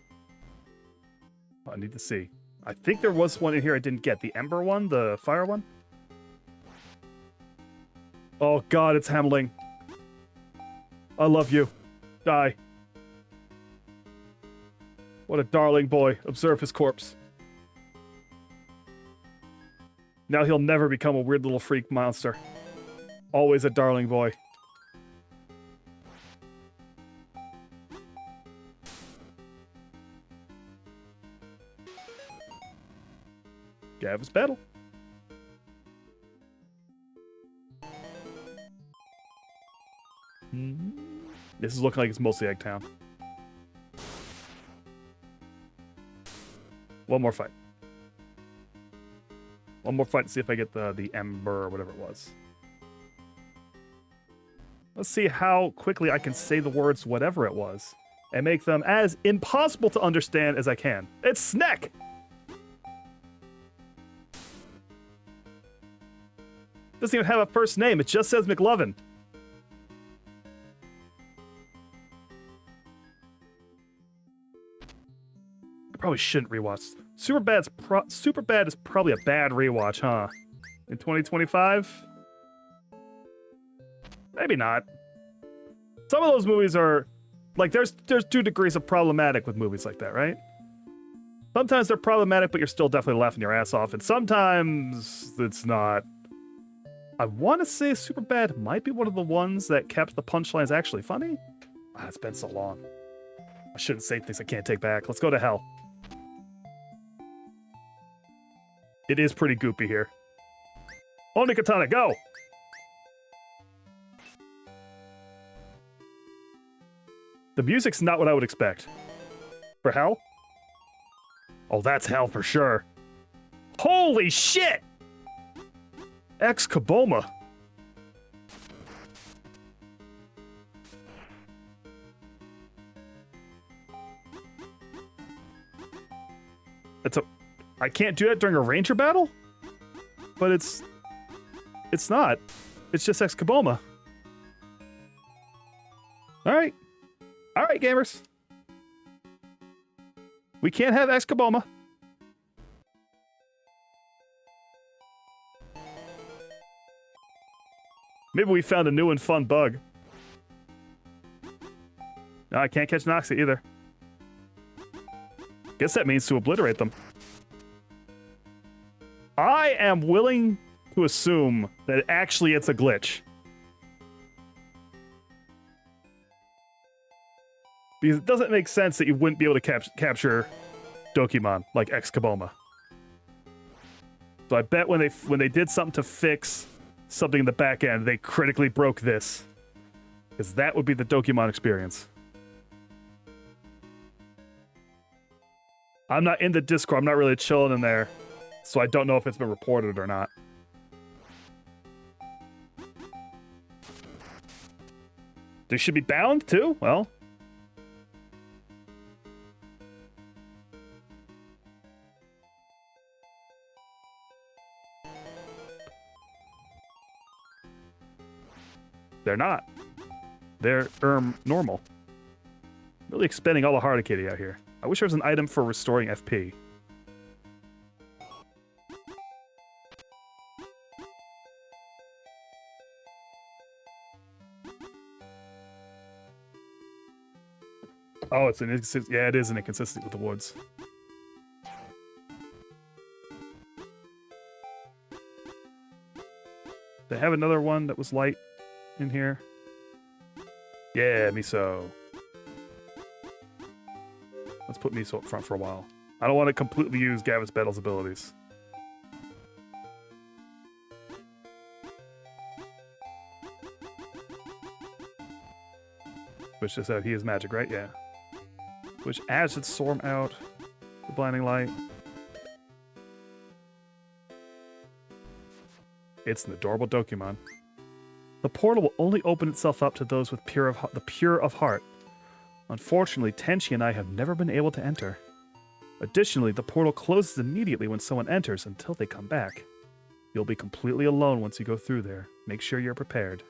I need to see. I think there was one in here I didn't get. The Ember one? The Fire one? Oh God, it's Hemling. I love you. Die. What a darling boy. Observe his corpse. Now he'll never become a weird little freak monster. Always a darling boy. Gav's battle. This is looking like it's mostly Egg Town. One more fight. One more fight to see if I get the Ember or whatever it was. Let's see how quickly I can say the words whatever it was and make them as impossible to understand as I can. It's Snack! Doesn't even have a first name. It just says McLovin. I probably shouldn't rewatch. Superbad is probably a bad rewatch, huh? In 2025? Maybe not. Some of those movies are like there's 2 degrees of problematic with movies like that, right? Sometimes they're problematic, but you're still definitely laughing your ass off. And sometimes it's not. I want to say Superbad might be one of the ones that kept the punchlines actually funny. Ah, it's been so long. I shouldn't say things I can't take back. Let's go to hell. It is pretty goopy here. Onikatana, go! The music's not what I would expect. For hell? Oh, that's hell for sure. Holy shit! Ex-Kaboma. I can't do that during a ranger battle? But it's not. It's just Ex-Kaboma. Alright. Alright, gamers. We can't have Ex-Kaboma. Maybe we found a new and fun bug. No, I can't catch Noxie either. Guess that means to obliterate them. I am willing to assume that actually it's a glitch. Because it doesn't make sense that you wouldn't be able to capture Dokimon like Ex-Kaboma. So I bet when they did something to fix something in the back end, they critically broke this. Because that would be the Dokimon experience. I'm not in the Discord, I'm not really chilling in there. So I don't know if it's been reported or not. They should be bound too? Well. They're not. They're normal. Really expending all the Hardicity out here. I wish there was an item for restoring FP. Oh, it's an inconsistency. Yeah, it is an inconsistency with the woods. They have another one that was light in here. Yeah, Miso. Let's put Miso up front for a while. I don't want to completely use Gavis Battle's abilities. Which just out, he is magic, right? Yeah. Which adds its storm out. The blinding light. It's an adorable Dokimon. The portal will only open itself up to those with the pure of heart. Unfortunately, Tenchi and I have never been able to enter. Additionally, the portal closes immediately when someone enters until they come back. You'll be completely alone once you go through there. Make sure you're prepared.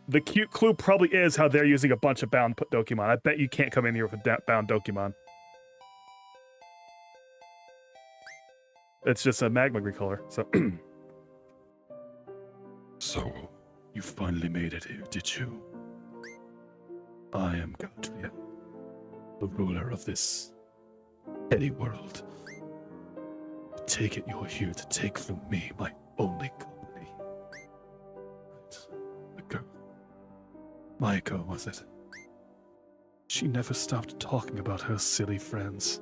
The cute clue probably is how they're using a bunch of bound Dokimon. I bet you can't come in here with a bound Dokimon. It's just a magma recolor, so... So, you finally made it here, did you? I am Gatria, the ruler of this petty world. I take it you're here to take from me my only company. The girl. Maiko, was it? She never stopped talking about her silly friends.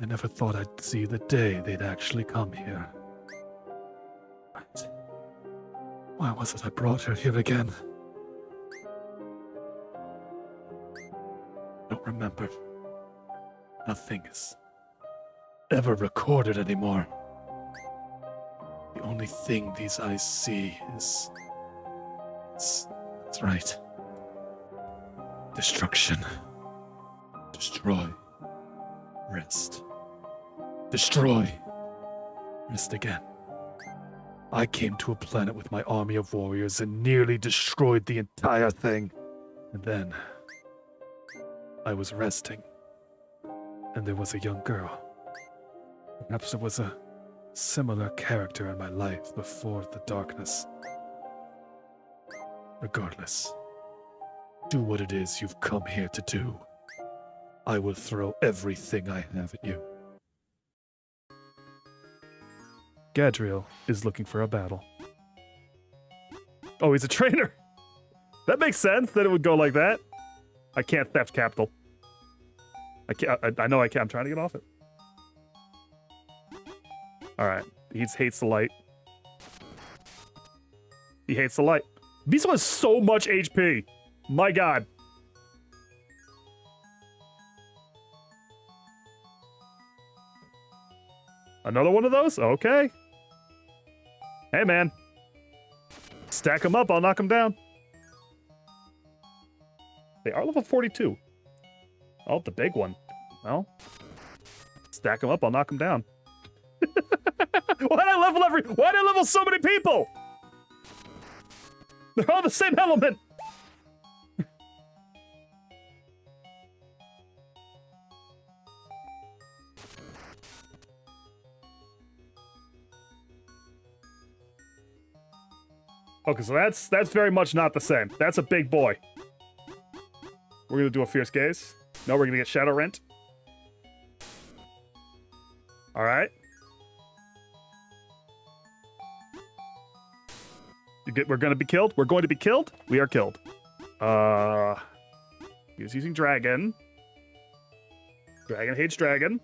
I never thought I'd see the day they'd actually come here. Right. Why was it I brought her here again? I don't remember. Nothing is ever recorded anymore. The only thing these eyes see is... That's right. Destruction. Destroy. Rest. Destroy. Rest again. I came to a planet with my army of warriors and nearly destroyed the entire thing. And then... I was resting. And there was a young girl. Perhaps there was a similar character in my life before the darkness. Regardless, do what it is you've come here to do. I will throw everything I have at you. Gadriel is looking for a battle. Oh, he's a trainer. That makes sense that it would go like that. I can't theft capital. I can't. I know I can't. I'm trying to get off it. All right. He hates the light. He hates the light. Beast has so much HP. My God. Another one of those? Okay. Hey, man. Stack them up. I'll knock them down. They are level 42. Oh, the big one. Well, stack them up. I'll knock them down. Why'd I level so many people? They're all the same element. Okay, so that's very much not the same. That's a big boy. We're gonna do a Fierce Gaze. No, we're gonna get Shadow Rent. All right. We're gonna be killed. We're going to be killed. We are killed. He's using Dragon. Dragon hates Dragon.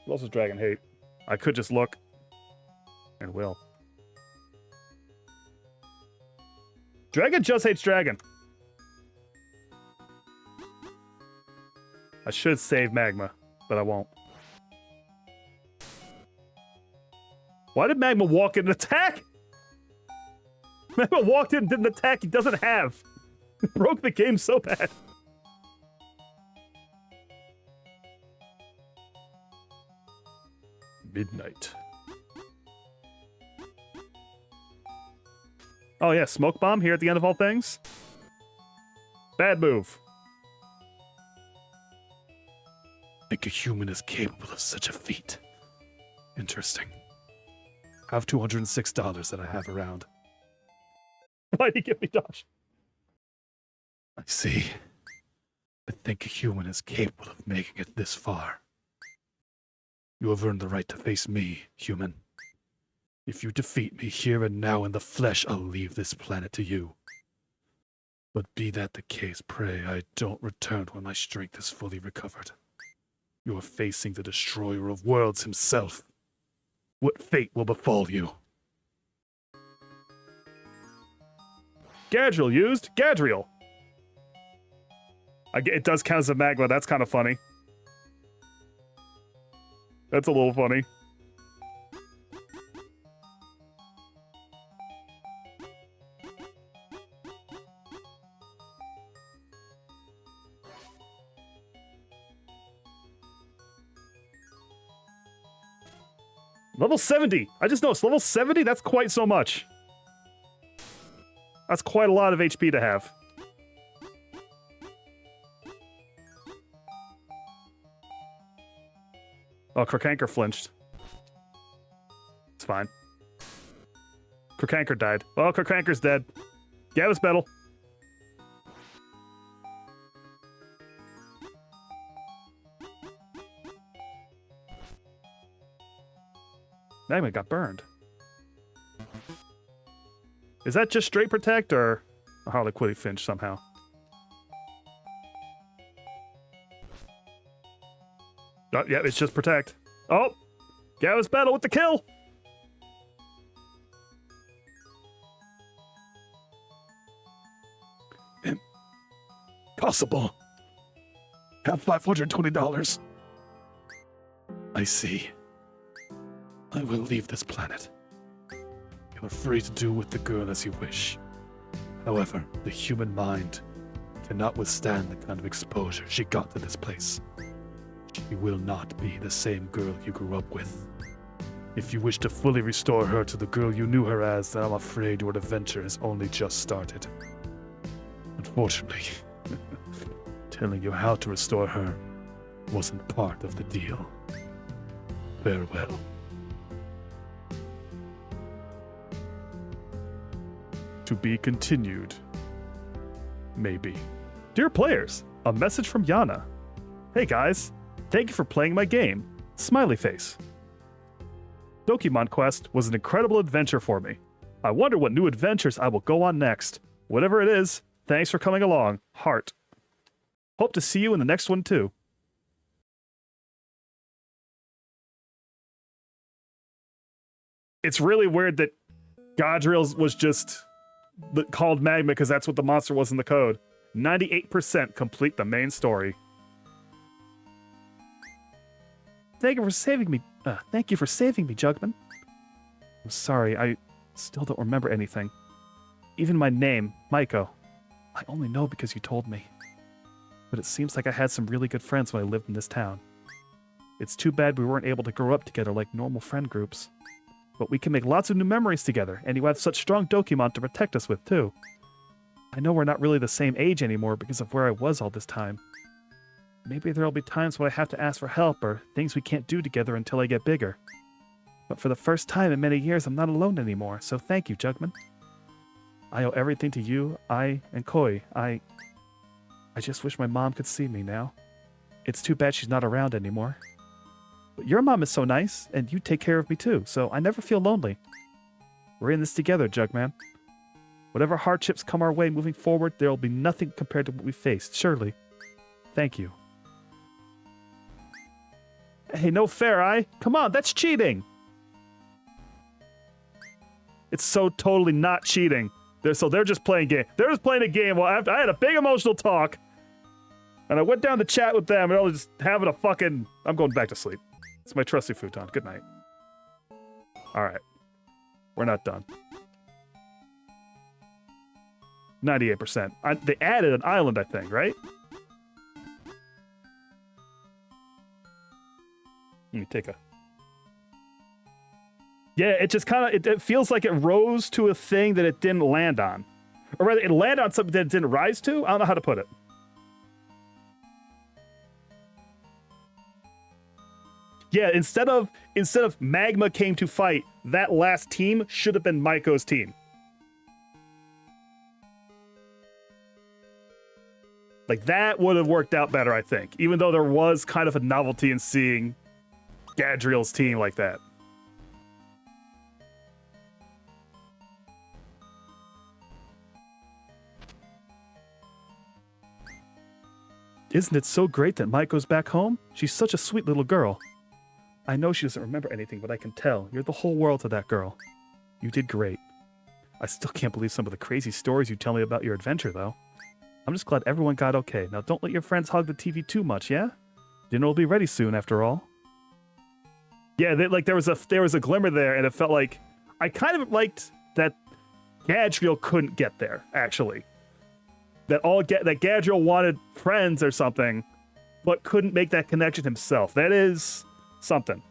What else does Dragon hate? I could just look. And will. Dragon just hates Dragon. I should save Magma, but I won't. Why did Magma walk in and attack? Magma walked in and didn't attack. He doesn't have. It broke the game so bad. Midnight. Oh yeah, Smoke Bomb here at the end of all things. Bad move. I think a human is capable of such a feat. Interesting. I have $206 that I have around. Why'd he give me dodge? I see. I think a human is capable of making it this far. You have earned the right to face me, human. If you defeat me here and now in the flesh, I'll leave this planet to you. But be that the case, pray I don't return when my strength is fully recovered. You are facing the destroyer of worlds himself. What fate will befall you? Gadriel used. Gadriel. It does count as a Magma. That's kind of funny. That's a little funny. Level 70. I just noticed level 70, that's quite so much. That's quite a lot of HP to have. Oh, Krokanker flinched. It's fine. Krokanker died. Well, Krokanker's dead. Gavus Battle. Magma got burned. Is that just straight protect or a Harlequin Finch somehow? Oh, yeah, it's just protect. Oh! Gavus Battle with the kill! Impossible. Have $520. I see. I will leave this planet. You are free to do with the girl as you wish. However, the human mind cannot withstand the kind of exposure she got to this place. She will not be the same girl you grew up with. If you wish to fully restore her to the girl you knew her as, then I'm afraid your adventure has only just started. Unfortunately, telling you how to restore her wasn't part of the deal. Farewell. To be continued. Maybe. Dear players, a message from Yana. Hey guys, thank you for playing my game. Smiley face. Dokimon Quest was an incredible adventure for me. I wonder what new adventures I will go on next. Whatever it is, thanks for coming along. Heart. Hope to see you in the next one too. It's really weird that Godriel's was just called Magma because that's what the monster was in the code. 98% complete the main story. Thank you for saving me. Thank you for saving me, Jugman. I'm sorry, I still don't remember anything. Even my name, Maiko. I only know because you told me. But it seems like I had some really good friends when I lived in this town. It's too bad we weren't able to grow up together like normal friend groups. But we can make lots of new memories together, and you have such strong Dokimon to protect us with, too. I know we're not really the same age anymore because of where I was all this time. Maybe there'll be times when I have to ask for help or things we can't do together until I get bigger. But for the first time in many years, I'm not alone anymore, so thank you, Jugman. I owe everything to you, and Koi. I just wish my mom could see me now. It's too bad she's not around anymore. But your mom is so nice, and you take care of me too, so I never feel lonely. We're in this together, Jugman. Whatever hardships come our way moving forward, there will be nothing compared to what we faced, surely. Thank you. Hey, no fair, Come on, that's cheating! It's so totally not cheating. They're just playing game. They're just playing a game. Well, I had a big emotional talk, and I went down to chat with them, and I was just having a fucking... I'm going back to sleep. It's my trusty futon. Good night. Alright. We're not done. 98%. They added an island, I think, right? Let me take a... Yeah, it just kind of... It feels like it rose to a thing that it didn't land on. Or rather, it landed on something that it didn't rise to? I don't know how to put it. Yeah, instead of Magma came to fight, that last team should have been Maiko's team. Like, that would have worked out better, I think. Even though there was kind of a novelty in seeing Gadriel's team like that. Isn't it so great that Maiko's back home? She's such a sweet little girl. I know she doesn't remember anything, but I can tell. You're the whole world to that girl. You did great. I still can't believe some of the crazy stories you tell me about your adventure, though. I'm just glad everyone got okay. Now don't let your friends hog the TV too much, yeah? Dinner will be ready soon, after all. Yeah, there was a glimmer there, and it felt like... I kind of liked that Gadriel couldn't get there, actually. That Gadriel wanted friends or something, but couldn't make that connection himself. That is... something.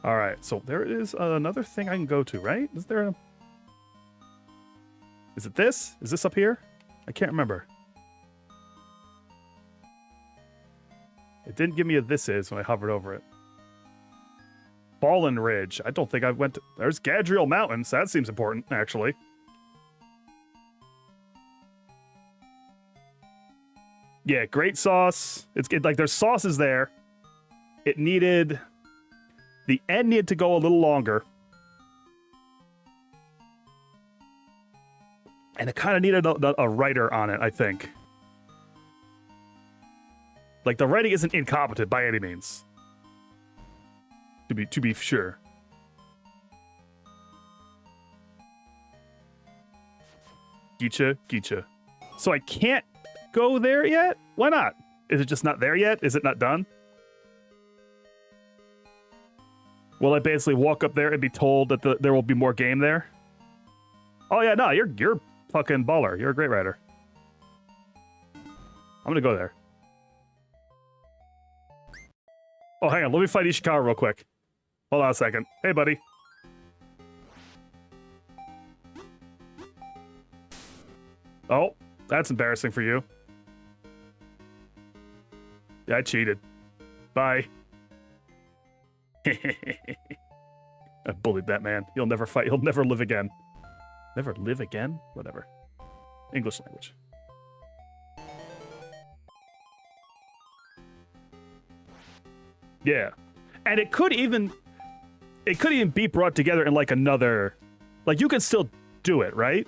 All right, so there is another thing I can go to, right? Is there a... Is it this? Is this up here? I can't remember. It didn't give me a this is when I hovered over it. Fallen Ridge. I don't think I went to... There's Gadriel Mountains. That seems important, actually. Yeah, great sauce. It's like there's sauces there. It needed... The end needed to go a little longer. And it kind of needed a writer on it, I think. Like, the writing isn't incompetent by any means. To be sure. Geecha. So I can't go there yet? Why not? Is it just not there yet? Is it not done? Will I basically walk up there and be told that there will be more game there? Oh yeah, no, you're fucking baller. You're a great writer. I'm gonna go there. Oh, hang on. Let me fight Ishikawa real quick. Hold on a second. Hey, buddy. Oh, that's embarrassing for you. Yeah, I cheated. Bye. I bullied that man. He'll never fight. He'll never live again. Never live again? Whatever. English language. Yeah. And it could even be brought together in like another, like you can still do it, right?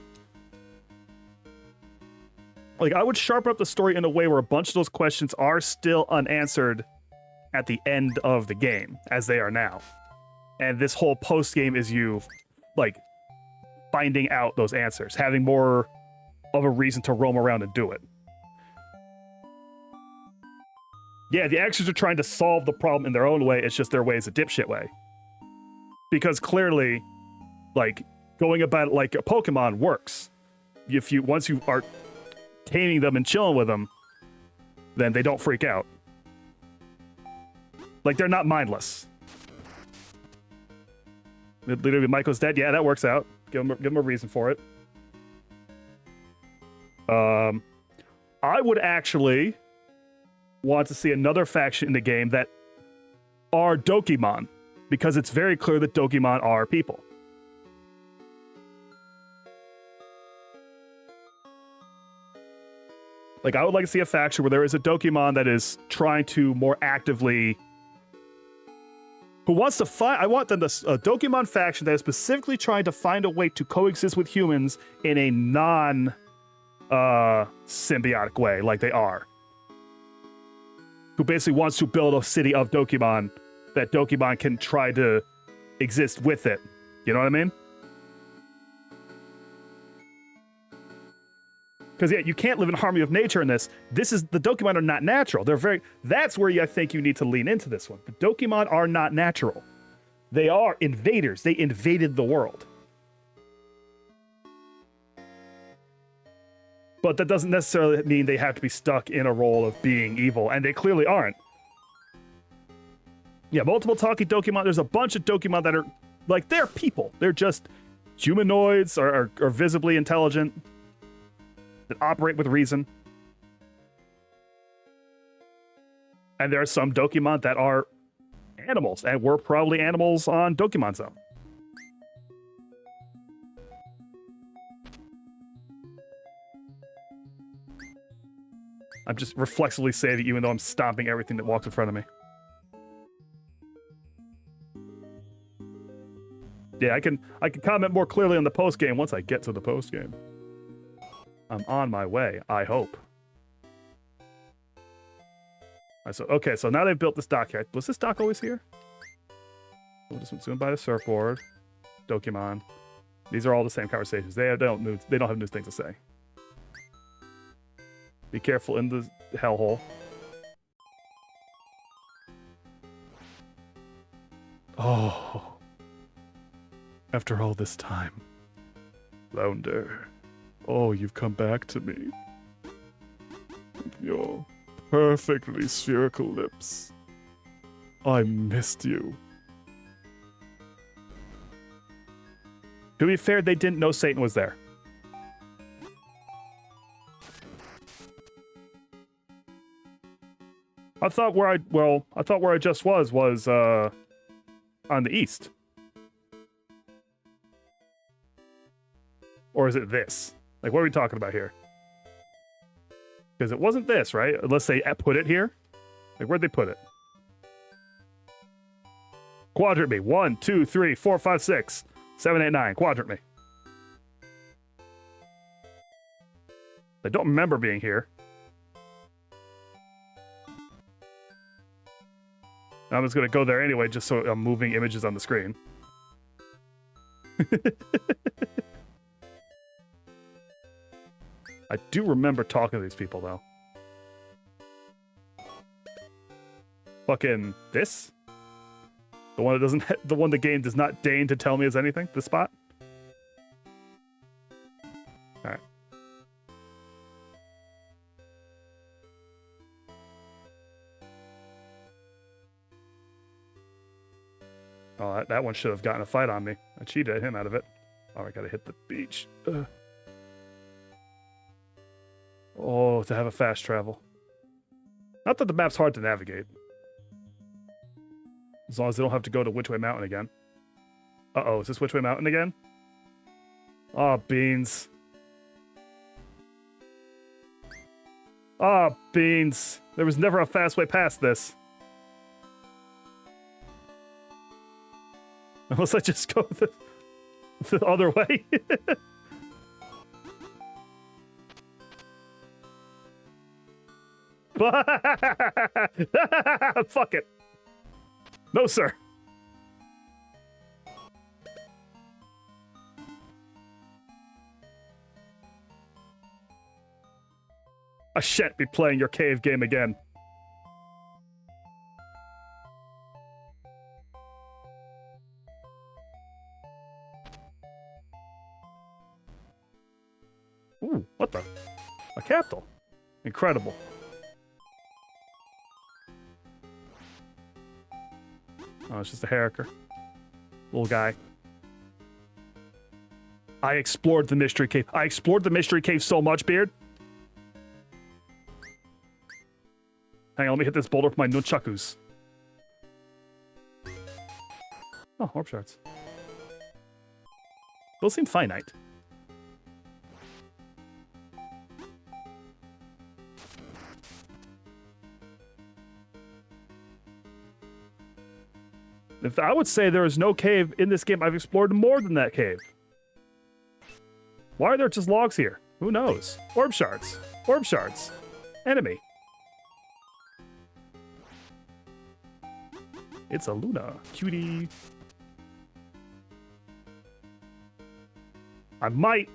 Like I would sharpen up the story in a way where a bunch of those questions are still unanswered at the end of the game, as they are now. And this whole post game is you like finding out those answers, having more of a reason to roam around and do it. Yeah, the actors are trying to solve the problem in their own way. It's just their way is a dipshit way. Because clearly, like, going about it like a Pokemon works. Once you are taming them and chilling with them, then they don't freak out. Like, they're not mindless. Literally, Michael's dead. Yeah, that works out. Give him a reason for it. I would actually want to see another faction in the game that are Dokimon, because it's very clear that Dokimon are people. Like, I would like to see a faction where there is a Dokimon that is trying to more actively... Who wants to find... I want them to... A Dokimon faction that is specifically trying to find a way to coexist with humans in a non-symbiotic way, like they are. Who basically wants to build a city of Dokimon that Dokimon can try to exist with it. You know what I mean? Because yeah, you can't live in harmony with nature in this. The Dokimon are not natural. That's where I think you need to lean into this one. The Dokimon are not natural. They are invaders. They invaded the world. But that doesn't necessarily mean they have to be stuck in a role of being evil, and they clearly aren't. Yeah, multiple talking Dokimon. There's a bunch of Dokimon that are, like, they're people. They're just humanoids or visibly intelligent that operate with reason. And there are some Dokimon that are animals, and we're probably animals on Dokimon Zone. I'm just reflexively saying it even though I'm stomping everything that walks in front of me. Yeah, I can comment more clearly on the post game once I get to the post game. I'm on my way, I hope. Okay, so now they've built this dock here. Was this dock always here? We'll just zoom by the surfboard. Dokimon. These are all the same conversations. They don't have new things to say. Be careful in the hellhole. Oh. After all this time. Flounder. Oh, you've come back to me. Your perfectly spherical lips. I missed you. To be fair, they didn't know Satan was there. I thought where I just was on the east. Or is it this? Like, what are we talking about here? Because it wasn't this, right? Unless they put it here. Like, where'd they put it? Quadrant me. 1, 2, 3, 4, 5, 6, 7, 8, 9. Quadrant me. I don't remember being here. I'm just going to go there anyway, just so I'm moving images on the screen. I do remember talking to these people, though. Fucking this? The one that doesn't... The one the game does not deign to tell me is anything? This spot? Alright. Oh, that one should have gotten a fight on me. I cheated him out of it. Oh, I gotta hit the beach. Ugh. Oh, to have a fast travel. Not that the map's hard to navigate. As long as they don't have to go to Which Way Mountain again. Uh-oh, is this Which Way Mountain again? Oh, beans. Oh, beans. There was never a fast way past this. Unless I just go the other way. Fuck it. No, sir. I shan't be playing your cave game again. Ooh, what the? A capital. Incredible. Oh, it's just a hacker. Little guy. I explored the mystery cave. I explored the mystery cave so much, Beard. Hang on, let me hit this boulder with my nunchakus. Oh, orb shards. Those seem finite. If I would say there is no cave in this game, I've explored more than that cave. Why are there just logs here? Who knows? Orb shards. Orb shards. Enemy. It's a Luna. Cutie. I might,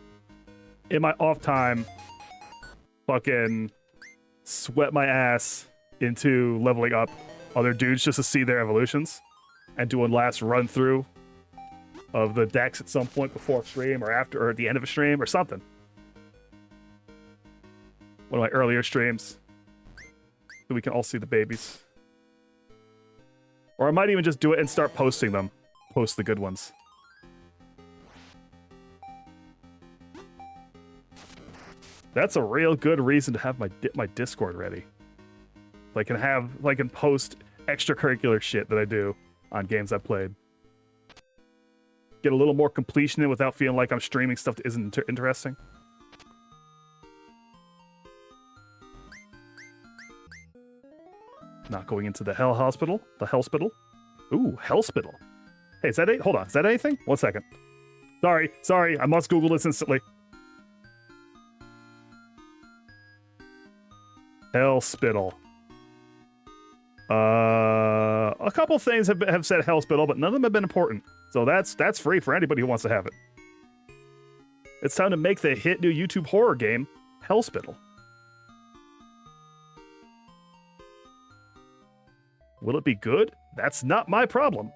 in my off time, fucking sweat my ass into leveling up other dudes just to see their evolutions and do a last run through of the decks at some point before stream or after or at the end of a stream or something. One of my earlier streams so we can all see the babies. Or I might even just do it and start posting them. Post the good ones. That's a real good reason to have my Discord ready. I can post extracurricular shit that I do on games I've played. Get a little more completion in without feeling like I'm streaming stuff that isn't interesting. Not going into the Hell Hospital. The Hellspital. Ooh, Hellspital. Hey, is that it? Hold on. Is that anything? 1 second. Sorry. I must Google this instantly. Hellspital. A couple things have said Hellspital, but none of them have been important. So that's free for anybody who wants to have it. It's time to make the hit new YouTube horror game, Hellspital. Will it be good? That's not my problem.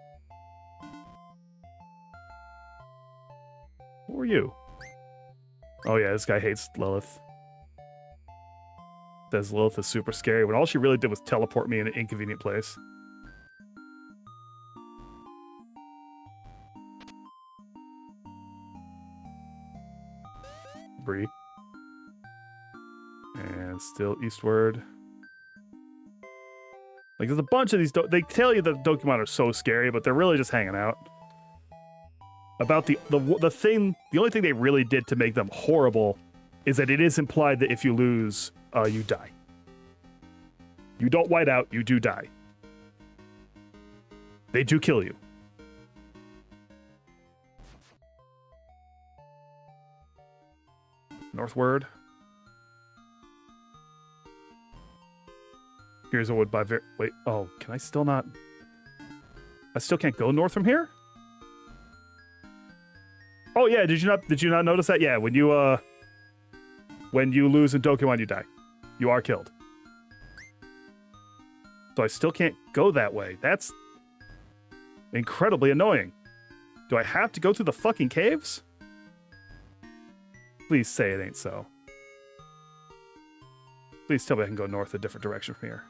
Who are you? Oh yeah, this guy hates Lilith. Says Lilith is super scary when all she really did was teleport me in an inconvenient place. Bree. And still eastward. Like, there's a bunch of these. They tell you that Dokimon are so scary, but they're really just hanging out. About the only thing they really did to make them horrible is that it is implied that if you lose, you die. You don't white out, you do die. They do kill you. Northward. Here's a wood by wait, oh, can I still not? I still can't go north from here? Oh yeah, did you not notice that? Yeah, when you lose in Dokimon, you die. You are killed. So I still can't go that way. That's incredibly annoying. Do I have to go through the fucking caves? Please say it ain't so. Please tell me I can go north a different direction from here.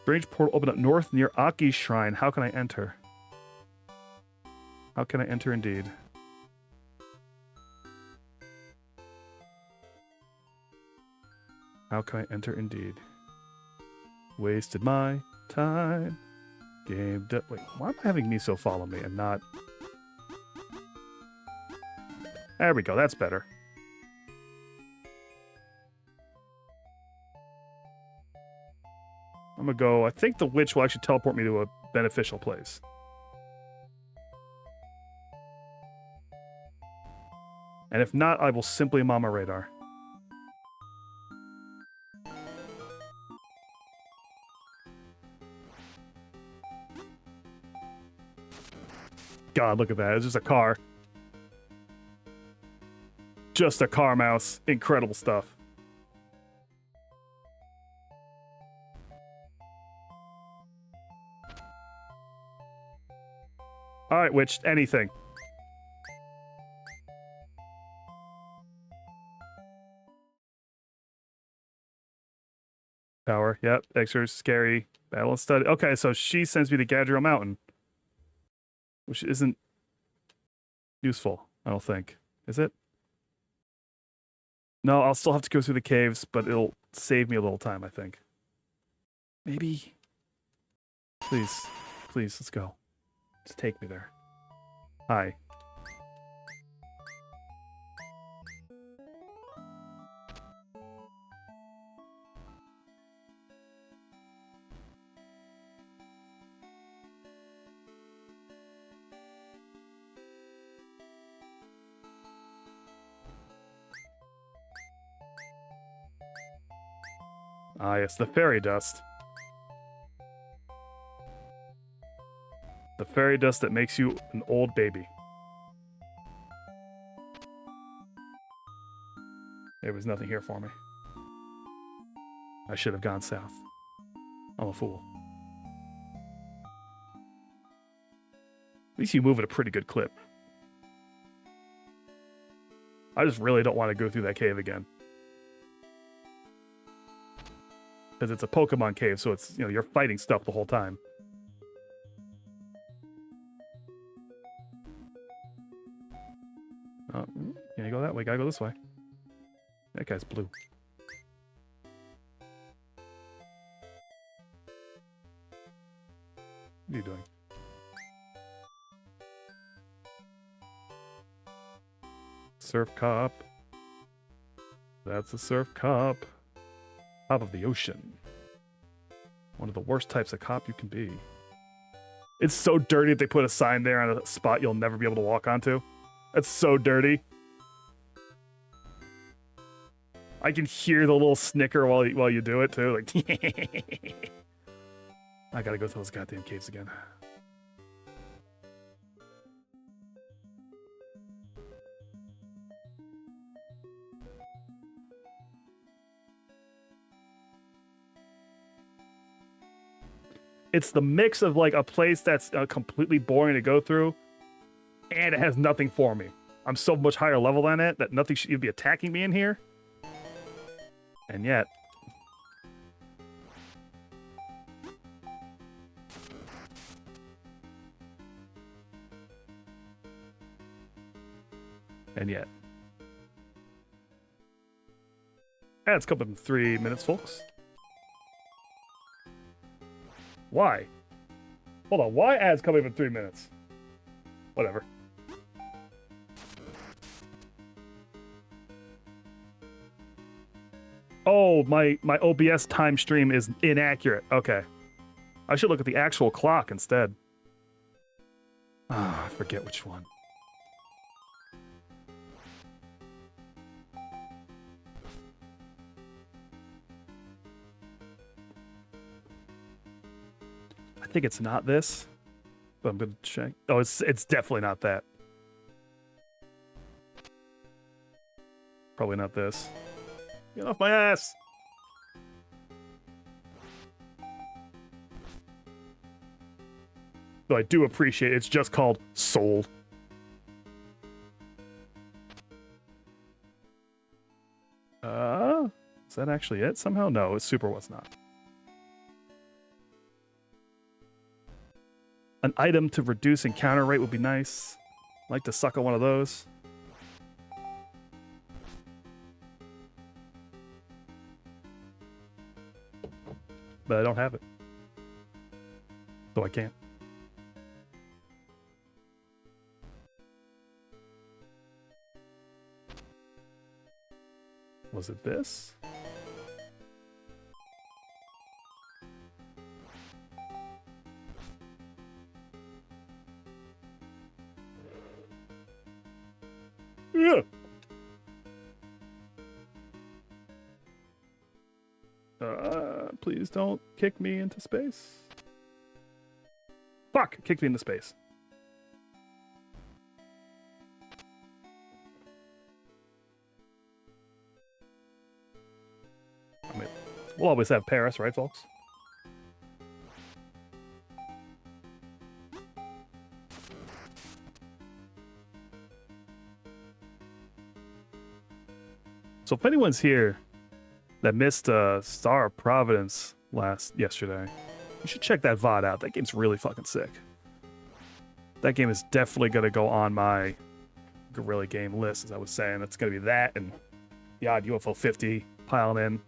Strange portal opened up north near Aki's shrine. How can I enter? How can I enter indeed? How can I enter indeed? Wasted my time. Game wait, why am I having Miso follow me and not... There we go, that's better. I'm gonna go... I think the witch will actually teleport me to a beneficial place. And if not, I will simply Mama Radar. God, look at that. It's just a car. Just a car mouse. Incredible stuff. Alright, witch. Anything. Power. Yep. Extra scary. Battle and study. Okay, so she sends me to Gadriel Mountain. Which isn't useful, I don't think. Is it? No, I'll still have to go through the caves, but it'll save me a little time, I think. Maybe. Please. Please, let's go. Just take me there. Hi. Ah, yes, the fairy dust. The fairy dust that makes you an old baby. There was nothing here for me. I should have gone south. I'm a fool. At least you move at a pretty good clip. I just really don't want to go through that cave again. Because it's a Pokemon cave, so it's, you know, you're fighting stuff the whole time. Oh, can't go that way, gotta go this way. That guy's blue. What are you doing? Surf cop. That's a surf cop. Top of the ocean. One of the worst types of cop you can be. It's so dirty that they put a sign there on a spot you'll never be able to walk onto. That's so dirty. I can hear the little snicker while you do it too. Like, I gotta go through those goddamn caves again. It's the mix of like a place that's completely boring to go through, and it has nothing for me. I'm so much higher level than it that nothing should even be attacking me in here. And yet... And yet... It's coming in 3 minutes, folks. Why? Hold on, why ads coming in 3 minutes? Whatever. Oh, my OBS time stream is inaccurate. Okay. I should look at the actual clock instead. Ah, I forget which one. I think it's not this, but I'm gonna check. Oh, it's definitely not that. Probably not this. Get off my ass! Though I do appreciate it's just called Soul. Is that actually it somehow? No, Super was not. An item to reduce encounter rate would be nice. I'd like to suck on one of those. But I don't have it. So I can't. Was it this? Yeah. Please don't kick me into space. Fuck! Kick me into space. I mean, we'll always have Paris, right, folks? So if anyone's here that missed Star of Providence yesterday, you should check that VOD out. That game's really fucking sick. That game is definitely going to go on my Guerrilla game list, as I was saying. It's going to be that and the odd UFO 50 piling in.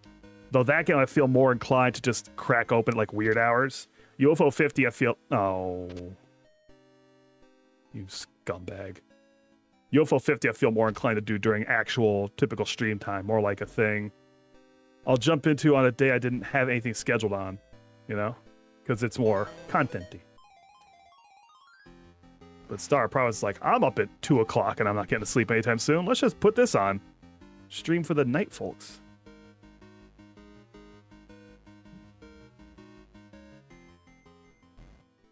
Though that game I feel more inclined to just crack open at like weird hours. UFO 50 I feel... Oh. You scumbag. UFO 50 I feel more inclined to do during actual typical stream time. More like a thing I'll jump into on a day I didn't have anything scheduled on, you know? Because it's more content-y. But Star Province is like, I'm up at 2 o'clock and I'm not getting to sleep anytime soon. Let's just put this on. Stream for the night, folks.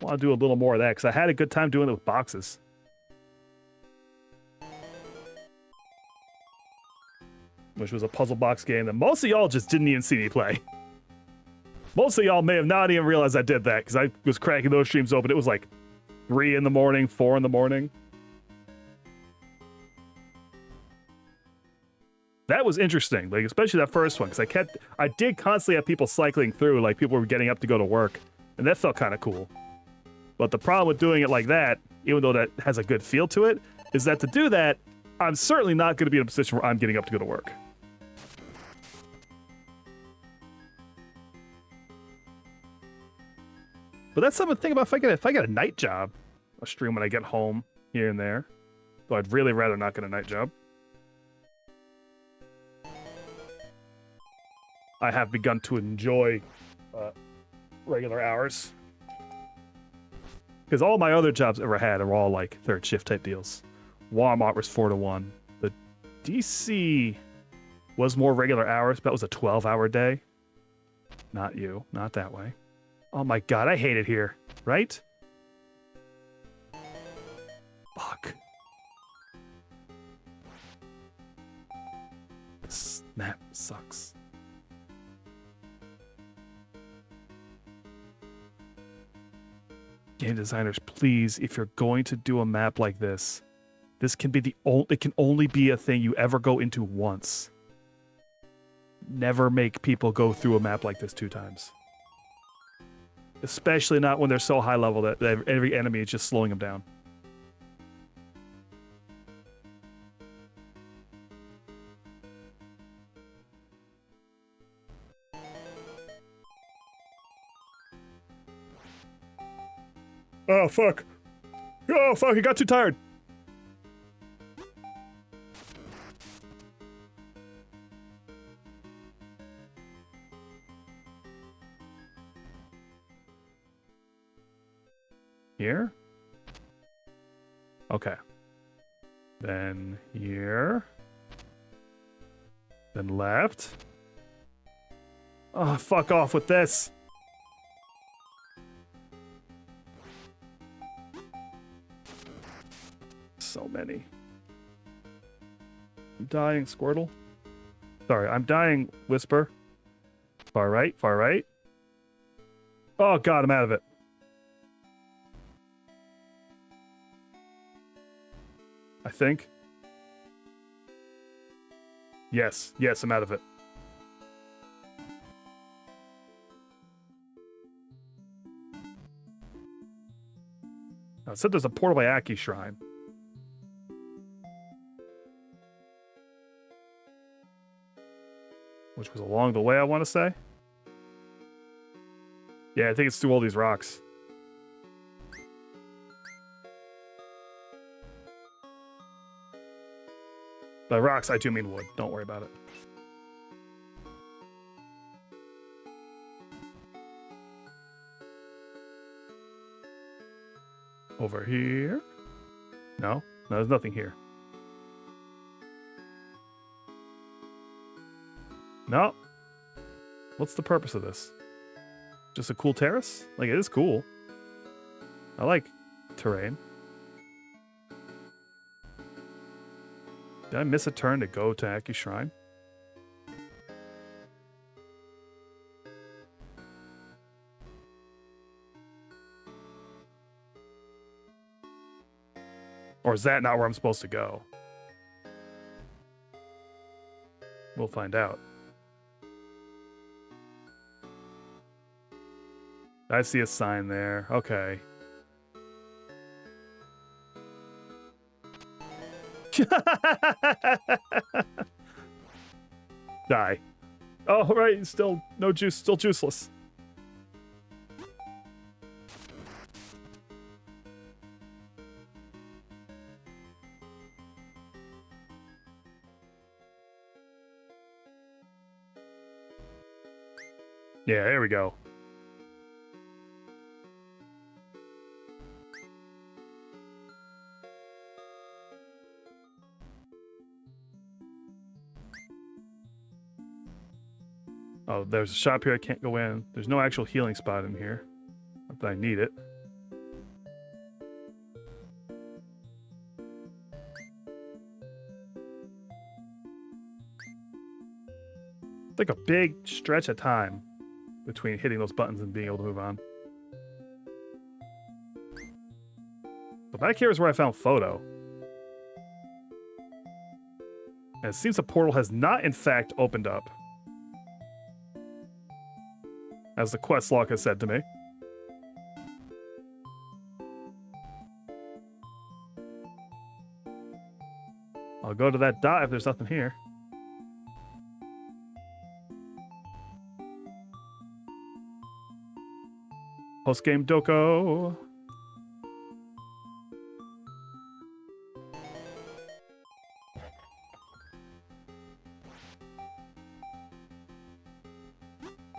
I want to do a little more of that because I had a good time doing it with boxes. Which was a puzzle box game that most of y'all just didn't even see me play. Most of y'all may have not even realized I did that because I was cracking those streams open. It was like 3 in the morning, 4 in the morning. That was interesting, like especially that first one, because I did constantly have people cycling through, like people were getting up to go to work, and that felt kind of cool. But the problem with doing it like that, even though that has a good feel to it, is that to do that, I'm certainly not going to be in a position where I'm getting up to go to work. But that's something to think about if I get a night job. I'll stream when I get home here and there. Though I'd really rather not get a night job. I have begun to enjoy regular hours. Because all my other jobs ever had are all like third shift type deals. Walmart was 4 to 1. The DC was more regular hours, but that was a 12-hour day. Not you. Not that way. Oh my god, I hate it here. Right? Fuck. This map sucks. Game designers, please, if you're going to do a map like this, this can be it can only be a thing you ever go into once. Never make people go through a map like this 2 times. Especially not when they're so high level that every enemy is just slowing them down. Oh, fuck. Oh, fuck, he got too tired. Here? Okay. Then here. Then left. Oh, fuck off with this. So many. I'm dying, Squirtle. Sorry, I'm dying, Whisper. Far right, far right. Oh god, I'm out of it. I think. Yes, I'm out of it. I said there's a portal by Aki Shrine. Which was along the way, I want to say. Yeah, I think it's through all these rocks. By rocks, I do mean wood. Don't worry about it. Over here? No, there's nothing here. No. What's the purpose of this? Just a cool terrace? Like, it is cool. I like terrain. Did I miss a turn to go to Aki Shrine? Or is that not where I'm supposed to go? We'll find out. I see a sign there. Okay. Die. Oh, right. Still no juice. Still juiceless. Yeah, there we go. Oh, there's a shop here I can't go in. There's no actual healing spot in here. Not that I need it. It's like a big stretch of time between hitting those buttons and being able to move on. But back here is where I found Photo. And it seems the portal has not, in fact, opened up. As the quest log has said to me. I'll go to that dot if there's nothing here. Post-game Doko.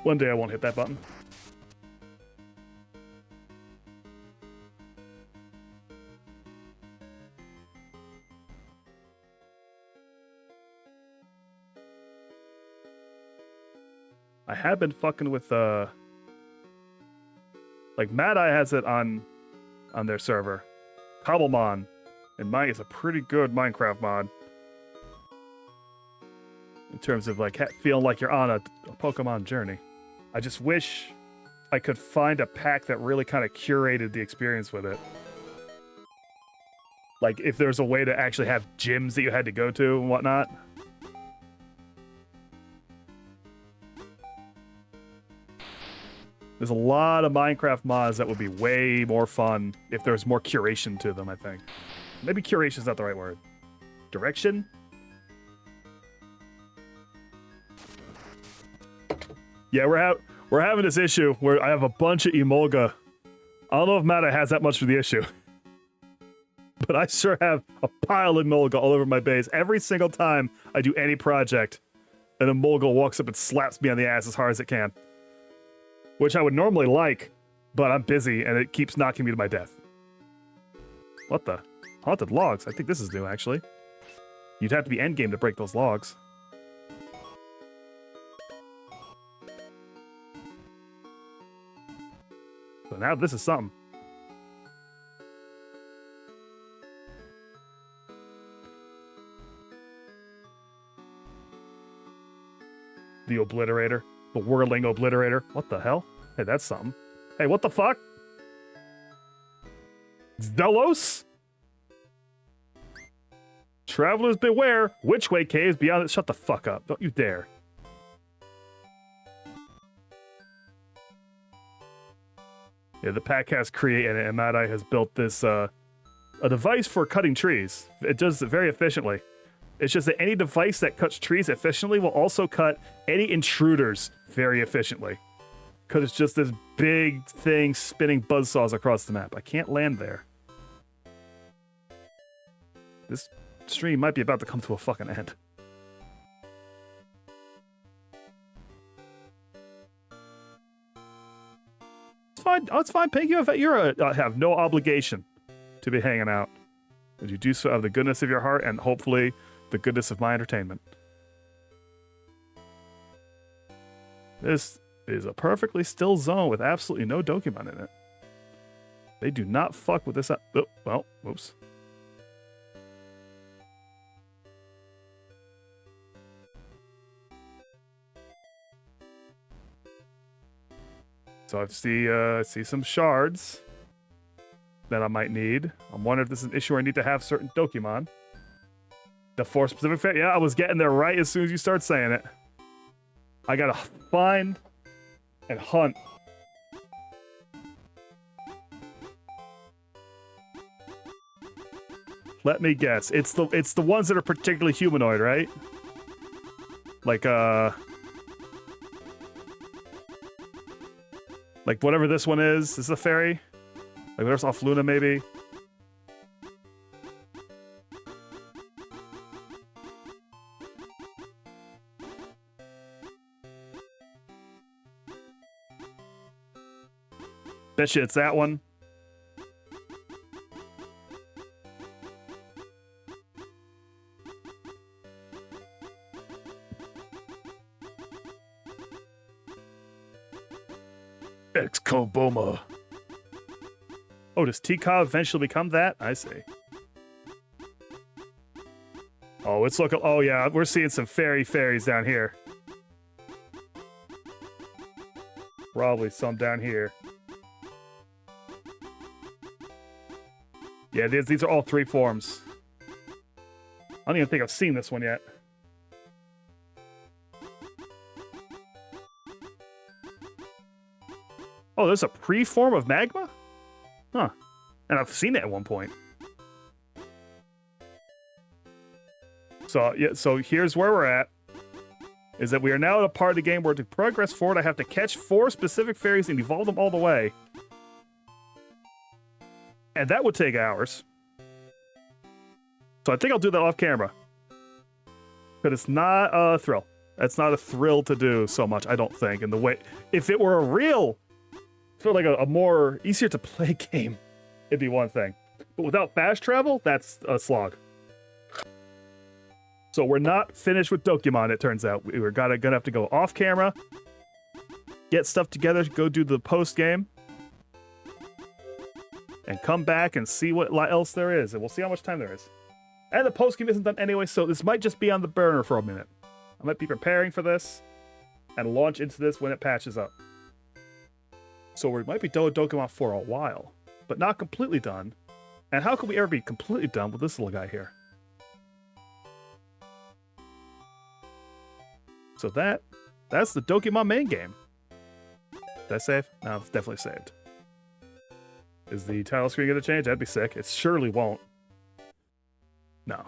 One day I won't hit that button. I have been fucking with like Mad Eye has it on their server. Cobblemon and mine is a pretty good Minecraft mod. In terms of like feeling like you're on a Pokemon journey. I just wish I could find a pack that really kind of curated the experience with it. Like if there's a way to actually have gyms that you had to go to and whatnot. There's a lot of Minecraft mods that would be way more fun if there's more curation to them, I think. Maybe curation is not the right word. Direction? Yeah, we're having this issue where I have a bunch of Emolga. I don't know if Mata has that much of the issue. But I sure have a pile of Emolga all over my base. Every single time I do any project, an Emolga walks up and slaps me on the ass as hard as it can. Which I would normally like, but I'm busy and it keeps knocking me to my death. What the? Haunted logs? I think this is new, actually. You'd have to be endgame to break those logs. So now this is something. The Obliterator. The Whirling Obliterator. What the hell? Hey, that's something. Hey, what the fuck? Zelos? Travelers beware. Which way caves beyond it? Shut the fuck up. Don't you dare. Yeah, the pack has created it, and Madai has built this a device for cutting trees. It does it very efficiently. It's just that any device that cuts trees efficiently will also cut any intruders very efficiently. Because it's just this big thing spinning buzzsaws across the map. I can't land there. This stream might be about to come to a fucking end. It's fine. Oh, it's fine, Pink. You have no obligation to be hanging out. But you do so out of the goodness of your heart and hopefully the goodness of my entertainment. This is a perfectly still zone with absolutely no Dokimon in it. They do not fuck with this. Oh, well, whoops. So I see some shards that I might need. I'm wondering if this is an issue where I need to have certain Dokimon. The 4 specific. Yeah, I was getting there right as soon as you start saying it. I gotta find and hunt. Let me guess. It's the ones that are particularly humanoid, right? Like whatever this one is. This is a fairy? Like whatever's off Luna, maybe? Bet you it's that one. Ex-Koboma. Oh, does Tika eventually become that? I see. Oh, it's looking... Oh, yeah, we're seeing some fairies down here. Probably some down here. Yeah, these are all 3 forms. I don't even think I've seen this one yet. Oh, there's a pre-form of magma? Huh. And I've seen it at one point. So, yeah, so here's where we're at. Is that we are now at a part of the game where to progress forward, I have to catch 4 specific fairies and evolve them all the way. And that would take hours. So I think I'll do that off camera. But it's not a thrill. It's not a thrill to do so much, I don't think. And the way... If it were a real... For like a more easier to play game, it'd be one thing. But without fast travel, that's a slog. So we're not finished with Dokimon, it turns out. We're gonna have to go off camera, get stuff together, go do the post game, and come back and see what else there is. And we'll see how much time there is. And the post game isn't done anyway, so this might just be on the burner for a minute. I might be preparing for this and launch into this when it patches up. So we might be done with Dokimon for a while, but not completely done. And how could we ever be completely done with this little guy here? So that's the Dokimon main game. Did I save? No, it's definitely saved. Is the title screen gonna change? That'd be sick. It surely won't. No.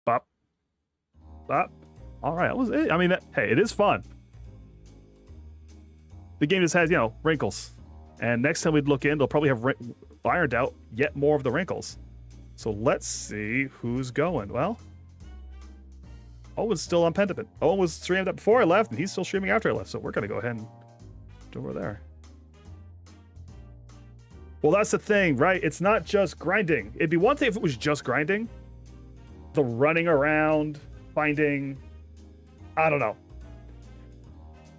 Bop. Bop. Alright, that was it. I mean, hey, it is fun. The game just has, you know, wrinkles. And next time we'd look in, they'll probably have ironed out yet more of the wrinkles. So let's see who's going. Well, Owen's still on Pentiment. Owen was streamed up before I left, and he's still streaming after I left. So we're going to go ahead and do over there. Well, that's the thing, right? It's not just grinding. It'd be one thing if it was just grinding. The running around, finding... I don't know.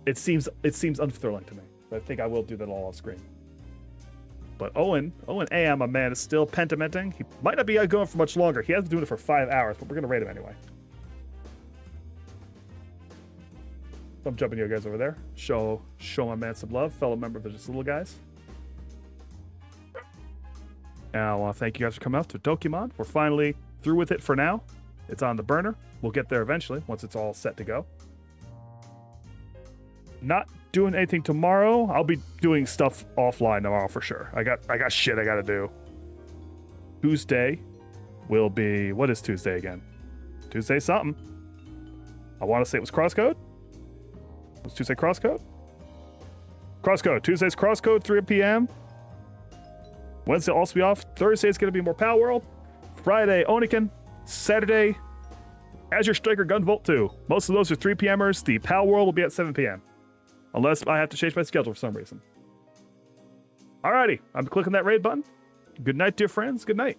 It seems unthrilling to me. I think I will do that all off screen. But Owen AM, my man, is still pentimenting. He might not be going for much longer. He has been doing it for 5 hours, but we're gonna rate him anyway. So I'm jumping you guys over there. Show my man some love, fellow member of the Just Little Guys. And I want to thank you guys for coming out to Dokimon. We're finally through with it for now. It's on the burner. We'll get there eventually once it's all set to go. not doing anything tomorrow. I'll be doing stuff offline tomorrow for sure. I got shit I gotta do. Tuesday will be, what is Tuesday again? Tuesday something. I want to say it was Crosscode. Was Tuesday Crosscode? Crosscode. Tuesday's Crosscode, 3 p.m. Wednesday also be off. Thursday is going to be more Pal World. Friday, Oniken. Saturday, Azure Striker Gunvolt 2. Most of those are 3 p.m.ers. The Pal World will be at 7 p.m. Unless I have to change my schedule for some reason. Alrighty, I'm clicking that raid button. Good night, dear friends. Good night.